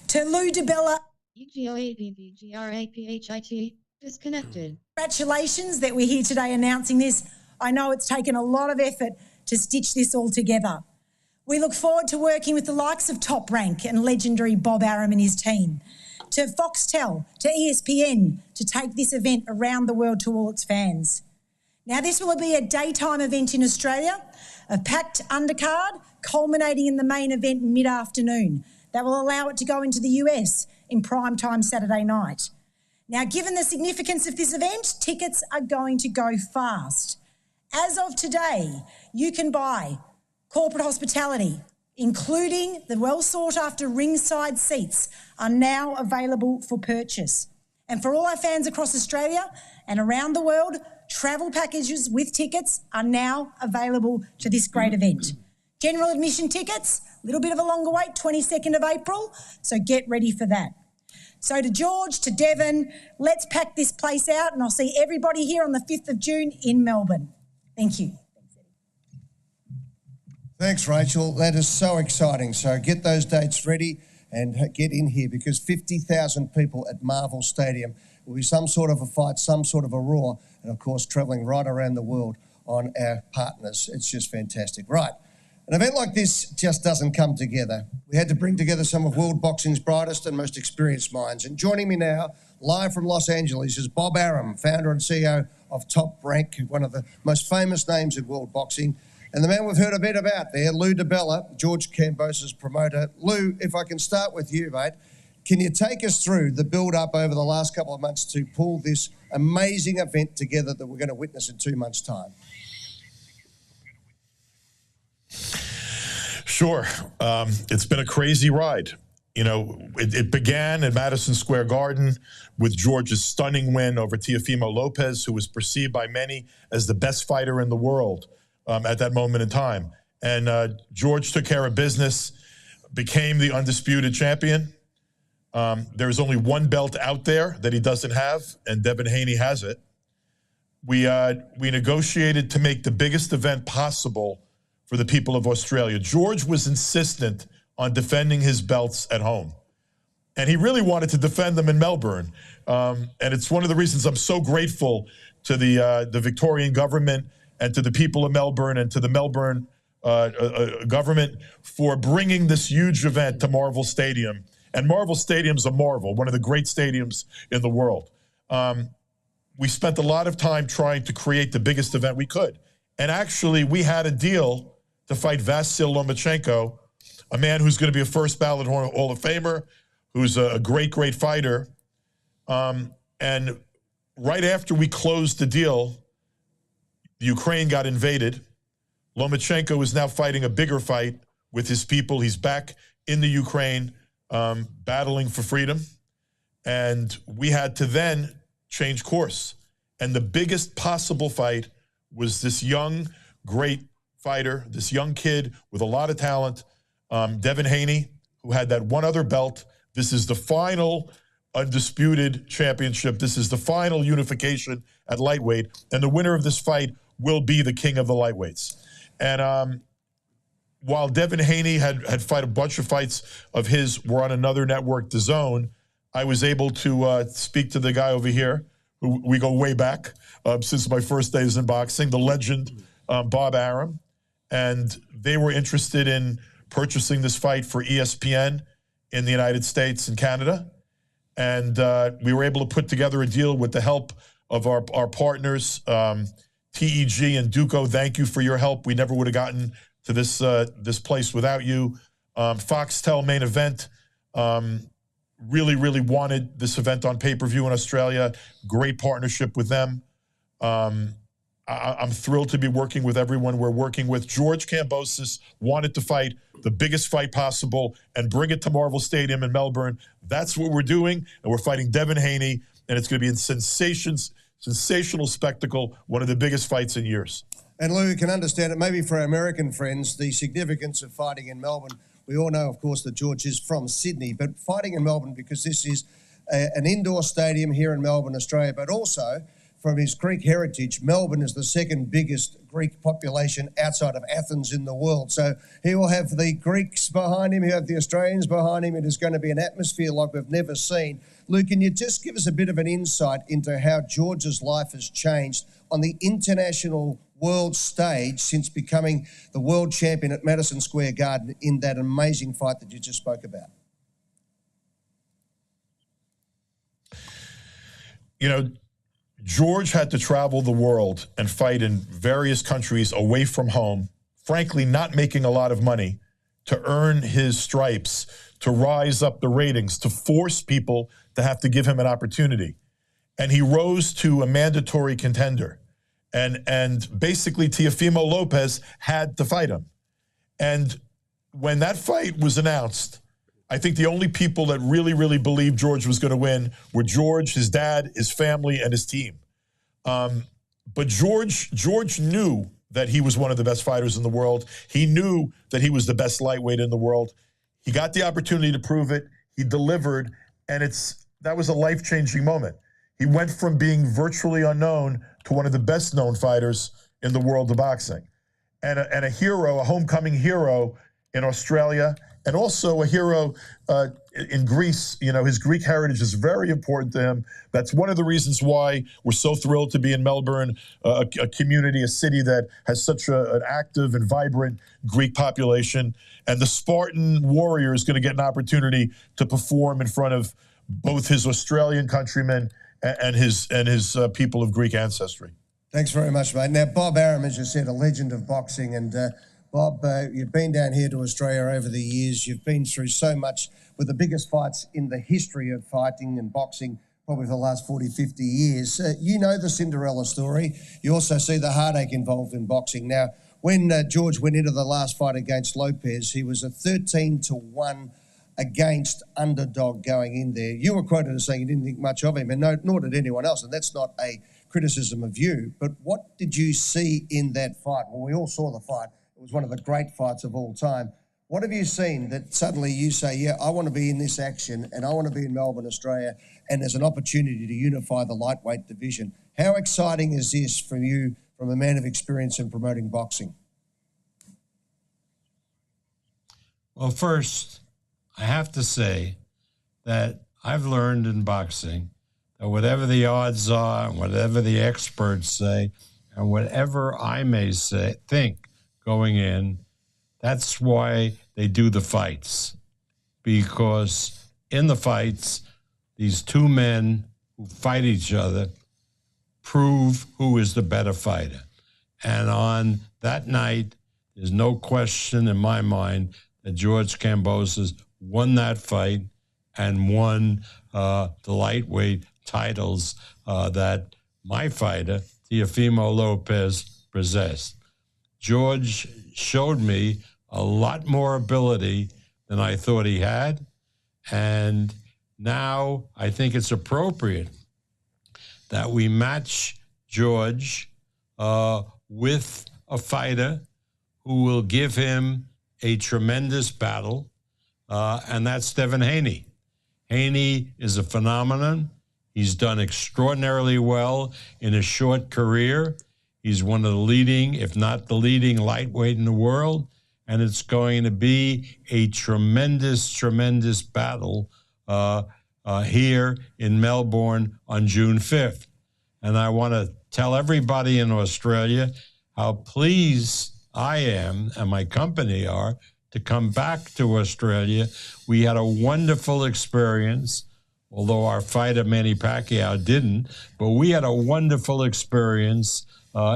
To Lou DiBella, EGOABBGRAPHIT, disconnected. Congratulations that we're here today announcing this. I know it's taken a lot of effort to stitch this all together. We look forward to working with the likes of Top Rank and legendary Bob Arum and his team, to Foxtel, to ESPN, to take this event around the world to all its fans. Now, this will be a daytime event in Australia, a packed undercard, culminating in the main event mid-afternoon. That will allow it to go into the US in prime time Saturday night. Now, given the significance of this event, tickets are going to go fast. As of today, you can buy corporate hospitality, including the well-sought-after ringside seats, are now available for purchase. And for all our fans across Australia and around the world, travel packages with tickets are now available to this great event. General admission tickets, a little bit of a longer wait, 22nd of April, so get ready for that. So to George, to Devin, let's pack this place out, and I'll see everybody here on the 5th of June in Melbourne. Thank you. Thanks, Rachel. That is so exciting. So get those dates ready and get in here, because 50,000 people at Marvel Stadium will be some sort of a fight, some sort of a roar, and of course travelling right around the world on our partners. It's just fantastic. Right. An event like this just doesn't come together. We had to bring together some of world boxing's brightest and most experienced minds. And joining me now, live from Los Angeles, is Bob Arum, founder and CEO of Top Rank, one of the most famous names in world boxing. And the man we've heard a bit about there, Lou DiBella, George Kambosos' promoter. Lou, if I can start with you, mate, can you take us through the build-up over the last couple of months to pull this amazing event together that we're going to witness in 2 months' time? Sure. It's been a crazy ride. You know, it began at Madison Square Garden with George's stunning win over Teofimo Lopez, who was perceived by many as the best fighter in the world at that moment in time. And George took care of business, became the undisputed champion. There's only one belt out there that he doesn't have, and Devin Haney has it. We negotiated to make the biggest event possible for the people of Australia. George was insistent on defending his belts at home. And he really wanted to defend them in Melbourne. And it's one of the reasons I'm so grateful to the Victorian government and to the people of Melbourne and to the Melbourne government for bringing this huge event to Marvel Stadium. And Marvel Stadium's a marvel, one of the great stadiums in the world. We spent a lot of time trying to create the biggest event we could. And actually, we had a deal to fight Vasyl Lomachenko, a man who's going to be a first ballot Hall of Famer, who's a great, great fighter. And right after we closed the deal, Ukraine got invaded. Lomachenko is now fighting a bigger fight with his people. He's back in the Ukraine, battling for freedom. And we had to then change course. And the biggest possible fight was this young, great fighter, this young kid with a lot of talent, Devin Haney, who had that one other belt. This is the final undisputed championship. This is the final unification at lightweight. And the winner of this fight will be the king of the lightweights. And while Devin Haney had fought a bunch of fights of his were on another network, DAZN, I was able to speak to the guy over here, who we go way back since my first days in boxing, the legend Bob Arum. And they were interested in purchasing this fight for ESPN in the United States and Canada. And we were able to put together a deal with the help of our partners, TEG and Duco. Thank you for your help. We never would have gotten to this place without you. Foxtel Main Event really, really wanted this event on pay-per-view in Australia. Great partnership with them. I'm thrilled to be working with everyone we're working with. George Kambosos wanted to fight the biggest fight possible and bring it to Marvel Stadium in Melbourne. That's what we're doing, and we're fighting Devin Haney, and it's going to be a sensational spectacle, one of the biggest fights in years. And Lou, you can understand it, maybe for our American friends, the significance of fighting in Melbourne. We all know, of course, that George is from Sydney, but fighting in Melbourne because this is an indoor stadium here in Melbourne, Australia, but also from his Greek heritage, Melbourne is the second biggest Greek population outside of Athens in the world. So he will have the Greeks behind him, he'll have the Australians behind him. It is going to be an atmosphere like we've never seen. Lou, can you just give us a bit of an insight into how George's life has changed on the international world stage since becoming the world champion at Madison Square Garden in that amazing fight that you just spoke about? You know, George had to travel the world and fight in various countries away from home, frankly, not making a lot of money, to earn his stripes, to rise up the ratings, to force people to have to give him an opportunity. And he rose to a mandatory contender. And basically, Teofimo Lopez had to fight him. And when that fight was announced, I think the only people that really, really believed George was going to win were George, his dad, his family, and his team. But George knew that he was one of the best fighters in the world. He knew that he was the best lightweight in the world. He got the opportunity to prove it. He delivered, and that was a life-changing moment. He went from being virtually unknown to one of the best-known fighters in the world of boxing, and a hero, a homecoming hero in Australia, and also a hero in Greece. You know, his Greek heritage is very important to him. That's one of the reasons why we're so thrilled to be in Melbourne, a community, a city that has such an active and vibrant Greek population. And the Spartan warrior is going to get an opportunity to perform in front of both his Australian countrymen and his people of Greek ancestry. Thanks very much, mate. Now, Bob Arum, as you said, a legend of boxing, and Bob, you've been down here to Australia over the years. You've been through so much with the biggest fights in the history of fighting and boxing, probably for the last 40, 50 years. You know the Cinderella story. You also see the heartache involved in boxing. Now, when George went into the last fight against Lopez, he was a 13-1 against underdog going in there. You were quoted as saying you didn't think much of him, and nor did anyone else, and that's not a criticism of you. But what did you see in that fight? Well, we all saw the fight. It was one of the great fights of all time. What have you seen that suddenly you say, yeah, I want to be in this action and I want to be in Melbourne, Australia, and there's an opportunity to unify the lightweight division? How exciting is this from you, from a man of experience in promoting boxing? Well, first, I have to say that I've learned in boxing that whatever the odds are, and whatever the experts say, and whatever I may think going in, that's why they do the fights. Because in the fights, these two men who fight each other prove who is the better fighter. And on that night, there's no question in my mind that George Kambosos won that fight and won the lightweight titles that my fighter, Teofimo Lopez, possessed. George showed me a lot more ability than I thought he had, and now I think it's appropriate that we match George with a fighter who will give him a tremendous battle, and that's Devin Haney. Haney is a phenomenon. He's done extraordinarily well in a short career. He's one of the leading, if not the leading, lightweight in the world, and it's going to be a tremendous, tremendous battle here in Melbourne on June 5th. And I want to tell everybody in Australia how pleased I am, and my company are, to come back to Australia. We had a wonderful experience, although our fighter Manny Pacquiao didn't, but we had a wonderful experience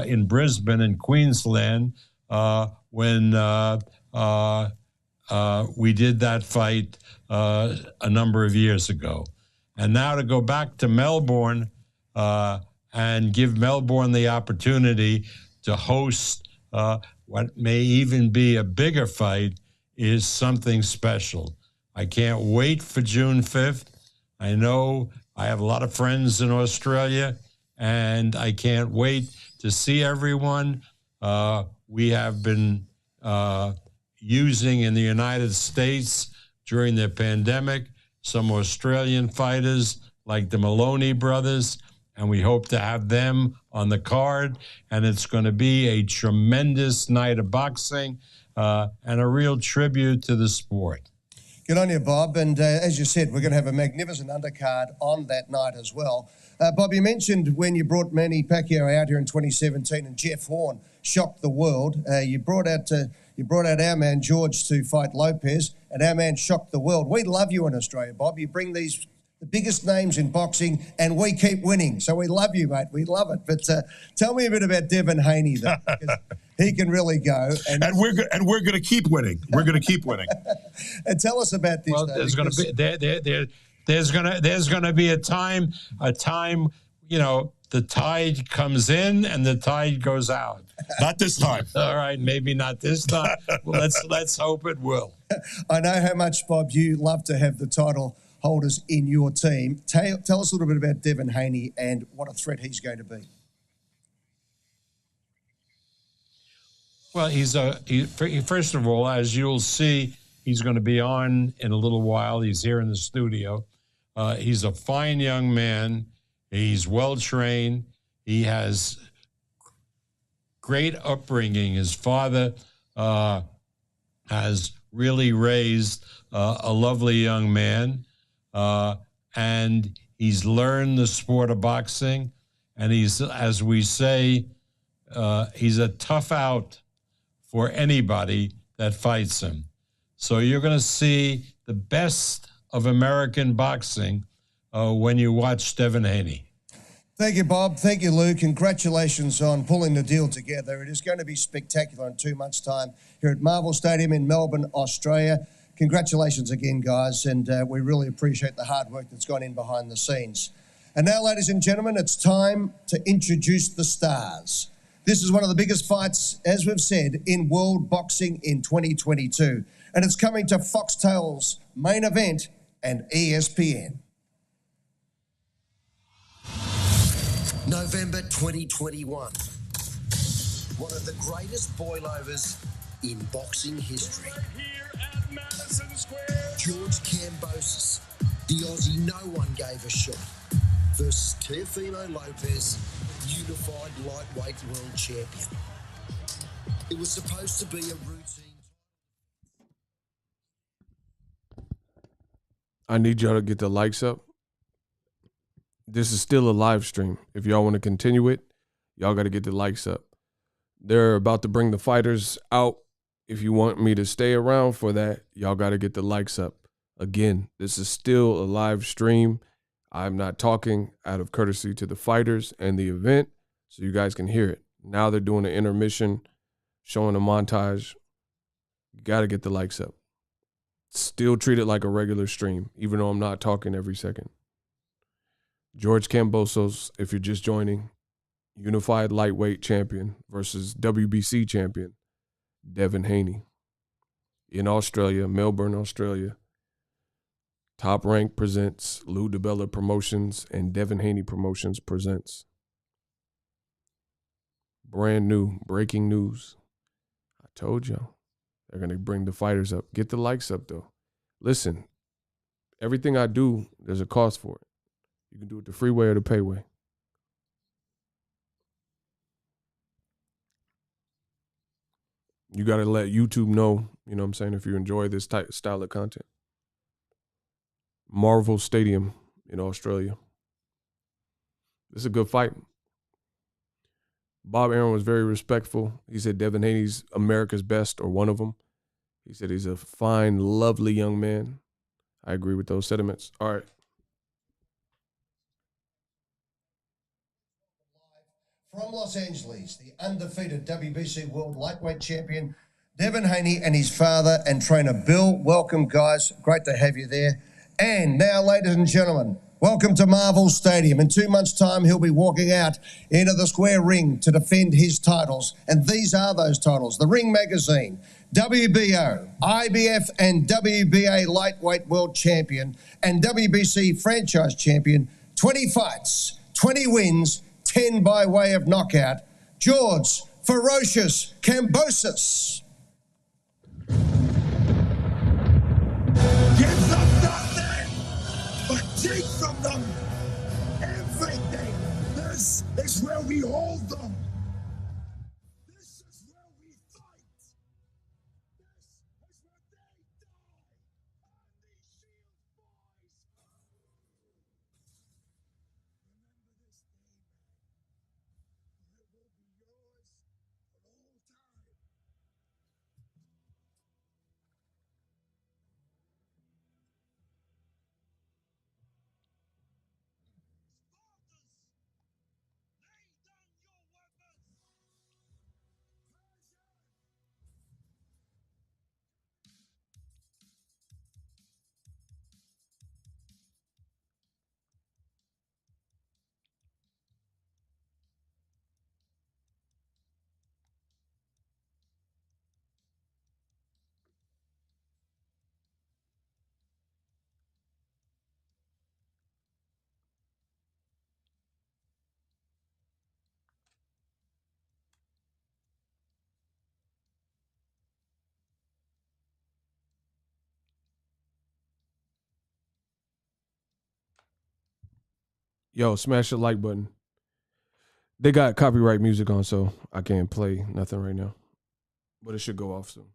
in Brisbane and Queensland when we did that fight a number of years ago. And now to go back to Melbourne and give Melbourne the opportunity to host what may even be a bigger fight is something special. I can't wait for June 5th. I know I have a lot of friends in Australia, and I can't wait to see everyone. we have been using in the United States during the pandemic, some Australian fighters like the Maloney brothers, and we hope to have them on the card. And it's going to be a tremendous night of boxing and a real tribute to the sport. Good on you, Bob. And as you said, we're going to have a magnificent undercard on that night as well. Bob, you mentioned when you brought Manny Pacquiao out here in 2017 and Jeff Horn shocked the world. You brought out our man George to fight Lopez, and our man shocked the world. We love you in Australia, Bob. You bring the biggest names in boxing, and we keep winning. So we love you, mate. We love it. But tell me a bit about Devin Haney, though, because he can really go. And we're going to keep winning. We're going to keep winning. And tell us about this. Well, though, there's going to be there's going to be a time. You know, the tide comes in and the tide goes out. Not this time. All right, maybe not this time. Well, let's hope it will. I know how much, Bob, you love to have the title holders in your team. Tell us a little bit about Devin Haney and what a threat he's going to be. Well, first of all, as you'll see, he's going to be on in a little while. He's here in the studio. He's a fine young man. He's well-trained. He has great upbringing. His father has really raised a lovely young man, and he's learned the sport of boxing, and he's, as we say, he's a tough out for anybody that fights him. So you're going to see the best of American boxing when you watch Devin Haney. Thank you, Bob. Thank you, Lou. Congratulations on pulling the deal together. It is going to be spectacular in 2 months' time here at Marvel Stadium in Melbourne, Australia. Congratulations again, guys, and we really appreciate the hard work that's gone in behind the scenes. And now, ladies and gentlemen, it's time to introduce the stars. This is one of the biggest fights, as we've said, in world boxing in 2022, and it's coming to Foxtel's main event and ESPN. November 2021. One of the greatest boilovers in boxing history. Right here at Madison Square. George Kambosos, the Aussie no one gave a shot, versus Teofimo Lopez, unified lightweight world champion. It was supposed to be a routine. I need y'all to get the likes up. This is still a live stream. If y'all want to continue it, y'all got to get the likes up. They're about to bring the fighters out. If you want me to stay around for that, y'all got to get the likes up. Again, this is still a live stream. I'm not talking out of courtesy to the fighters and the event, so you guys can hear it. Now they're doing an intermission, showing a montage. You got to get the likes up. Still treat it like a regular stream, even though I'm not talking every second. George Kambosos, if you're just joining, unified lightweight champion versus WBC champion, Devin Haney. In Australia, Melbourne, Australia. Top Rank presents, Lou DiBella Promotions and Devin Haney Promotions presents. Brand new, breaking news. I told y'all, they're going to bring the fighters up. Get the likes up, though. Listen, everything I do, there's a cost for it. You can do it the freeway or the payway. You got to let YouTube know, you know what I'm saying, if you enjoy this type style of content. Marvel Stadium in Australia. This is a good fight. Bob Arum was very respectful. He said Devin Haney's America's best, or one of them. He said he's a fine, lovely young man. I agree with those sentiments. All right. From Los Angeles, the undefeated WBC World Lightweight Champion, Devin Haney, and his father and trainer, Bill. Welcome, guys. Great to have you there. And now, ladies and gentlemen, welcome to Marvel Stadium. In 2 months' time, he'll be walking out into the square ring to defend his titles. And these are those titles. The Ring Magazine, WBO, IBF and WBA Lightweight World Champion, and WBC Franchise Champion. 20 fights, 20 wins, 10 by way of knockout. George, ferocious Kambosos. Give them nothing, but take from them everything. This is where we hold them. This is where we fight. This is where they die. On these shield boys. Remember this day, man. It will be yours for all time. Yo, smash the like button. They got copyright music on, so I can't play nothing right now. But it should go off soon.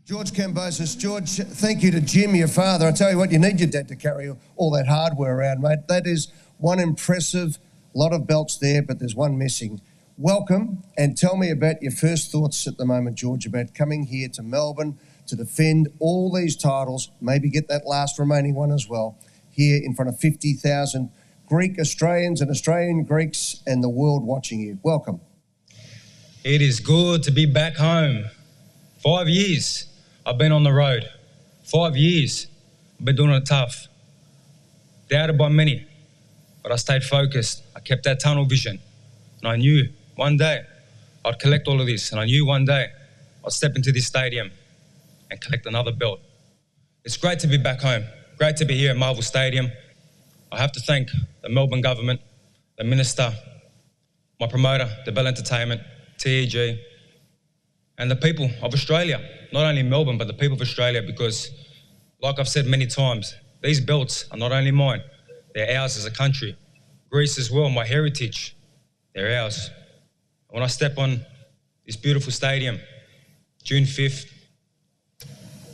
George Kambosos. George, thank you to Jim, your father. I tell you what, you need your dad to carry all that hardware around, mate. That is one impressive lot of belts there, but there's one missing. Welcome, and tell me about your first thoughts at the moment, George, about coming here to Melbourne to defend all these titles, maybe get that last remaining one as well, here in front of 50,000 Greek Australians and Australian Greeks and the world watching you. Welcome. It is good to be back home. 5 years I've been on the road. 5 years I've been doing it tough. Doubted by many, but I stayed focused. I kept that tunnel vision. And I knew one day I'd collect all of this. And I knew one day I'd step into this stadium and collect another belt. It's great to be back home. Great to be here at Marvel Stadium. I have to thank the Melbourne government, the minister, my promoter, the Bell Entertainment, TEG, and the people of Australia. Not only Melbourne, but the people of Australia, because like I've said many times, these belts are not only mine, they're ours as a country. Greece as well, my heritage, they're ours. When I step on this beautiful stadium, June 5th,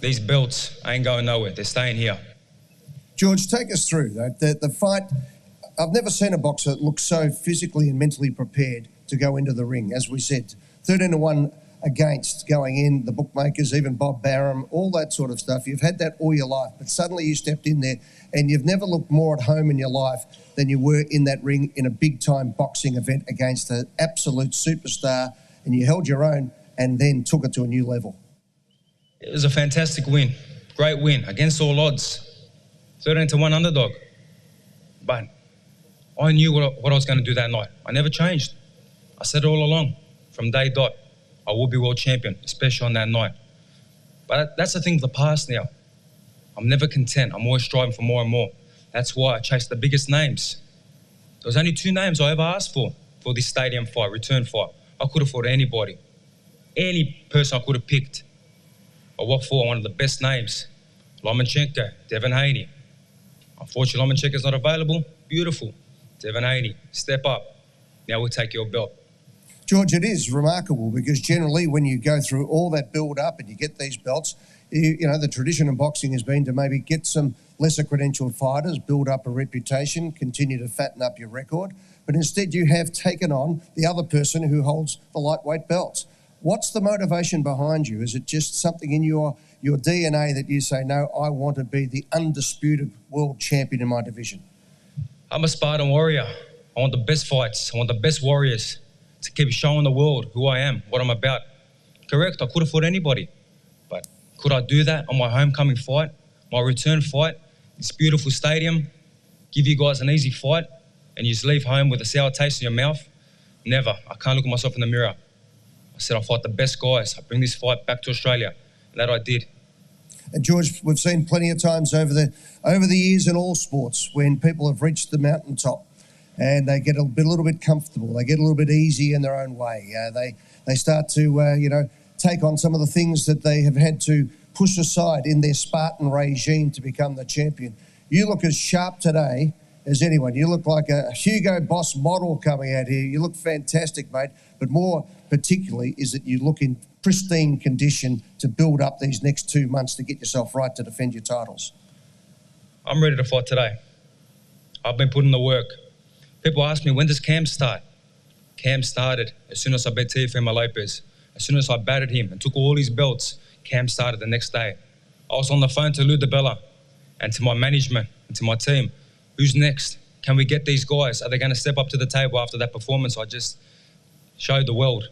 these belts ain't going nowhere, they're staying here. George, take us through the fight. I've never seen a boxer look so physically and mentally prepared to go into the ring. As we said, 13-1 against going in, the bookmakers, even Bob Barham, all that sort of stuff. You've had that all your life, but suddenly you stepped in there and you've never looked more at home in your life than you were in that ring in a big-time boxing event against an absolute superstar, and you held your own and then took it to a new level. It was a fantastic win, great win, against all odds. 13-1 underdog. But I knew what I was going to do that night. I never changed. I said it all along, from day dot. I will be world champion, especially on that night. But that's the thing of the past now. I'm never content. I'm always striving for more and more. That's why I chased the biggest names. There was only 2 names I ever asked for this stadium fight, return fight. I could have fought anybody. Any person I could have picked. I walked for one of the best names, Lomachenko, Devin Haney. Unfortunately, Lomachenko's not available. Beautiful. Devin Haney, step up. Now we'll take your belt. George, it is remarkable because generally when you go through all that build-up and you get these belts, you know, the tradition in boxing has been to maybe get some lesser credentialed fighters, build up a reputation, continue to fatten up your record, but instead you have taken on the other person who holds the lightweight belts. What's the motivation behind you? Is it just something in your DNA that you say, no, I want to be the undisputed world champion in my division? I'm a Spartan warrior. I want the best fights. I want the best warriors to keep showing the world who I am, what I'm about. Correct, I could have fought anybody, but could I do that on my homecoming fight, my return fight, this beautiful stadium, give you guys an easy fight, and you just leave home with a sour taste in your mouth? Never. I can't look at myself in the mirror. I said I'll fight the best guys. I bring this fight back to Australia, and that I did. And George, we've seen plenty of times over the years in all sports when people have reached the mountaintop and they get a little bit comfortable, they get a little bit easy in their own way. They start to take on some of the things that they have had to push aside in their Spartan regime to become the champion. You look as sharp today as anyone. You look like a Hugo Boss model coming out here. You look fantastic, mate. But more particularly is that you look in pristine condition to build up these next 2 months to get yourself right to defend your titles. I'm ready to fight today. I've been putting the work. People ask me, when does Cam start? Cam started as soon as I beat Teofimo Lopez. As soon as I battered him and took all his belts, Cam started the next day. I was on the phone to Lou DiBella and to my management and to my team. Who's next? Can we get these guys? Are they going to step up to the table after that performance I just showed the world?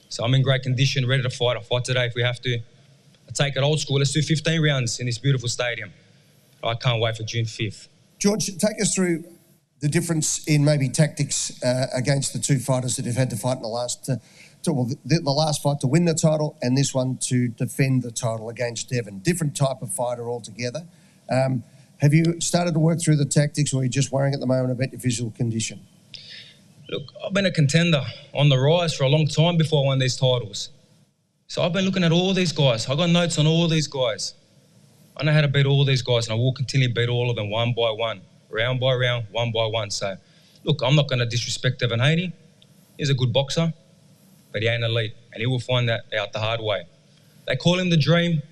So I'm in great condition, ready to fight. I'll fight today if we have to. I take it old school. Let's do 15 rounds in this beautiful stadium. I can't wait for June 5th. George, take us through the difference in maybe tactics against the two fighters that you've had to fight in the last the last fight to win the title and this one to defend the title against Devin. Different type of fighter altogether. Have you started to work through the tactics, or are you just worrying at the moment about your physical condition? Look, I've been a contender on the rise for a long time before I won these titles. So I've been looking at all these guys. I've got notes on all these guys. I know how to beat all these guys, and I will continue to beat all of them one by one, round by round, one by one. So, look, I'm not going to disrespect Devin Haney. He's a good boxer, but he ain't elite, and he will find that out the hard way. They call him the dream,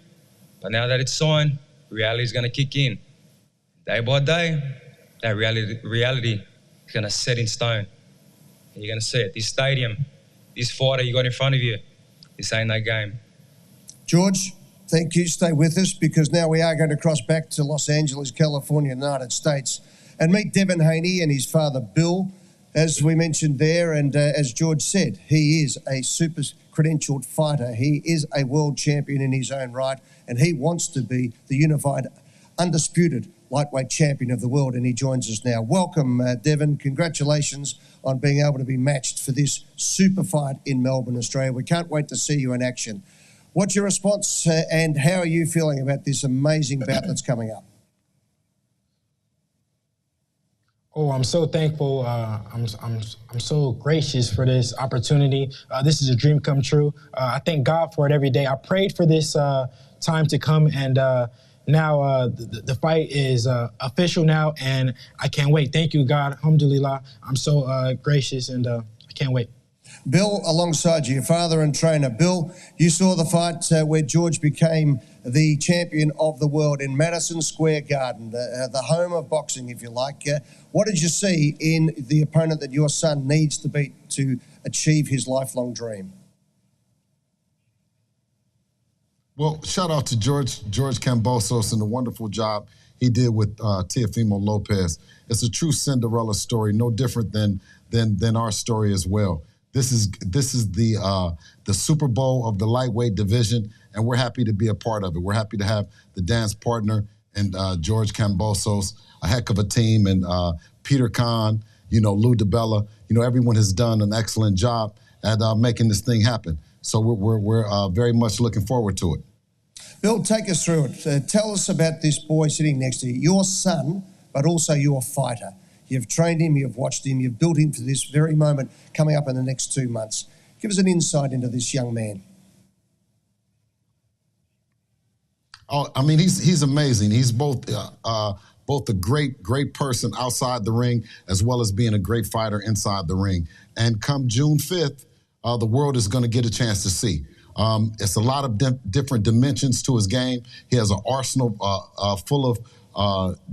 but now that it's signed, reality is going to kick in. Day by day, that reality is going to set in stone. And you're going to see it. This stadium, this fighter you got in front of you, this ain't no game. George, thank you. Stay with us, because now we are going to cross back to Los Angeles, California, United States, and meet Devin Haney and his father, Bill, as we mentioned there. And as George said, he is a super credentialed fighter. He is a world champion in his own right, and he wants to be the unified, undisputed lightweight champion of the world, and he joins us now. Welcome, Devin. Congratulations on being able to be matched for this super fight in Melbourne, Australia. We can't wait to see you in action. What's your response and how are you feeling about this amazing bout that's coming up? Oh, I'm so thankful. I'm so gracious for this opportunity. This is a dream come true. I thank God for it every day. I prayed for this time to come, and now the fight is official now, and I can't wait. Thank you, God. Alhamdulillah. I'm so gracious, and I can't wait. Bill, alongside you, your father and trainer. Bill, you saw the fight where George became the champion of the world in Madison Square Garden, the home of boxing, if you like. What did you see in the opponent that your son needs to beat to achieve his lifelong dream? Well, shout out to George Kambosos and the wonderful job he did with Teofimo Lopez. It's a true Cinderella story, no different than our story as well. This is the Super Bowl of the lightweight division, and we're happy to be a part of it. We're happy to have the dance partner and George Kambosos, a heck of a team, and Peter Kahn, Lou DiBella. Everyone has done an excellent job at making this thing happen. So we're very much looking forward to it. Bill, take us through it. Tell us about this boy sitting next to you, your son, but also your fighter. You've trained him, you've watched him, you've built him for this very moment coming up in the next 2 months. Give us an insight into this young man. Oh, I mean, he's amazing. He's both a great person outside the ring, as well as being a great fighter inside the ring. And come June 5th, the world is going to get a chance to see. It's a lot of different dimensions to his game. He has an arsenal full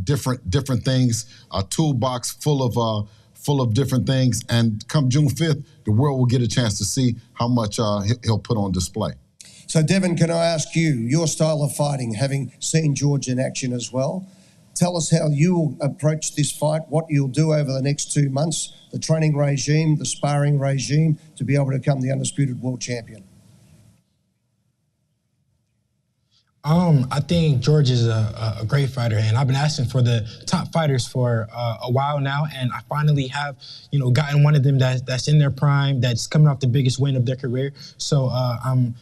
different things, a toolbox full of different things. And come June 5th, the world will get a chance to see how much he'll put on display. So, Devin, can I ask you, your style of fighting, having seen George in action as well, tell us how you'll approach this fight, what you'll do over the next 2 months, the training regime, the sparring regime, to be able to become the undisputed world champion. I think George is a great fighter, and I've been asking for the top fighters for a while now, and I finally have, gotten one of them that's in their prime, that's coming off the biggest win of their career. So I'm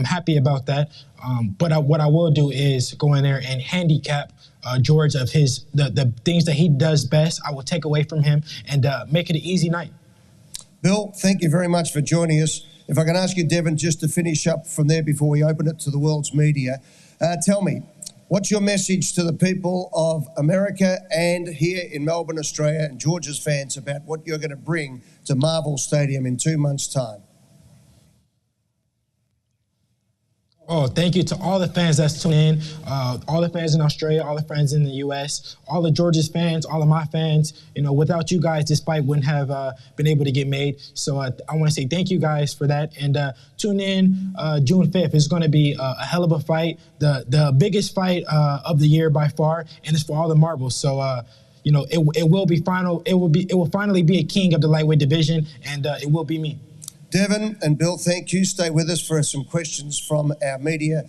happy about that. But what I will do is go in there and handicap George of the things that he does best. I will take away from him and make it an easy night. Bill, thank you very much for joining us. If I can ask you, Devin, just to finish up from there before we open it to the world's media, tell me, what's your message to the people of America and here in Melbourne, Australia, and George's fans about what you're going to bring to Marvel Stadium in 2 months' time? Oh, thank you to all the fans that's tuning in, all the fans in Australia, all the fans in the U.S., all of George's fans, all of my fans. Without you guys, this fight wouldn't have been able to get made. So I want to say thank you guys for that. And tune in June 5th. It's going to be a hell of a fight, the biggest fight of the year by far, and it's for all the marbles. So it will be final. It will finally be a king of the lightweight division, and it will be me. Devin and Bill, thank you. Stay with us for some questions from our media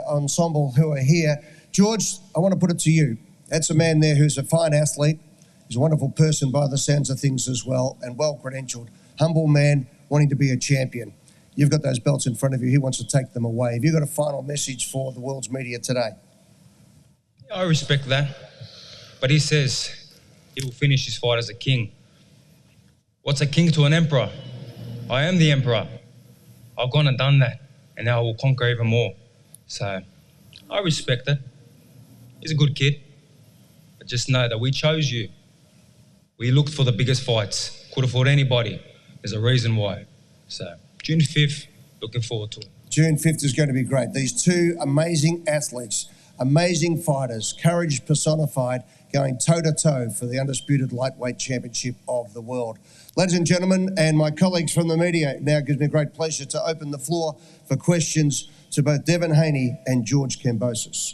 ensemble who are here. George, I want to put it to you. That's a man there who's a fine athlete. He's a wonderful person by the sounds of things as well, and well-credentialed. Humble man wanting to be a champion. You've got those belts in front of you. He wants to take them away. Have you got a final message for the world's media today? I respect that. But he says he will finish his fight as a king. What's a king to an emperor? I am the emperor. I've gone and done that, and now I will conquer even more. So I respect it. He's a good kid. But just know that we chose you. We looked for the biggest fights. Could have fought anybody. There's a reason why. So June 5th, looking forward to it. June 5th is going to be great. These two amazing athletes, amazing fighters, courage personified, going toe-to-toe for the undisputed lightweight championship of the world. Ladies and gentlemen, and my colleagues from the media, now gives me great pleasure to open the floor for questions to both Devin Haney and George Kambosos.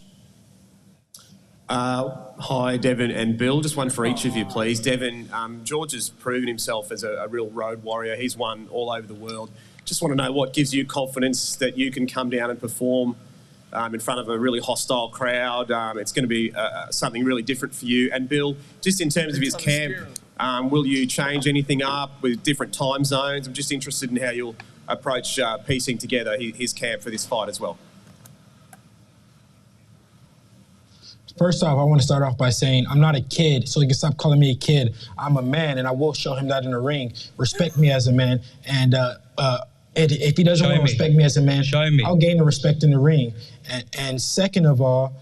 Hi, Devin and Bill. Just one for each of you, please. Devin, George has proven himself as a real road warrior. He's won all over the world. Just want to know what gives you confidence that you can come down and perform in front of a really hostile crowd. It's going to be something really different for you. And Bill, just in terms of his camp, will you change anything up with different time zones? I'm just interested in how you'll approach piecing together his camp for this fight as well. First off, I want to start off by saying I'm not a kid, so you can stop calling me a kid. I'm a man, and I will show him that in the ring. Respect me as a man, and if he doesn't want to respect me as a man, I'll gain the respect in the ring. And second of all,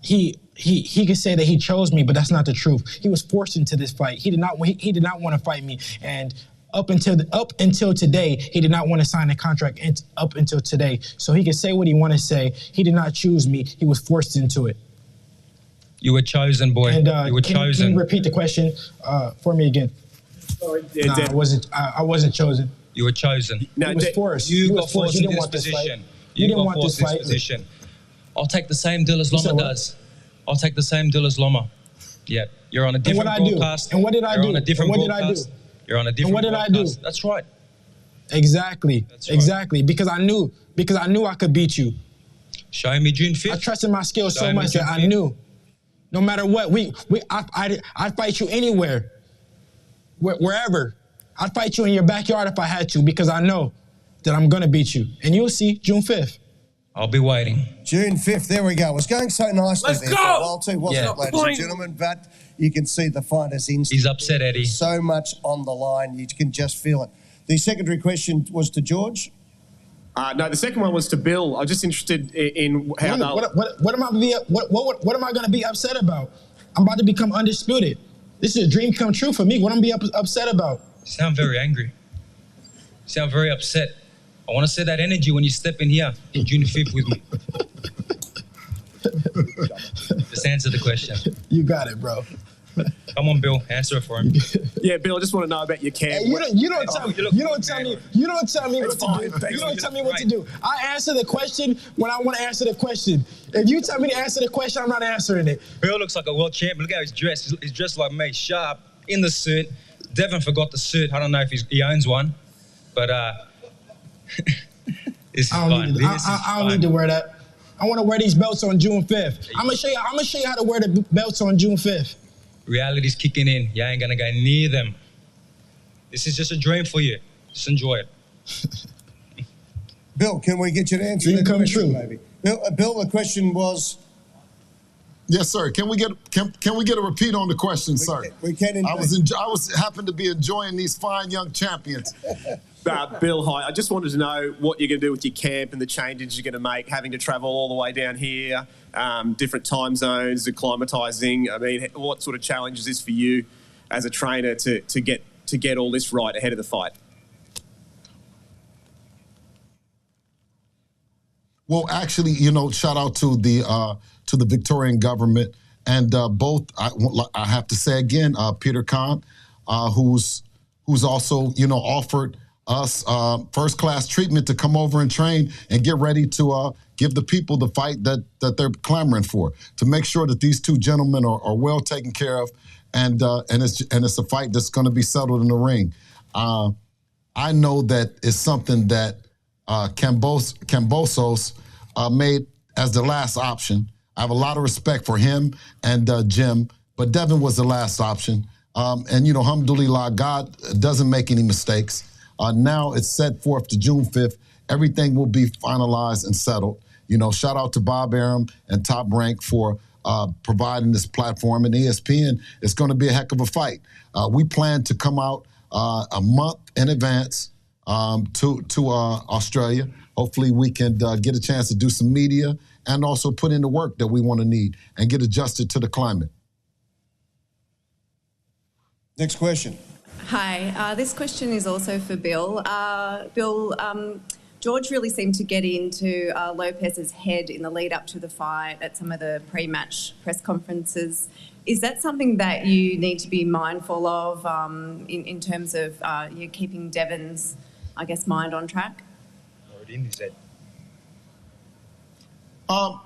he could say that he chose me, but that's not the truth. He was forced into this fight. He did not want to fight me, and up until today, he did not want to sign a contract. Up until today, so he can say what he want to say. He did not choose me. He was forced into it. You were chosen, boy. And you were chosen. Can you repeat the question for me again? Sorry, no, I wasn't chosen. You were chosen. No, he was forced. You got forced into this position. You didn't want this position. I'll take the same deal as Loma does. I'll take the same deal as Loma. Yeah, you're on a different broadcast. And what did I do? You're on a different broadcast. You're on a different broadcast. And what did I do? That's right. Exactly. That's right. Exactly. Because I knew I could beat you. Show me June 5th. I trusted my skills so much that I knew. No matter what, I'd fight you anywhere, wherever. I'd fight you in your backyard if I had to, because I know that I'm going to beat you. And you'll see June 5th. I'll be waiting. June 5th, there we go. It's going so nicely Let's there go! for a while too, wasn't it, ladies and gentlemen? But you can see the fighter's instinct. He's upset, Eddie. So much on the line, you can just feel it. The secondary question was to George. No, the second one was to Bill. I'm just interested in how what am I going to be upset about? I'm about to become undisputed. This is a dream come true for me. What am I going to be upset about? You sound very angry. You sound very upset. I want to see that energy when you step in here in June 5th with me. Just answer the question. You got it, bro. Come on, Bill, answer it for him. Yeah, Bill, I just want to know about your camp. Hey, you don't tell me what to do. I answer the question when I want to answer the question. If you tell me to answer the question, I'm not answering it. Bill looks like a world champion. Look how he's dressed. He's dressed like me, sharp, in the suit. Devin forgot the suit. I don't know if he owns one, but this is fun. I don't need to wear that. I want to wear these belts on June 5th. I'm gonna show you how to wear the belts on June 5th. Reality's kicking in. You ain't gonna go near them. This is just a dream for you. Just enjoy it. Bill, can we get you to answer Dream that come question, true. maybe? Bill, the question was. Yes, sir. Can we get a repeat on the question, sir? We can. I happened to be enjoying these fine young champions. Bill, hi. I just wanted to know what you're going to do with your camp and the changes you're going to make, having to travel all the way down here, different time zones, acclimatising. I mean, what sort of challenge is this for you as a trainer to get all this right ahead of the fight? Well, actually, shout out to the Victorian government and both. I have to say again, Peter Khan, who's also offered us first-class treatment to come over and train and get ready to give the people the fight that they're clamoring for, to make sure that these two gentlemen are well taken care of, and it's a fight that's going to be settled in the ring. I know that it's something that Kambosos made as the last option. I have a lot of respect for him and Jim, but Devin was the last option. And alhamdulillah, God doesn't make any mistakes. Now it's set forth to June 5th. Everything will be finalized and settled. Shout out to Bob Arum and Top Rank for providing this platform. And ESPN, it's going to be a heck of a fight. We plan to come out a month in advance to Australia. Hopefully we can get a chance to do some media and also put in the work that we want to need and get adjusted to the climate. Next question. Hi, this question is also for Bill. Bill, George really seemed to get into Lopez's head in the lead up to the fight at some of the pre-match press conferences. Is that something that you need to be mindful of in terms of you keeping Devin's, mind on track? Already in his head. No.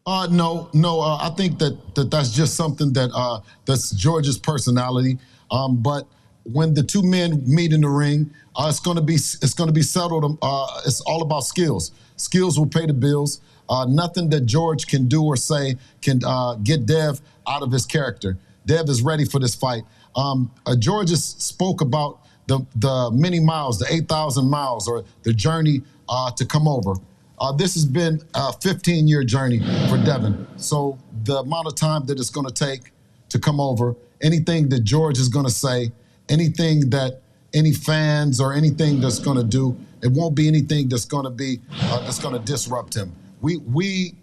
I think that's just something that's George's personality. But when the two men meet in the ring, it's going to be settled. It's all about skills. Skills will pay the bills. Nothing that George can do or say can get Dev out of his character. Dev is ready for this fight. George just spoke about the many miles, the 8,000 miles, or the journey to come over. This has been a 15-year journey for Devin. So the amount of time that it's going to take to come over, anything that George is going to say, anything that any fans or anything that's going to do, it won't be anything that's going to be that's going to disrupt him. We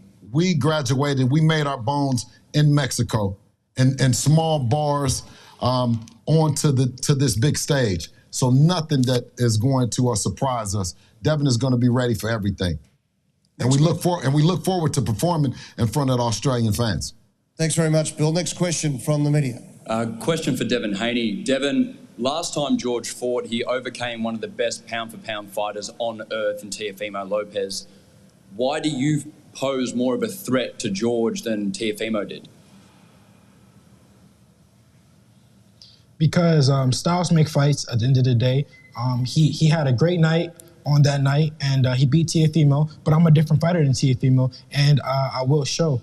graduated. We made our bones in Mexico, in small bars, onto this big stage. So nothing that is going to surprise us. Devin is going to be ready for everything. And we look forward to performing in front of the Australian fans. Thanks very much, Bill. Next question from the media. Question for Devin Haney. Devin, last time George fought, he overcame one of the best pound-for-pound fighters on earth in Teofimo Lopez. Why do you pose more of a threat to George than Teofimo did? Because styles make fights at the end of the day. He had a great night on that night, and he beat Teofimo, but I'm a different fighter than Teofimo, and I will show.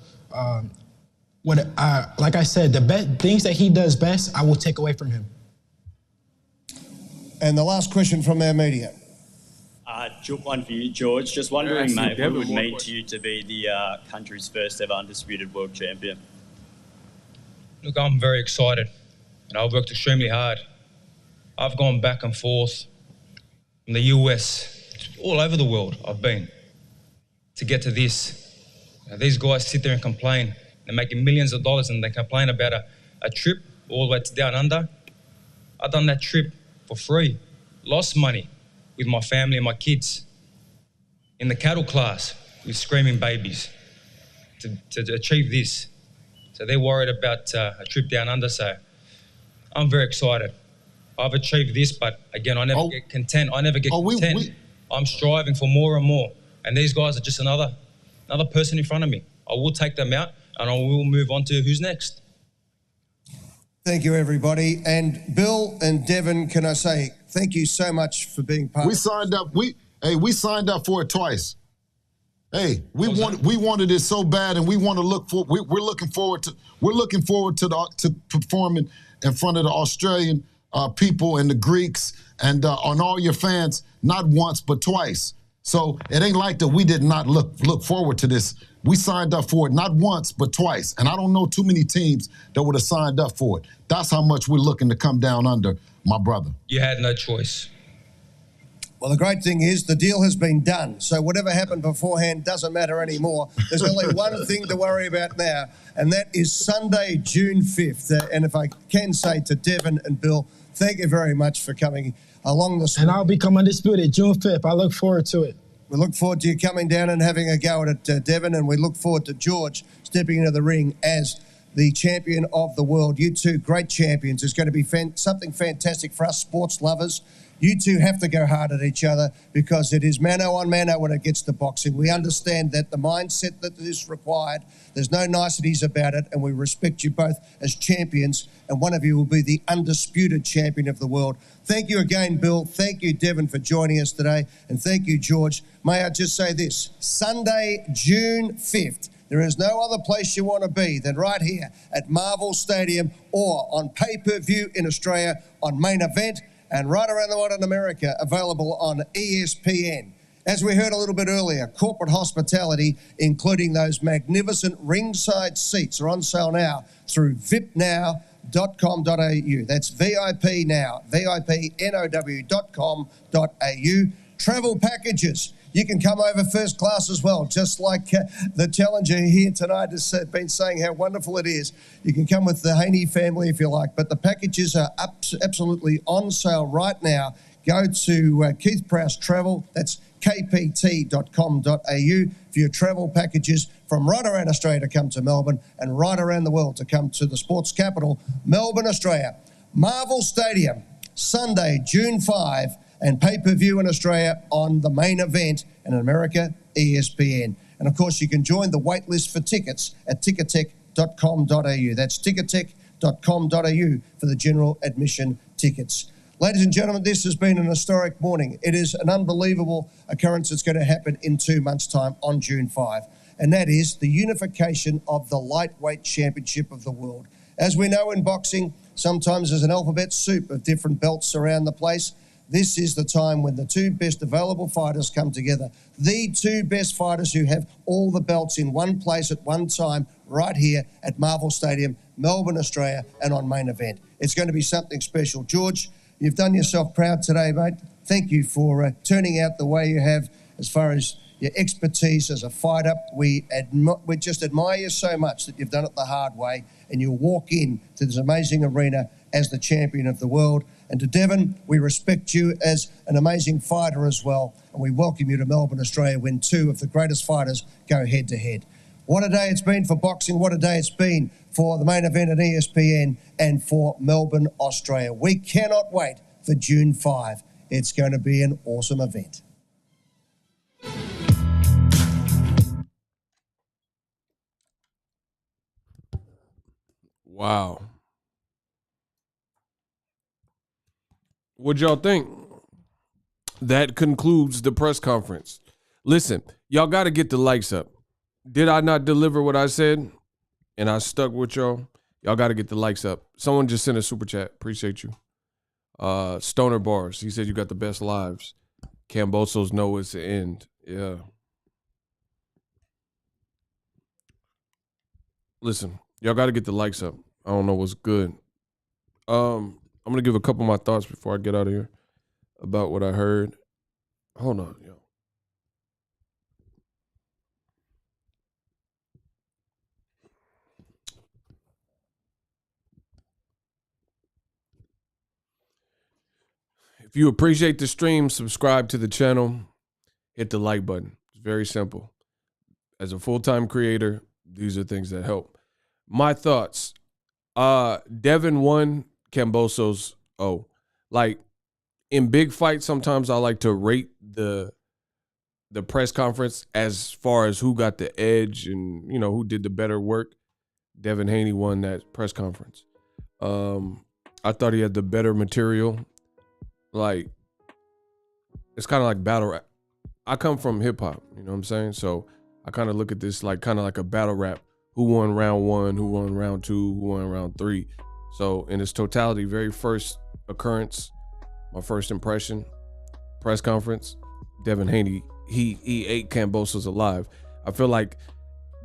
Like I said, the things that he does best, I will take away from him. And the last question from our media. One for you, George. Just wondering, mate, what it would mean to you to be the country's first ever undisputed world champion? Look, I'm very excited, and I've worked extremely hard. I've gone back and forth from the US, all over the world I've been, to get to this. Now, these guys sit there and complain. They're making millions of dollars and they complain about a trip all the way to down under. I've done that trip for free, lost money with my family and my kids, in the cattle class with screaming babies. to achieve this. So they're worried about a trip down under. So I'm very excited. I've achieved this, but again, I never get content. I'm striving for more and more. And these guys are just another person in front of me. I will take them out, and I will move on to who's next. Thank you, everybody. And Bill and Devin, can I say thank you so much for being part. We signed up. We signed up for it twice. Hey, we wanted it so bad, and we want to look for. We're looking forward to performing in front of the Australian people and the Greeks and on all your fans, not once but twice. So it ain't like that we did not look forward to this. We signed up for it not once but twice, and I don't know too many teams that would have signed up for it. That's how much we're looking to come down under, my brother. You had no choice. Well, the great thing is the deal has been done. So whatever happened beforehand doesn't matter anymore. There's only one thing to worry about now, and that is Sunday, June 5th. And if I can say to Devin and Bill, thank you very much for coming along this. And I'll become undisputed June 5th. I look forward to it. We look forward to you coming down and having a go at it, Devin, and we look forward to George stepping into the ring as the champion of the world. You two great champions. It's going to be something fantastic for us sports lovers. You two have to go hard at each other because it is mano on mano when it gets to boxing. We understand that the mindset that is required, there's no niceties about it, and we respect you both as champions, and one of you will be the undisputed champion of the world. Thank you again, Bill. Thank you, Devin, for joining us today, and thank you, George. May I just say this, Sunday, June 5th, there is no other place you want to be than right here at Marvel Stadium or on pay-per-view in Australia on Main Event, and right around the world in America, available on ESPN. As we heard a little bit earlier, corporate hospitality, including those magnificent ringside seats, are on sale now through vipnow.com.au. That's VIP now, vipnow.com.au. Travel packages. You can come over first class as well, just like the challenger here tonight has been saying how wonderful it is. You can come with the Haney family if you like, but the packages are absolutely on sale right now. Go to Keith Prowse Travel, that's kpt.com.au for your travel packages from right around Australia to come to Melbourne and right around the world to come to the sports capital, Melbourne, Australia. Marvel Stadium, Sunday, June 5, and pay-per-view in Australia on the Main Event, and in America, ESPN. And of course, you can join the wait list for tickets at ticketek.com.au. That's ticketek.com.au for the general admission tickets. Ladies and gentlemen, this has been an historic morning. It is an unbelievable occurrence that's going to happen in 2 months' time on June 5, and that is the unification of the lightweight championship of the world. As we know in boxing, sometimes there's an alphabet soup of different belts around the place. This is the time when the two best available fighters come together. The two best fighters who have all the belts in one place at one time, right here at Marvel Stadium, Melbourne, Australia, and on Main Event. It's going to be something special. George, you've done yourself proud today, mate. Thank you for turning out the way you have as far as your expertise as a fighter. We just admire you so much that you've done it the hard way and you'll walk in to this amazing arena as the champion of the world. And to Devin, we respect you as an amazing fighter as well, and we welcome you to Melbourne, Australia, when two of the greatest fighters go head-to-head. What a day it's been for boxing. What a day it's been for the Main Event at ESPN and for Melbourne, Australia. We cannot wait for June 5. It's going to be an awesome event. Wow. What'd y'all think? That concludes the press conference. Listen, y'all got to get the likes up. Did I not deliver what I said? And I stuck with y'all? Y'all got to get the likes up. Someone just sent a super chat. Appreciate you. Stoner Bars. He said you got the best lives. Kambosos know it's the end. Yeah. Listen, y'all got to get the likes up. I don't know what's good. I'm going to give a couple of my thoughts before I get out of here about what I heard. Hold on, yo. If you appreciate the stream, subscribe to the channel, hit the like button. It's very simple. As a full-time creator, these are things that help. My thoughts. Devin won, Kambosos. Oh, like in big fights, sometimes I like to rate the press conference as far as who got the edge and who did the better work. Devin Haney won that press conference. I thought he had the better material. Like, it's kind of like battle rap. I come from hip hop, you know what I'm saying? So I kind of look at this like kind of like a battle rap. Who won round 1? Who won round 2? Who won round 3? So in its totality, very first occurrence, my first impression, press conference, Devin Haney, he ate Kambosos alive. I feel like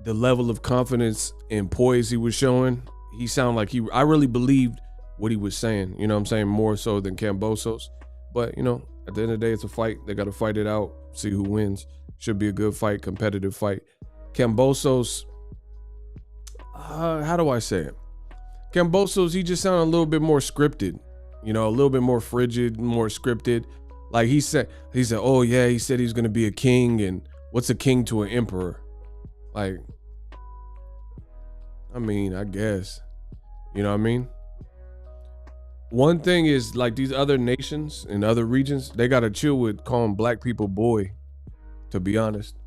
the level of confidence and poise he was showing, he sounded like I really believed what he was saying, you know what I'm saying, more so than Kambosos. But, at the end of the day, it's a fight. They got to fight it out, see who wins. Should be a good fight, competitive fight. Kambosos, how do I say it? Kambosos, he just sounded a little bit more scripted, a little bit more frigid, more scripted. Like he said, oh yeah, he said he's going to be a king, and what's a king to an emperor? Like, I mean, I guess, you know what I mean? One thing is, like, these other nations and other regions, they got to chill with calling black people boy, to be honest.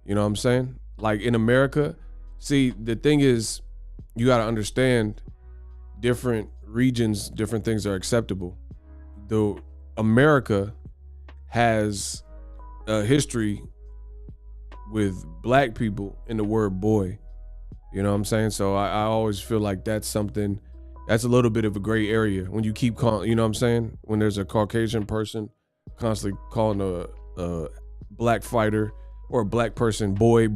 You know what I'm saying? Like, in America, see, the thing is, you got to understand different regions, different things are acceptable. Though America has a history with black people in the word boy. You know what I'm saying? So I always feel like that's something, that's a little bit of a gray area when you keep calling, you know what I'm saying? When there's a Caucasian person constantly calling a black fighter or a black person boy,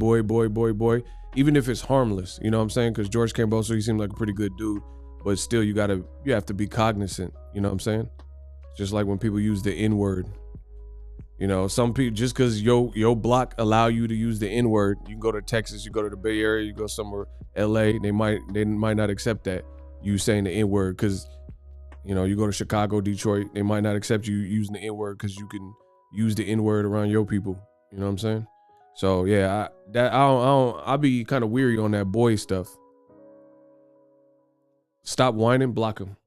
even if it's harmless, you know what I'm saying? Because George Kambosos, he seemed like a pretty good dude, but still you have to be cognizant, you know what I'm saying? Just like when people use the N-word. Some people, just because your block allow you to use the N-word, you can go to Texas, you go to the Bay Area, you go somewhere, LA, they might not accept that, you saying the N-word, because, you go to Chicago, Detroit, they might not accept you using the N-word because you can use the N-word around your people, you know what I'm saying? So yeah, I'll be kind of weary on that boy stuff. Stop whining, block him.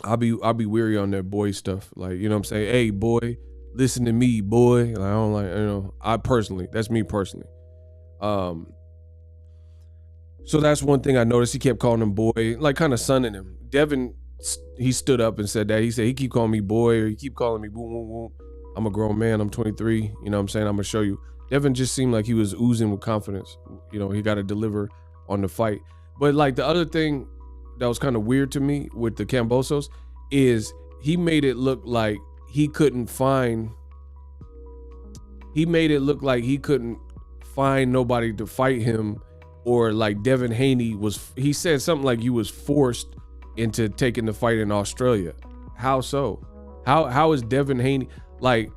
I'll be weary on that boy stuff, like, you know what I'm saying? Hey boy, listen to me, boy. Like, I don't like, I personally, that's me personally. So that's one thing I noticed. He kept calling him boy, like kind of sunning him. Devin, he stood up and said that. He said, he keep calling me boy, or he keep calling me boom, boom, boom. I'm a grown man. I'm 23. You know what I'm saying? I'm going to show you. Devin just seemed like he was oozing with confidence. He got to deliver on the fight. But like the other thing that was kind of weird to me with the Kambosos is he made it look like he couldn't find nobody to fight him, or like Devin Haney he said something like you was forced into taking the fight in Australia. How so? How is Devin Haney, like,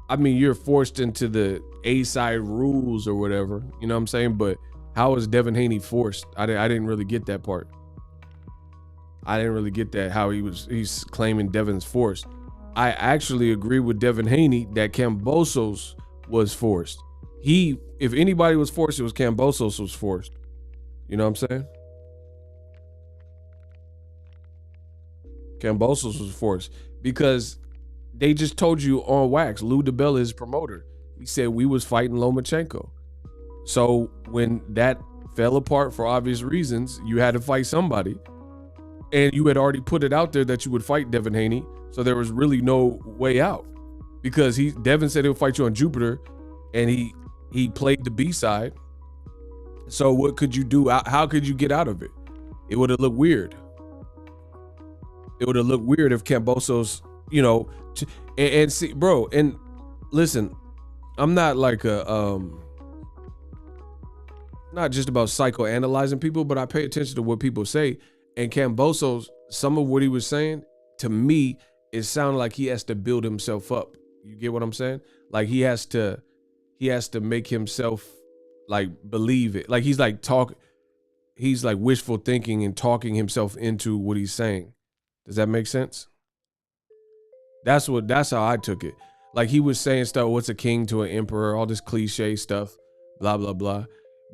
I mean, you're forced into the A-side rules or whatever, you know what I'm saying? But how is Devin Haney forced? I didn't really get that part. I didn't really get that, how he's claiming Devin's forced. I actually agree with Devin Haney that Kambosos was forced. If anybody was forced, it was Kambosos was forced. You know what I'm saying? Kambosos was forced because they just told you on wax. Lou DiBella, his promoter, he said we was fighting Lomachenko. So when that fell apart for obvious reasons, you had to fight somebody. And you had already put it out there that you would fight Devin Haney. So there was really no way out, because Devin said he'll fight you on Jupiter, and he played the B side. So what could you do? How could you get out of it? It would have looked weird. It would have looked weird if Kambosos, and see, bro, and listen, I'm not like not just about psychoanalyzing people, but I pay attention to what people say. And Kambosos, some of what he was saying, to me, it sounded like he has to build himself up. You get what I'm saying? Like he has to make himself like believe it. Like he's like wishful thinking and talking himself into what he's saying. Does that make sense? That's how I took it. Like he was saying stuff, what's a king to an emperor, all this cliche stuff, blah, blah, blah.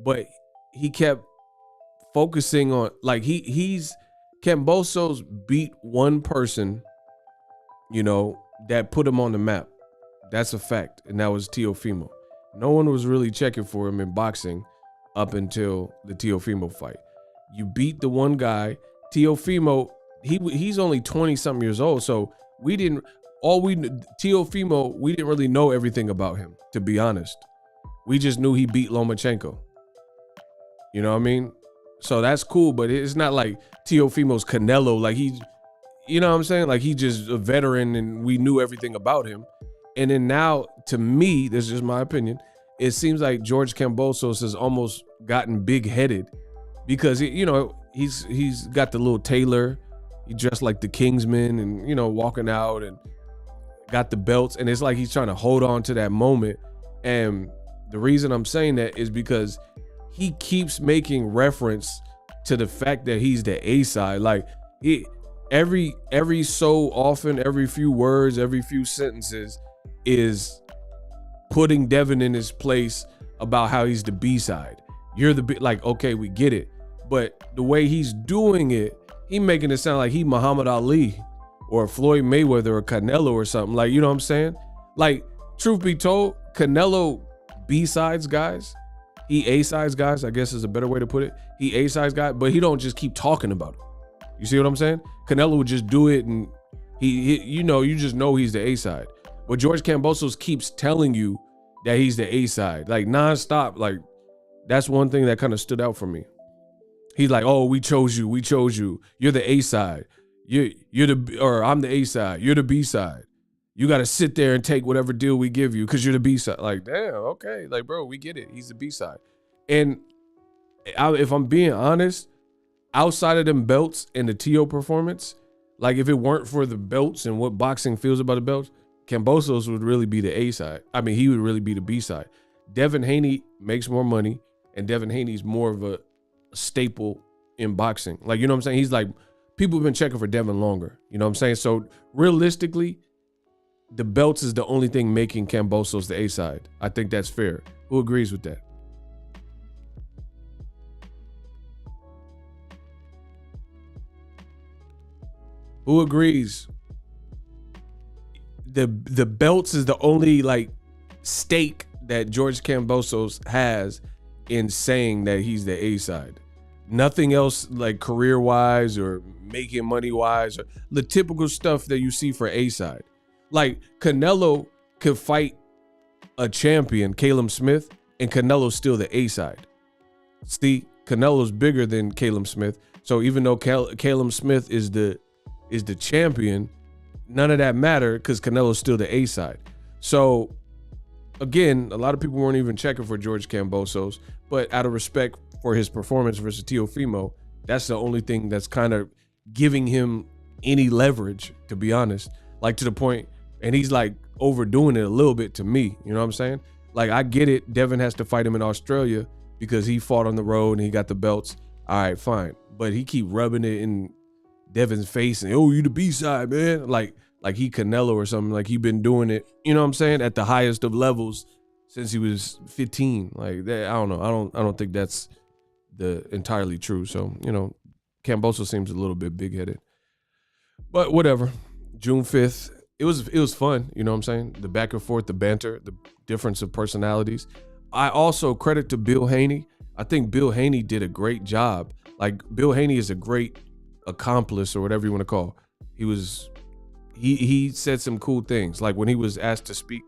But he kept focusing on, like, Kambosos beat one person, you know, that put him on the map. That's a fact, and that was Teofimo. No one was really checking for him in boxing up until the Teofimo fight. You beat the one guy, Teofimo. He's only 20-something years old, so Teofimo, we didn't really know everything about him, to be honest. We just knew he beat Lomachenko. You know what I mean? So that's cool, but it's not like Teofimo's Canelo. Like, you know what I'm saying? Like, he's just a veteran and we knew everything about him. And then now, to me, this is just my opinion, it seems like George Kambosos has almost gotten big-headed because, you know, he's got the little tailor. He dressed like the Kingsman and, you know, walking out and got the belts. And it's like he's trying to hold on to that moment. And the reason I'm saying that is because he keeps making reference to the fact that he's the A side. Like, every so often, every few words, every few sentences is putting Devin in his place about how he's the B side. You're the B, like, okay, we get it. But the way he's doing it, he making it sound like he Muhammad Ali or Floyd Mayweather or Canelo or something. Like, you know what I'm saying? Like, truth be told, Canelo B-sides guys. He A-sides guys, I guess is a better way to put it. He A-sides guy, but he don't just keep talking about it. You see what I'm saying? Canelo would just do it and he you know, you just know he's the A-side. But George Kambosos keeps telling you that he's the A-side, like nonstop. Like, that's one thing that kind of stood out for me. He's like, oh, we chose you. You're the A-side. Or I'm the A-side. You're the B-side. You got to sit there and take whatever deal we give you because you're the B-side. Like, damn, okay. Like, bro, we get it. He's the B-side. And if I'm being honest, outside of them belts and the TO performance, like, if it weren't for the belts and what boxing feels about the belts, Kambosos would really be the A-side. I mean, he would really be the B-side. Devin Haney makes more money, and Devin Haney's more of a staple in boxing. Like, you know what I'm saying? He's like, people have been checking for Devin longer. You know what I'm saying? So realistically, the belts is the only thing making Kambosos the A-side. I think that's fair. Who agrees with that? Who agrees? The belts is the only, like, stake that George Kambosos has in saying that he's the A-side. Nothing else, like, career-wise or making money-wise, or the typical stuff that you see for A-side. Like, Canelo could fight a champion, Caleb Smith, and Canelo's still the A-side. See, Canelo's bigger than Caleb Smith, so even though Caleb Smith is the champion, none of that mattered because Canelo's still the A-side. So, again, a lot of people weren't even checking for George Kambosos, but out of respect for his performance versus Teofimo, that's the only thing that's kind of giving him any leverage, to be honest. Like, to the point, and he's like overdoing it a little bit to me, you know what I'm saying? Like, I get it, Devin has to fight him in Australia because he fought on the road and he got the belts. All right, fine. But he keep rubbing it in Devin's face and, oh, you the B-side, man. Like he Canelo or something. Like, he been doing it, you know what I'm saying, at the highest of levels since he was 15. Like, that, I don't know. I don't think that's the entirely true. So, you know, Kambosos seems a little bit big-headed. But whatever. June 5th. It was fun, you know what I'm saying? The back and forth, the banter, the difference of personalities. I also credit to Bill Haney. I think Bill Haney did a great job. Like, Bill Haney is a great accomplice, or whatever you want to call. He said some cool things, like when he was asked to speak.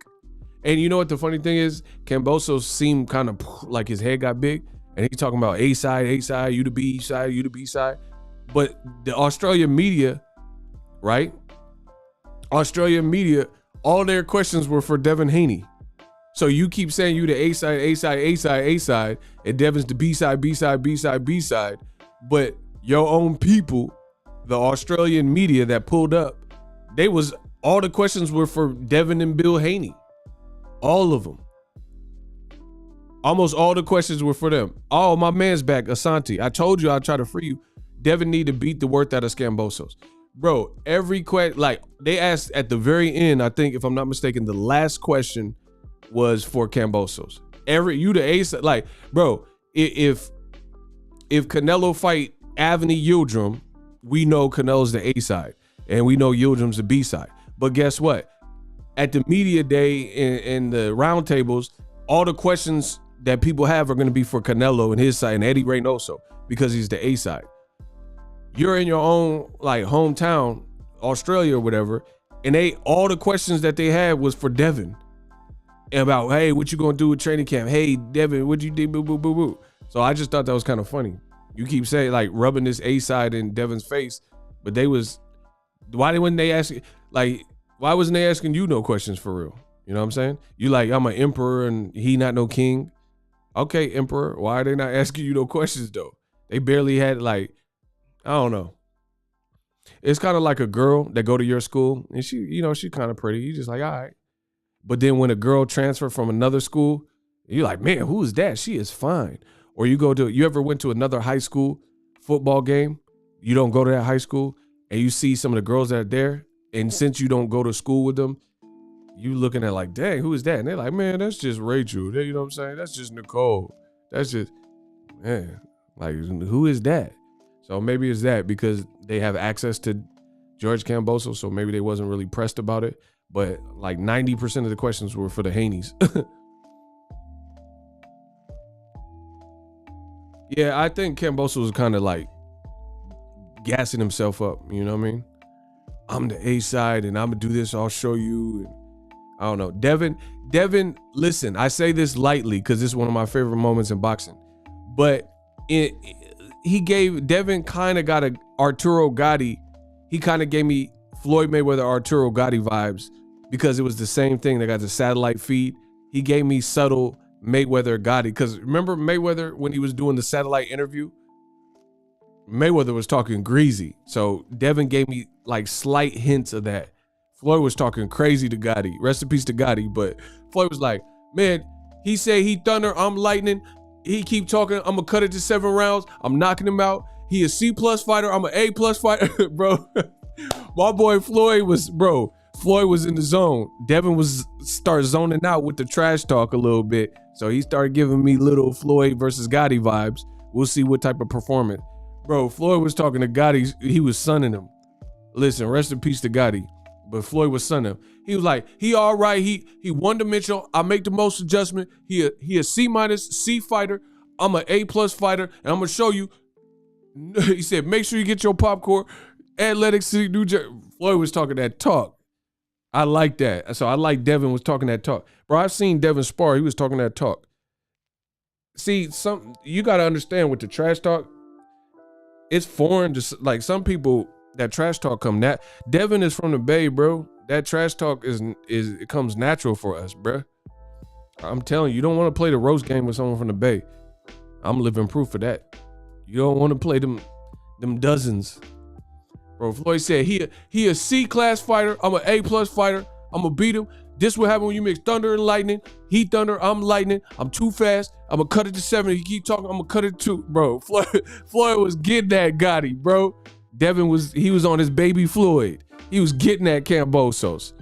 And you know what the funny thing is? Kambosos seemed kind of like his head got big, and he's talking about A-side, you the B-side, you the B-side. But the Australian media, right? Australian media, all their questions were for Devin Haney. So you keep saying you the A-side, and Devin's the B-side, B-side. But your own people, the Australian media that pulled up, all the questions were for Devin and Bill Haney. All of them. Almost all the questions were for them. Oh, my man's back, Asante. I told you I'd try to free you. Devin need to beat the worth out of Kambosos. Bro, every question, like, they asked at the very end, I think, if I'm not mistaken, the last question was for Kambosos. You the ace, like, bro, if if Canelo fight Anthony Yildirim, we know Canelo's the A side, and we know Yildirim's the B side. But guess what? At the media day and the roundtables, all the questions that people have are going to be for Canelo and his side, and Eddie Reynoso, because he's the A side. You're in your own like hometown, Australia or whatever, and all the questions that they had was for Devin about, hey, what you gonna do with training camp? Hey, Devin, what you do? Boo, boo, boo, boo. So I just thought that was kind of funny. You keep saying like rubbing this A side in Devin's face, but why wasn't they asking you no questions for real? You know what I'm saying? You like, I'm an emperor and he not no king. Okay, emperor, why are they not asking you no questions though? They barely had like, I don't know. It's kind of like a girl that go to your school and she's kind of pretty. You just like, all right. But then when a girl transfer from another school, you're like, man, who is that? She is fine. Or you ever went to another high school football game? You don't go to that high school and you see some of the girls that are there. And since you don't go to school with them, you looking at like, dang, who is that? And they're like, man, that's just Rachel. You know what I'm saying? That's just Nicole. That's just, man, like, who is that? So maybe it's that because they have access to George Kambosos, so maybe they wasn't really pressed about it. But like 90% of the questions were for the Haneys. Yeah, I think Kambosos was kind of like gassing himself up. You know what I mean? I'm the A side and I'm gonna do this. I'll show you. And I don't know. Devin, listen, I say this lightly because this is one of my favorite moments in boxing. But Devin kind of got a Arturo Gatti. He kind of gave me Floyd Mayweather Arturo Gatti vibes because it was the same thing. They got the satellite feed. He gave me subtle Mayweather Gatti because remember Mayweather when he was doing the satellite interview? Mayweather was talking greasy. So Devin gave me like slight hints of that. Floyd was talking crazy to Gotti. Rest in peace to Gotti. But Floyd was like, man, he said he thunder, I'm lightning. He keep talking, I'm gonna cut it to 7 rounds. I'm knocking him out. He a C+ fighter, I'm an A+ fighter. Bro, my boy Floyd was in the zone. Devin start zoning out with the trash talk a little bit. So he started giving me little Floyd versus Gotti vibes. We'll see what type of performance. Bro, Floyd was talking to Gotti. He was sunning him. Listen, rest in peace to Gotti. But Floyd was sunning him. He was like, he all right. He one-dimensional. I make the most adjustment. He a C- C fighter. I'm an A+ fighter. And I'm going to show you. He said, make sure you get your popcorn. Atlantic City, New Jersey. Floyd was talking that talk. I like that. So I like Devin was talking that talk. Bro, I've seen Devin spar. He was talking that talk. See, you got to understand with the trash talk, it's foreign to like some people that trash talk come that Devin is from the Bay, bro. That trash talk it comes natural for us, bro. I'm telling you, you don't want to play the roast game with someone from the Bay. I'm living proof of that. You don't want to play them dozens. Bro, Floyd said he a C+ fighter. I'm an A+ fighter. I'm gonna beat him. This what happen when you mix thunder and lightning. He thunder, I'm lightning. I'm too fast. I'm gonna cut it to 7. He keep talking, I'm gonna cut it to 2. Bro, Floyd was getting that Gotti, bro. Devin was on his baby Floyd. He was getting that Kambosos.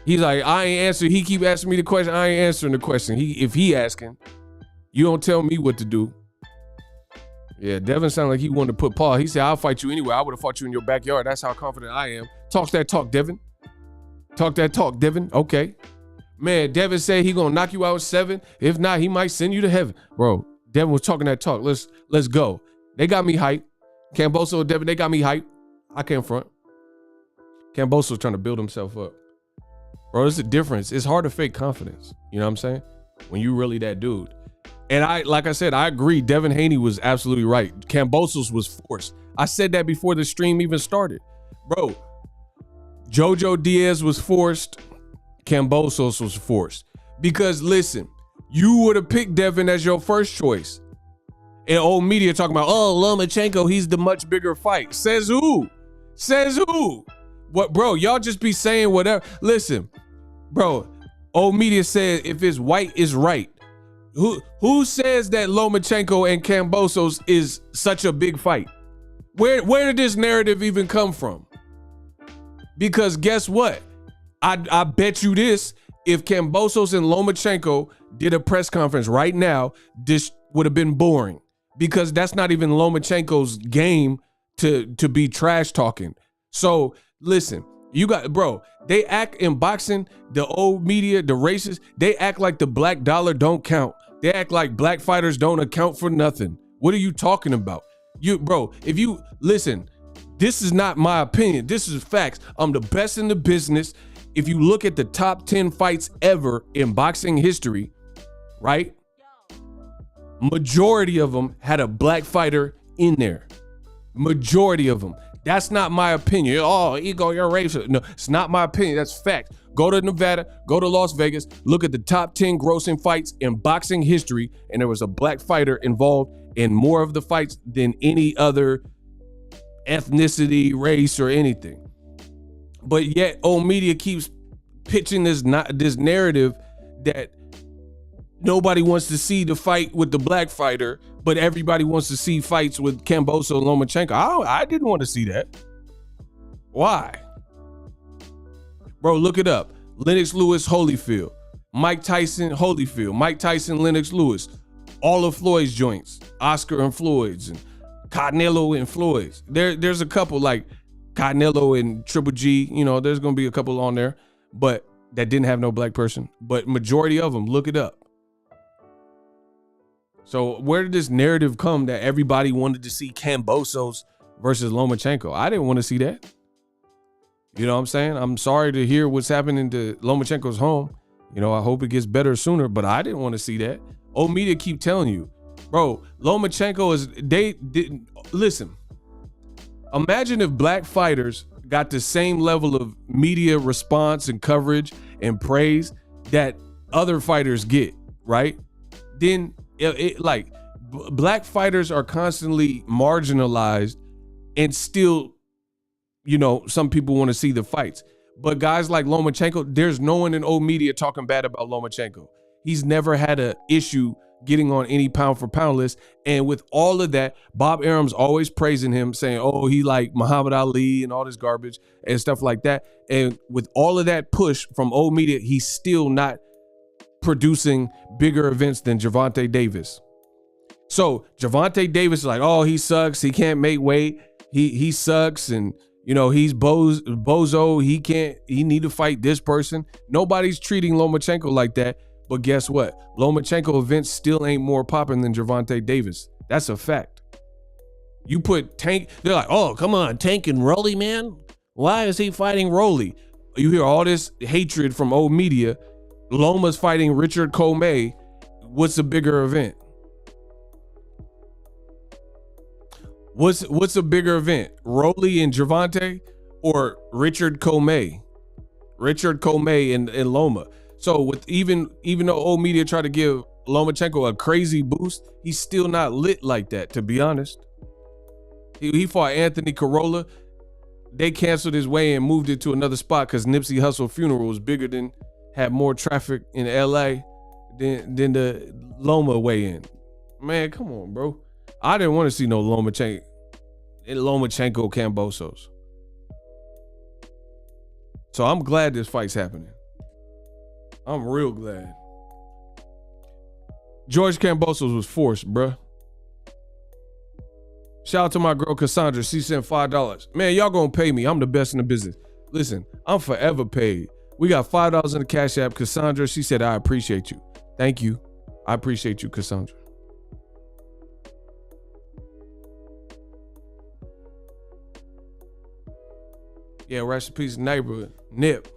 He's like, I ain't answering. He keep asking me the question. I ain't answering the question. If he asking, you don't tell me what to do. Yeah, Devin sounded like he wanted to put Paul. He said, I'll fight you anyway. I would have fought you in your backyard. That's how confident I am. Talk that talk, Devin. Talk that talk, Devin. Okay. Man, Devin said he gonna knock you out 7. If not, he might send you to heaven. Bro, Devin was talking that talk. Let's go. They got me hyped. Kambosos, Devin, they got me hyped. I can't front. Kambosos trying to build himself up. Bro, there's a difference. It's hard to fake confidence. You know what I'm saying? When you really that dude. And like I said, I agree. Devin Haney was absolutely right. Kambosos was forced. I said that before the stream even started. Bro, Jojo Diaz was forced. Kambosos was forced. Because listen, you would have picked Devin as your first choice. And old media talking about, oh, Lomachenko, he's the much bigger fight. Says who? Says who? What, bro, y'all just be saying whatever. Listen, bro, old media said if it's white, it's right. Who says that Lomachenko and Kambosos is such a big fight? Where did this narrative even come from? Because guess what? I bet you this, if Kambosos and Lomachenko did a press conference right now, this would have been boring. because that's not even Lomachenko's game to be trash talking. So listen, you got, bro, they act in boxing, the old media, the racists, they act like the black dollar don't count. They act like black fighters don't account for nothing. What are you talking about? Bro, if you listen, this is not my opinion. This is facts. I'm the best in the business. If you look at the top 10 fights ever in boxing history, right? Majority of them had a black fighter in there. Majority of them. That's not my opinion. Oh, ego, you're racist. No, it's not my opinion. That's fact. Go to Nevada, go to Las Vegas, look at the top 10 grossing fights in boxing history, and there was a black fighter involved in more of the fights than any other ethnicity, race, or anything. But yet, old media keeps pitching this narrative that nobody wants to see the fight with the black fighter, but everybody wants to see fights with Kambosos and Lomachenko. I didn't want to see that. Why? Bro, look it up. Lennox Lewis, Holyfield. Mike Tyson, Holyfield. Mike Tyson, Lennox Lewis. All of Floyd's joints. Oscar and Floyd's. And Canelo and Floyd's. There's a couple like Canelo and Triple G. You know, there's going to be a couple on there. But that didn't have no black person. But majority of them, look it up. So where did this narrative come that everybody wanted to see Kambosos versus Lomachenko? I didn't want to see that. You know what I'm saying? I'm sorry to hear what's happening to Lomachenko's home. You know, I hope it gets better sooner, but I didn't want to see that. Old media keep telling you, bro, Lomachenko didn't listen. Imagine if black fighters got the same level of media response and coverage and praise that other fighters get, right? Then black fighters are constantly marginalized, and still, you know, some people want to see the fights. But guys like Lomachenko, there's no one in old media talking bad about Lomachenko. He's never had an issue getting on any pound for pound list. And with all of that, Bob Arum's always praising him, saying, oh, he like Muhammad Ali and all this garbage and stuff like that. And with all of that push from old media, he's still not producing bigger events than Gervonta Davis. So Gervonta Davis is like, oh, he sucks. He can't make weight. He sucks. And, you know, he's bozo. He need to fight this person. Nobody's treating Lomachenko like that. But guess what? Lomachenko events still ain't more popping than Gervonta Davis. That's a fact. You put Tank, they're like, oh, come on, Tank and Rolly, man. Why is he fighting Rolly? You hear all this hatred from old media. Loma's fighting Richard Comey. What's a bigger event? What's a bigger event? Rolly and Gervonta or Richard Comey? Richard Comey and Loma. So with even though old media try to give Lomachenko a crazy boost, he's still not lit like that, to be honest. He fought Anthony Corolla. They canceled his weigh and moved it to another spot because Nipsey Hussle funeral was bigger than, had more traffic in LA than the Loma weigh-in. Man, come on, bro. I didn't want to see no Lomachenko Kambosos. So I'm glad this fight's happening. I'm real glad. George Kambosos was forced, bruh. Shout out to my girl Cassandra. She sent $5. Man, y'all gonna pay me. I'm the best in the business. Listen, I'm forever paid. We got $5 in the Cash App. Cassandra, she said, I appreciate you. Thank you. I appreciate you, Cassandra. Yeah, rest in peace, neighborhood. Nip.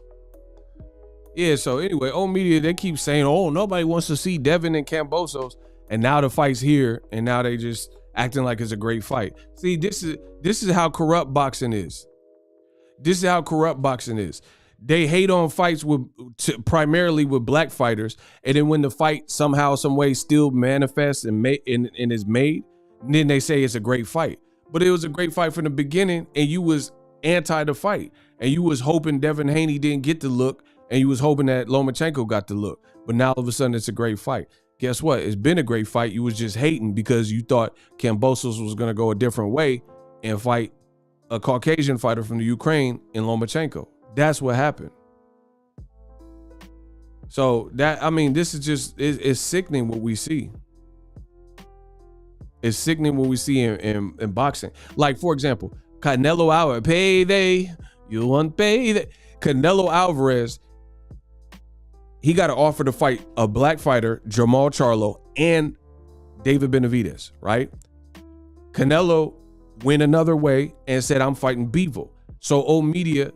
Yeah, so anyway, old media, they keep saying, oh, nobody wants to see Devin and Kambosos. And now the fight's here, and now they just acting like it's a great fight. See, this is how corrupt boxing is. This is how corrupt boxing is. They hate on fights primarily with black fighters, and then when the fight somehow, some way still manifests and is made, then they say it's a great fight. But it was a great fight from the beginning, and you was anti the fight, and you was hoping Devin Haney didn't get the look, and you was hoping that Lomachenko got the look. But now all of a sudden it's a great fight. Guess what? It's been a great fight. You was just hating because you thought Kambosos was going to go a different way and fight a Caucasian fighter from the Ukraine in Lomachenko. That's what happened. So that, I mean, this is just, it's sickening what we see. It's sickening what we see in boxing. Like, for example, Canelo Alvarez, payday, you want payday. Canelo Alvarez, he got an offer to fight a black fighter, Jamal Charlo, and David Benavidez, right? Canelo went another way and said, I'm fighting Bivol. So old media,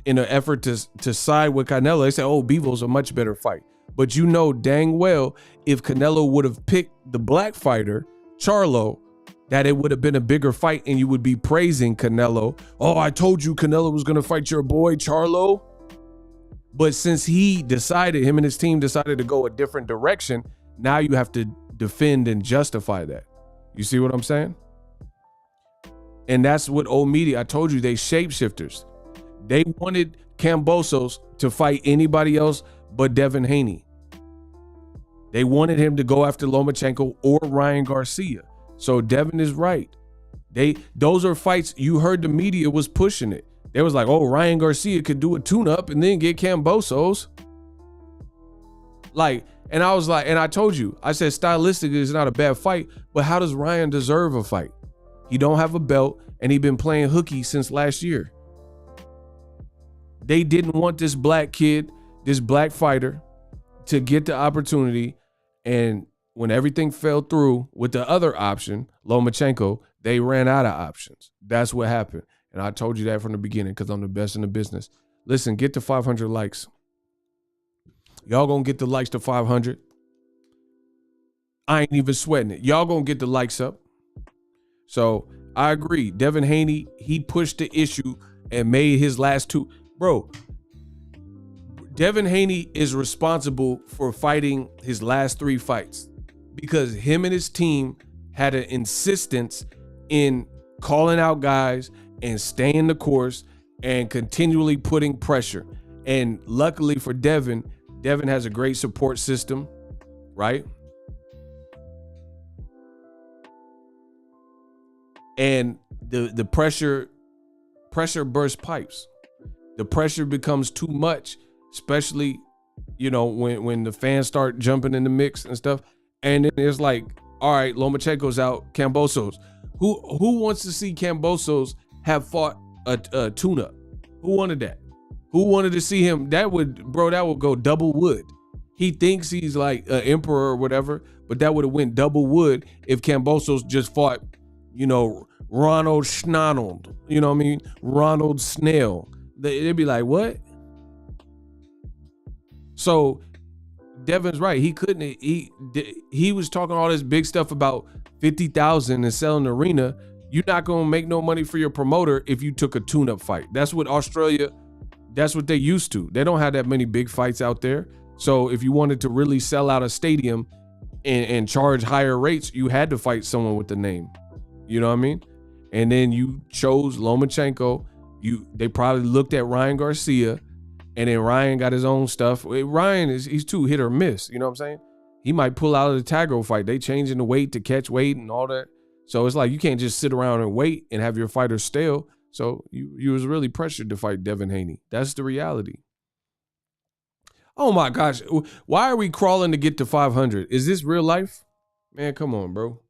in an effort to side with Canelo, they said, oh, Bivol's a much better fight. But you know dang well, if Canelo would have picked the black fighter, Charlo, that it would have been a bigger fight and you would be praising Canelo. Oh, I told you Canelo was going to fight your boy Charlo. But since he decided, him and his team decided to go a different direction, now you have to defend and justify that. You see what I'm saying? And that's what old media, I told you, they shapeshifters. They wanted Kambosos to fight anybody else but Devin Haney. They wanted him to go after Lomachenko or Ryan Garcia. So Devin is right. Those are fights, you heard the media was pushing it. They was like, oh, Ryan Garcia could do a tune-up and then get Kambosos. Like, and I was like, and I told you, I said stylistically it's not a bad fight, but how does Ryan deserve a fight? He don't have a belt and he been playing hooky since last year. They didn't want this black kid, this black fighter, to get the opportunity. And when everything fell through with the other option, Lomachenko, they ran out of options. That's what happened. And I told you that from the beginning because I'm the best in the business. Listen, get to 500 likes. Y'all gonna get the likes to 500. I ain't even sweating it. Y'all gonna get the likes up. So I agree. Devin Haney, he pushed the issue and made his last two. Bro, Devin Haney is responsible for fighting his last 3 fights because him and his team had an insistence in calling out guys and staying the course and continually putting pressure. And luckily for Devin has a great support system, right? And the pressure bursts pipes. The pressure becomes too much, especially, you know, when the fans start jumping in the mix and stuff. And then it's like, all right, Lomachenko's out, Kambosos. Who wants to see Kambosos have fought a tune-up? Who wanted that? Who wanted to see him? That would go double wood. He thinks he's like an emperor or whatever, but that would have went double wood if Kambosos just fought, you know, Ronald Schnonald, you know what I mean? Ronald Snell. They'd be like, what? So Devin's right. He couldn't. He was talking all this big stuff about 50,000 and selling the arena. You're not gonna make no money for your promoter if you took a tune-up fight. That's what Australia. That's what they used to. They don't have that many big fights out there. So if you wanted to really sell out a stadium and charge higher rates, you had to fight someone with the name. You know what I mean? And then you chose Lomachenko. They probably looked at Ryan Garcia, and then Ryan got his own stuff. Ryan he's too hit or miss. You know what I'm saying? He might pull out of the Tagro fight. They changing the weight to catch weight and all that. So it's like you can't just sit around and wait and have your fighter stale. So you was really pressured to fight Devin Haney. That's the reality. Oh my gosh. Why are we crawling to get to 500? Is this real life? Man, come on, bro.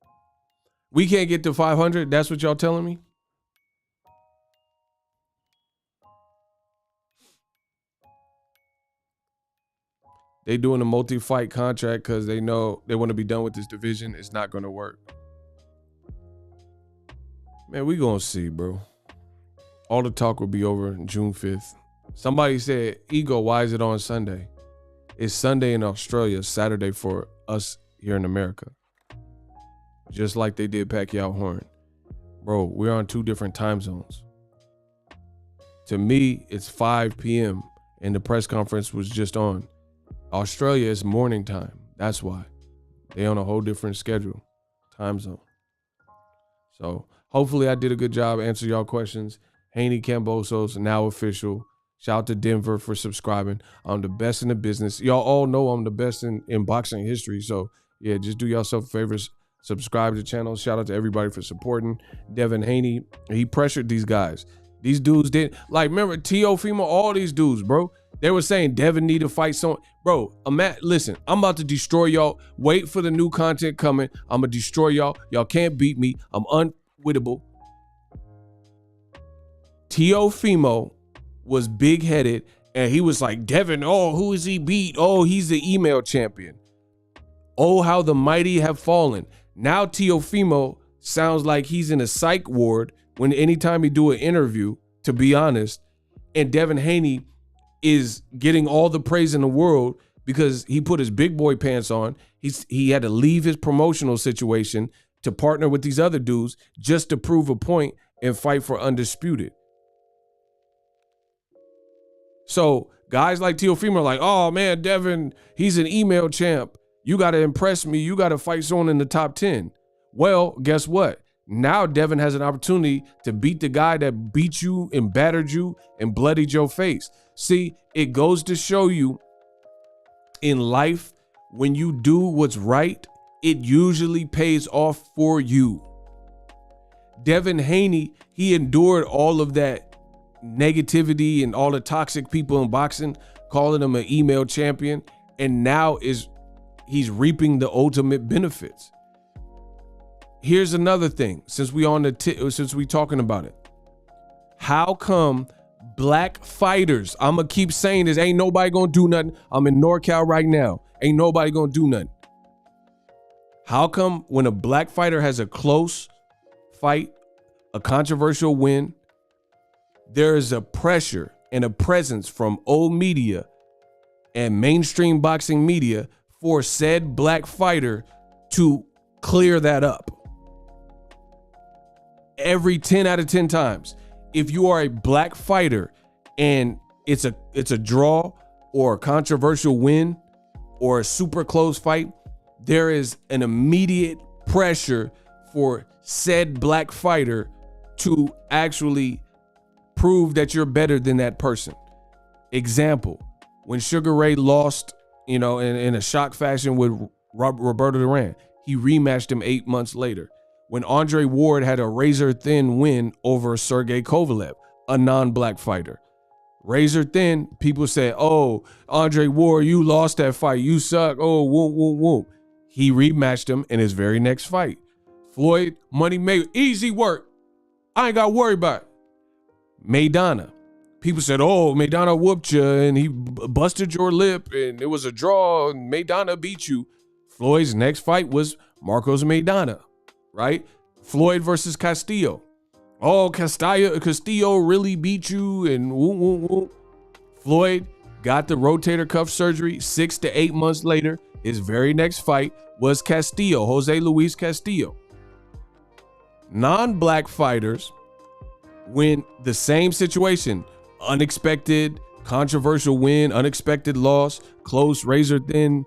We can't get to 500? That's what y'all telling me? They doing a multi-fight contract because they know they want to be done with this division. It's not going to work. Man, we going to see, bro. All the talk will be over on June 5th. Somebody said, Ego, why is it on Sunday? It's Sunday in Australia, Saturday for us here in America. Just like they did Pacquiao Horn. Bro, we're on 2 different time zones. To me, it's 5 p.m. and the press conference was just on. Australia is morning time. That's why. They on a whole different schedule, time zone. So hopefully I did a good job answering y'all questions. Haney Kambosos, now official. Shout out to Denver for subscribing. I'm the best in the business. Y'all all know I'm the best in boxing history. So yeah, just do yourself a favor. Subscribe to the channel. Shout out to everybody for supporting. Devin Haney, he pressured these guys. These dudes did. Like, remember, Teofimo, all these dudes, bro. They were saying Devin need to fight someone. Bro, listen, I'm about to destroy y'all. Wait for the new content coming. I'm going to destroy y'all. Y'all can't beat me. I'm unwinnable. Teofimo was big-headed, and he was like, Devin, oh, who is he beat? Oh, he's the email champion. Oh, how the mighty have fallen. Now Teofimo sounds like he's in a psych ward when anytime he do an interview, to be honest. And Devin Haney is getting all the praise in the world because he put his big boy pants on. He had to leave his promotional situation to partner with these other dudes just to prove a point and fight for undisputed. So guys like Teofimo are like, oh man, Devin, he's an email champ. You got to impress me. You got to fight someone in the top 10. Well, guess what? Now Devin has an opportunity to beat the guy that beat you and battered you and bloodied your face. See, it goes to show you in life, when you do what's right, it usually pays off for you. Devin Haney, he endured all of that negativity and all the toxic people in boxing, calling him an email champion, and now he's reaping the ultimate benefits. Here's another thing, since we talking about it. How come black fighters, I'm gonna keep saying this, ain't nobody gonna do nothing. I'm in NorCal right now. Ain't nobody gonna do nothing. How come when a black fighter has a close fight, a controversial win, there is a pressure and a presence from old media and mainstream boxing media for said black fighter to clear that up? Every 10 out of 10 times, if you are a black fighter and it's a draw or a controversial win or a super close fight, there is an immediate pressure for said black fighter to actually prove that you're better than that person. Example, when Sugar Ray lost, in a shock fashion with Roberto Duran, he rematched him 8 months later. When Andre Ward had a razor-thin win over Sergey Kovalev, a non-black fighter. Razor-thin, people said, oh, Andre Ward, you lost that fight. You suck. Oh, whoop. He rematched him in his very next fight. Floyd Money Mayweather, easy work. I ain't got to worry about it. Maidana. People said, oh, Maidana whooped you and he busted your lip and it was a draw and Maidana beat you. Floyd's next fight was Marcos Maidana. Right? Floyd versus Castillo. Oh, Castillo really beat you and whoop. Floyd got the rotator cuff surgery 6 to 8 months later. His very next fight was Castillo, Jose Luis Castillo. Non-black fighters, when the same situation, unexpected, controversial win, unexpected loss, close, razor-thin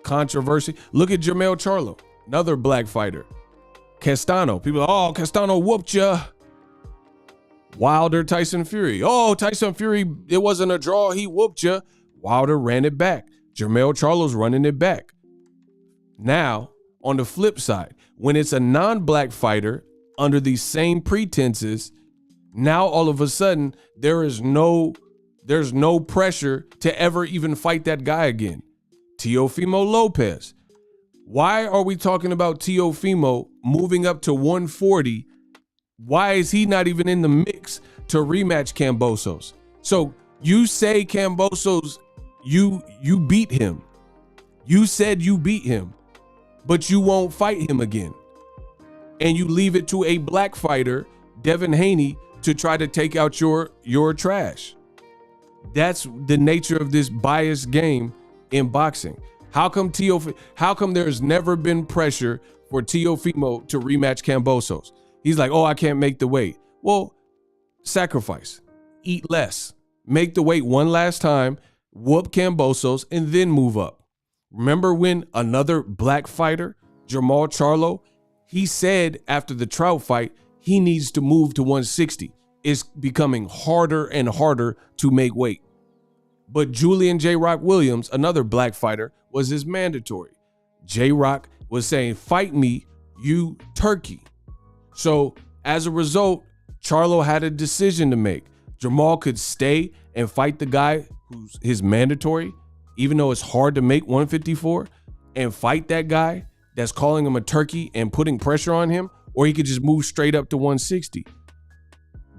controversy. Look at Jermell Charlo, another black fighter. Castano. People are, oh, Castano whooped ya. Wilder, Tyson Fury. Oh, Tyson Fury, it wasn't a draw. He whooped ya. Wilder ran it back. Jermell Charlo's running it back. Now, on the flip side, when it's a non-black fighter under these same pretenses, now all of a sudden there's no pressure to ever even fight that guy again. Teofimo Lopez. Why are we talking about Teofimo moving up to 140? Why is he not even in the mix to rematch Kambosos? So you say Kambosos, you beat him. You said you beat him, but you won't fight him again. And you leave it to a black fighter, Devin Haney, to try to take out your trash. That's the nature of this biased game in boxing. How come there's never been pressure for Teofimo to rematch Kambosos? He's like, oh, I can't make the weight. Well, sacrifice, eat less, make the weight one last time, whoop Kambosos, and then move up. Remember when another black fighter, Jermall Charlo, he said after the Trout fight, he needs to move to 160. It's becoming harder and harder to make weight. But Julian J. Rock Williams, another black fighter, was his mandatory. J. Rock was saying, fight me, you turkey. So as a result, Charlo had a decision to make. Jermall could stay and fight the guy who's his mandatory, even though it's hard to make 154, and fight that guy that's calling him a turkey and putting pressure on him, or he could just move straight up to 160.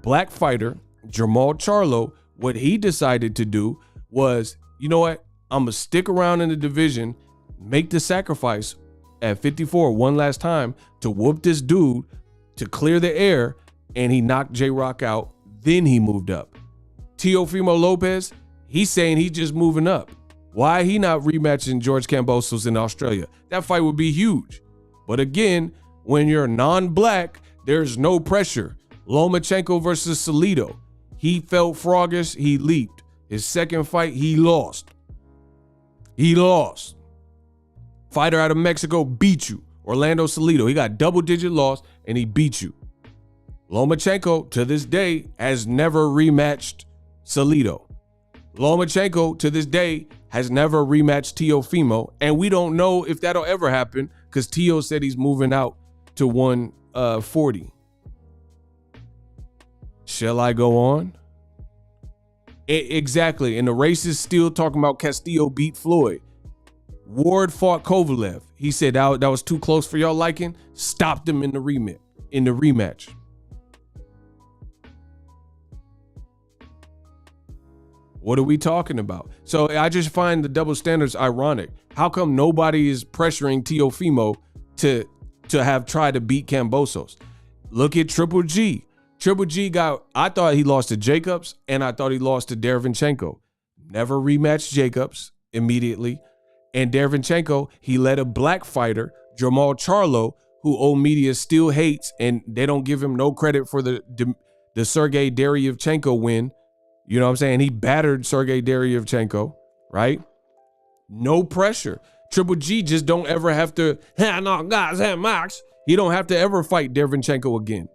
Black fighter Jermall Charlo, what he decided to do was, you know what? I'm gonna stick around in the division, make the sacrifice at 54 one last time to whoop this dude to clear the air, and he knocked J-Rock out. Then he moved up. Teofimo Lopez, he's saying he's just moving up. Why he not rematching George Kambosos in Australia? That fight would be huge. But again, when you're non-black, there's no pressure. Lomachenko versus Salido. He felt froggish, he leaped. His second fight, he lost. He lost. Fighter out of Mexico beat you. Orlando Salido, he got double-digit loss and he beat you. Lomachenko, to this day, has never rematched Salido. Lomachenko, to this day, has never rematched Teofimo, and we don't know if that'll ever happen because Teo said he's moving out to 140. Shall I go on? Exactly, and the race is still talking about Castillo beat Floyd. Ward fought Kovalev. He said that was too close for y'all liking. Stopped him in the rematch. What are we talking about? So I just find the double standards ironic. How come nobody is pressuring Teofimo to have tried to beat Kambosos? Look at Triple G. Triple G I thought he lost to Jacobs, and I thought he lost to Derevyanchenko. Never rematched Jacobs immediately. And Derevyanchenko, he let a black fighter, Jermall Charlo, who old media still hates, and they don't give him no credit for the Sergey Derevyanchenko win. You know what I'm saying? He battered Sergey Derevyanchenko, right? No pressure. Triple G just don't ever have to, no, guys, Max. He don't have to ever fight Derevyanchenko again.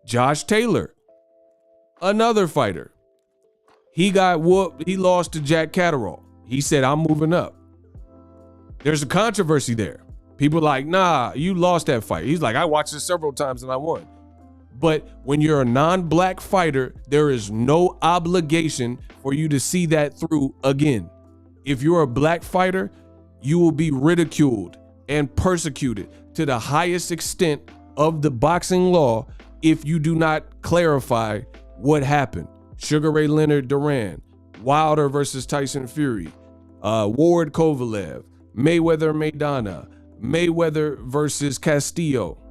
Josh Taylor, another fighter. He got whooped. He lost to Jack Catterall. He said, I'm moving up. There's a controversy there. People are like, nah, you lost that fight. He's like, I watched it several times and I won. But when you're a non-black fighter, there is no obligation for you to see that through again. If you're a black fighter, you will be ridiculed and persecuted to the highest extent of the boxing law if you do not clarify what happened. Sugar Ray Leonard Duran, Wilder versus Tyson Fury, Ward Kovalev, Mayweather Maidana, Mayweather versus Castillo,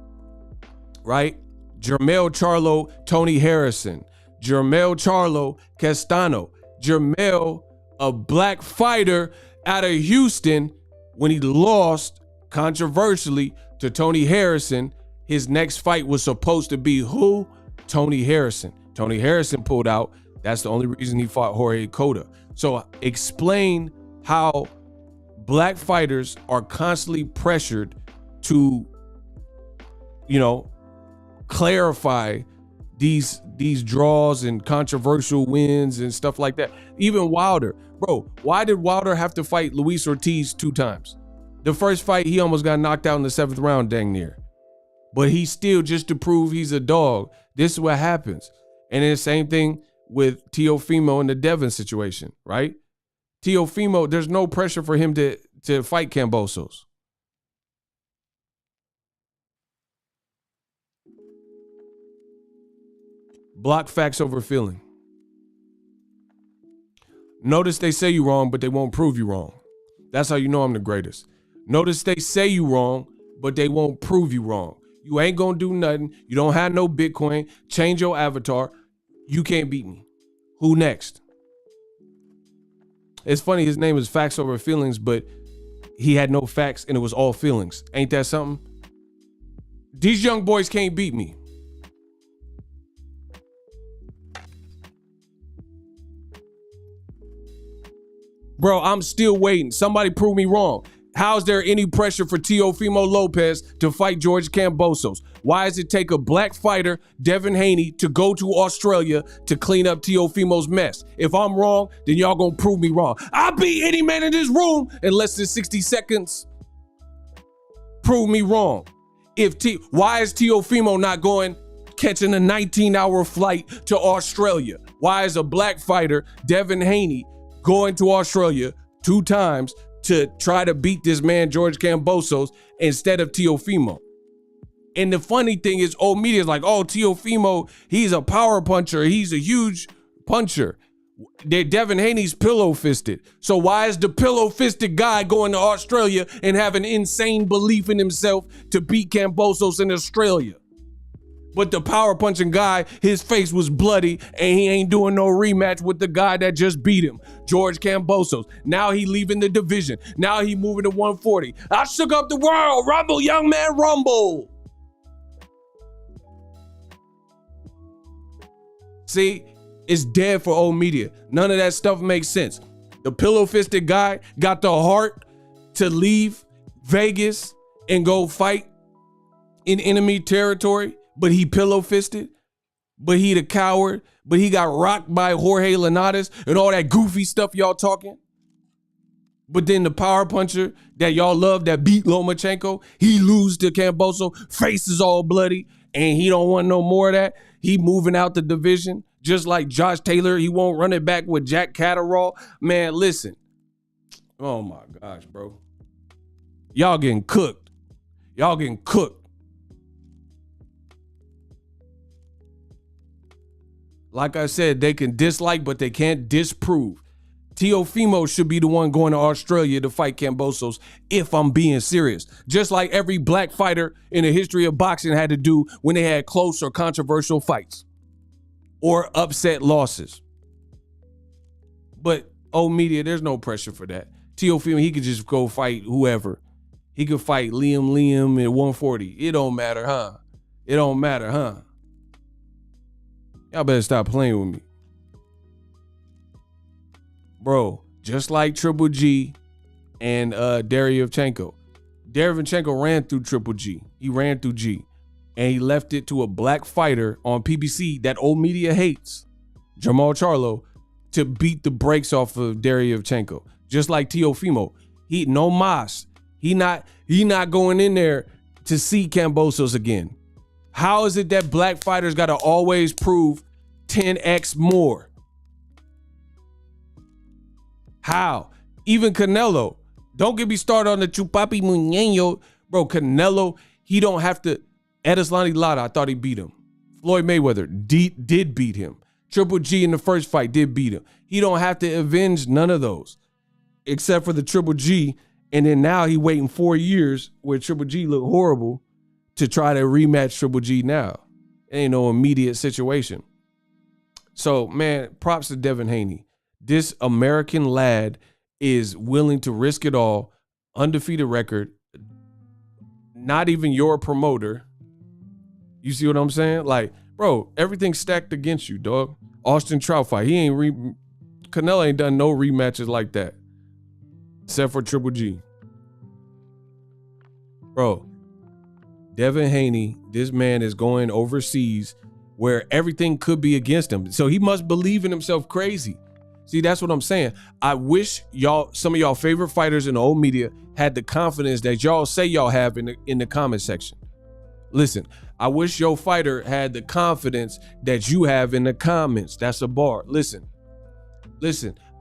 right? Jermell Charlo, Tony Harrison, Jermell Charlo, Castano, Jermell, a black fighter out of Houston, when he lost controversially to Tony Harrison, his next fight was supposed to be who? Tony Harrison. Tony Harrison pulled out. That's the only reason he fought Jorge Cota. So explain how black fighters are constantly pressured to, clarify these draws and controversial wins and stuff like that. Even Wilder, bro, why did Wilder have to fight Luis Ortiz 2 times? The first fight, he almost got knocked out in the 7th round, dang near. But he still, just to prove he's a dog, this is what happens. And then the same thing with Teofimo in the Devin situation, right? Teofimo, there's no pressure for him to fight Kambosos. Block facts over feeling. Notice they say you wrong, but they won't prove you wrong. That's how you know I'm the greatest. Notice they say you wrong, but they won't prove you wrong. You ain't gonna do nothing. You don't have no Bitcoin. Change your avatar. You can't beat me. Who next? It's funny, his name is Facts Over Feelings, but he had no facts and it was all feelings. Ain't that something? These young boys can't beat me. Bro, I'm still waiting. Somebody prove me wrong. How's there any pressure for Teofimo Lopez to fight George Kambosos? Why does it take a black fighter, Devin Haney, to go to Australia to clean up Teofimo's mess? If I'm wrong, then y'all gonna prove me wrong. I'll beat any man in this room in less than 60 seconds. Prove me wrong. Why is Teofimo not going, catching a 19-hour flight to Australia? Why is a black fighter, Devin Haney, going to Australia 2 times to try to beat this man, George Kambosos, instead of Teofimo. And the funny thing is, old media is like, oh, Teofimo, he's a power puncher. He's a huge puncher. Devin Haney's pillow-fisted. So why is the pillow-fisted guy going to Australia and having insane belief in himself to beat Kambosos in Australia? But the power punching guy, his face was bloody and he ain't doing no rematch with the guy that just beat him, George Kambosos. Now he leaving the division. Now he moving to 140. I shook up the world. Rumble, young man, rumble. See, it's dead for old media. None of that stuff makes sense. The pillow-fisted guy got the heart to leave Vegas and go fight in enemy territory, but he pillow-fisted, but he the coward, but he got rocked by Jorge Linares and all that goofy stuff y'all talking. But then the power puncher that y'all love that beat Lomachenko, he lose to Kambosos, face is all bloody, and he don't want no more of that. He moving out the division, just like Josh Taylor. He won't run it back with Jack Catterall. Man, listen. Oh my gosh, bro. Y'all getting cooked. Y'all getting cooked. Like I said, they can dislike, but they can't disprove. Teofimo should be the one going to Australia to fight Kambosos, if I'm being serious. Just like every black fighter in the history of boxing had to do when they had close or controversial fights or upset losses. But old media, there's no pressure for that. Teofimo, he could just go fight whoever. He could fight Liam at 140. It don't matter, huh? It don't matter, huh? Y'all better stop playing with me. Bro, just like Triple G and Derevchenko. Derevchenko ran through Triple G. He ran through G. And he left it to a black fighter on PBC that old media hates, Jamal Charlo, to beat the brakes off of Derevchenko. Just like Teofimo. He no mas. He not going in there to see Kambosos again. How is it that black fighters got to always prove 10x more? How? Even Canelo. Don't get me started on the Chupapi Muñeño. Bro, Canelo, he don't have to. Edeslani Lara, I thought he beat him. Floyd Mayweather did beat him. Triple G in the first fight did beat him. He don't have to avenge none of those. Except for the Triple G. And then now he waiting 4 years where Triple G look horrible to try to rematch Triple G now. It ain't no immediate situation. So, man, props to Devin Haney. This American lad is willing to risk it all, undefeated record, not even your promoter. You see what I'm saying? Like, bro, everything's stacked against you, dog. Austin Trout fight. Canelo ain't done no rematches like that. Except for Triple G. Bro, Devin Haney, this man is going overseas where everything could be against him. So he must believe in himself crazy. See, that's what I'm saying. I wish some of y'all favorite fighters in the old media had the confidence that y'all say y'all have in the comment section. Listen, I wish your fighter had the confidence that you have in the comments. That's a bar. Listen,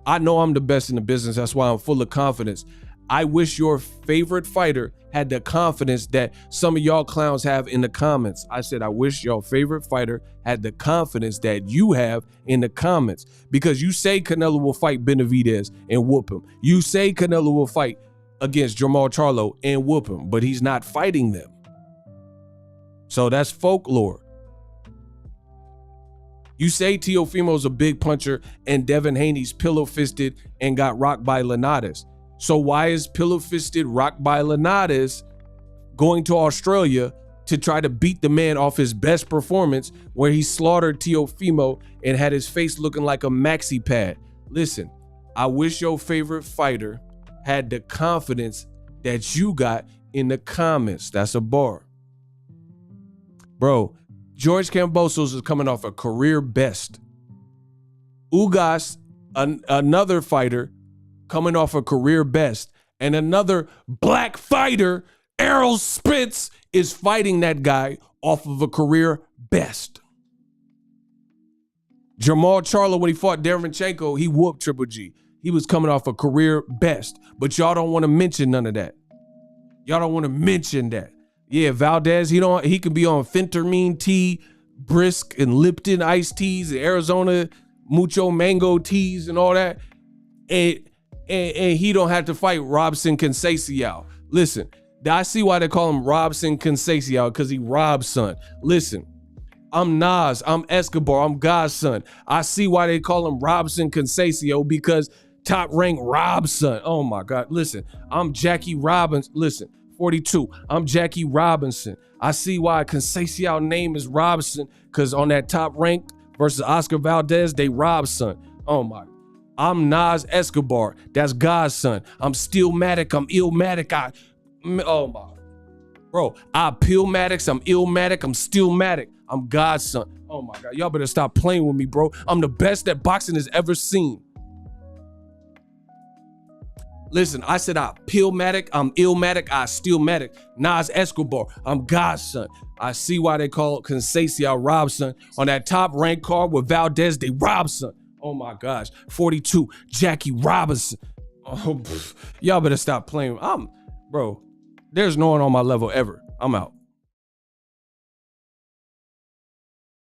I know I'm the best in the business. That's why I'm full of confidence. I wish your favorite fighter had the confidence that some of y'all clowns have in the comments. I said, I wish your favorite fighter had the confidence that you have in the comments, because you say Canelo will fight Benavidez and whoop him. You say Canelo will fight against Jamal Charlo and whoop him, but he's not fighting them. So that's folklore. You say Teofimo's a big puncher and Devin Haney's pillow-fisted and got rocked by Linares. So why is pillow-fisted rocked by Linares going to Australia to try to beat the man off his best performance where he slaughtered Teofimo and had his face looking like a maxi pad? Listen, I wish your favorite fighter had the confidence that you got in the comments. That's a bar. Bro, George Kambosos is coming off a career best. Ugas, another fighter, coming off a career best. And another black fighter, Errol Spence, is fighting that guy off of a career best. Jamal Charlo, when he fought Derevchenko, he whooped Triple G. He was coming off a career best, but y'all don't want to mention none of that. Y'all don't want to mention that. Yeah, Valdez, he can be on phentermine tea, brisk and Lipton iced teas, and Arizona mucho mango teas and all that. And he don't have to fight Robson Conceição. Listen, I see why they call him Robson Conceição, because he Rob's son. Listen, I'm Nas, I'm Escobar, I'm God's son. I see why they call him Robson Conceição, because top ranked Rob's son. Oh my God, listen, I'm Jackie Robinson. Listen, 42, I'm Jackie Robinson. I see why Conceição name is Robson, because on that top ranked versus Oscar Valdez, they Rob's son. Oh my. I'm Nas Escobar. That's God's son. I'm Stillmatic. I'm Illmatic. Oh my. Bro, I Pillmatic. I'm Illmatic. I'm Stillmatic. I'm God's son. Oh my God. Y'all better stop playing with me, bro. I'm the best that boxing has ever seen. Listen, I said I Pillmatic. I'm Illmatic. I Stillmatic. Nas Escobar. I'm God's son. I see why they call Conceição Robson. On that top ranked card with Valdez, they Robson. Oh my gosh, 42, Jackie Robinson. Oh, y'all better stop playing. Bro, there's no one on my level ever. I'm out.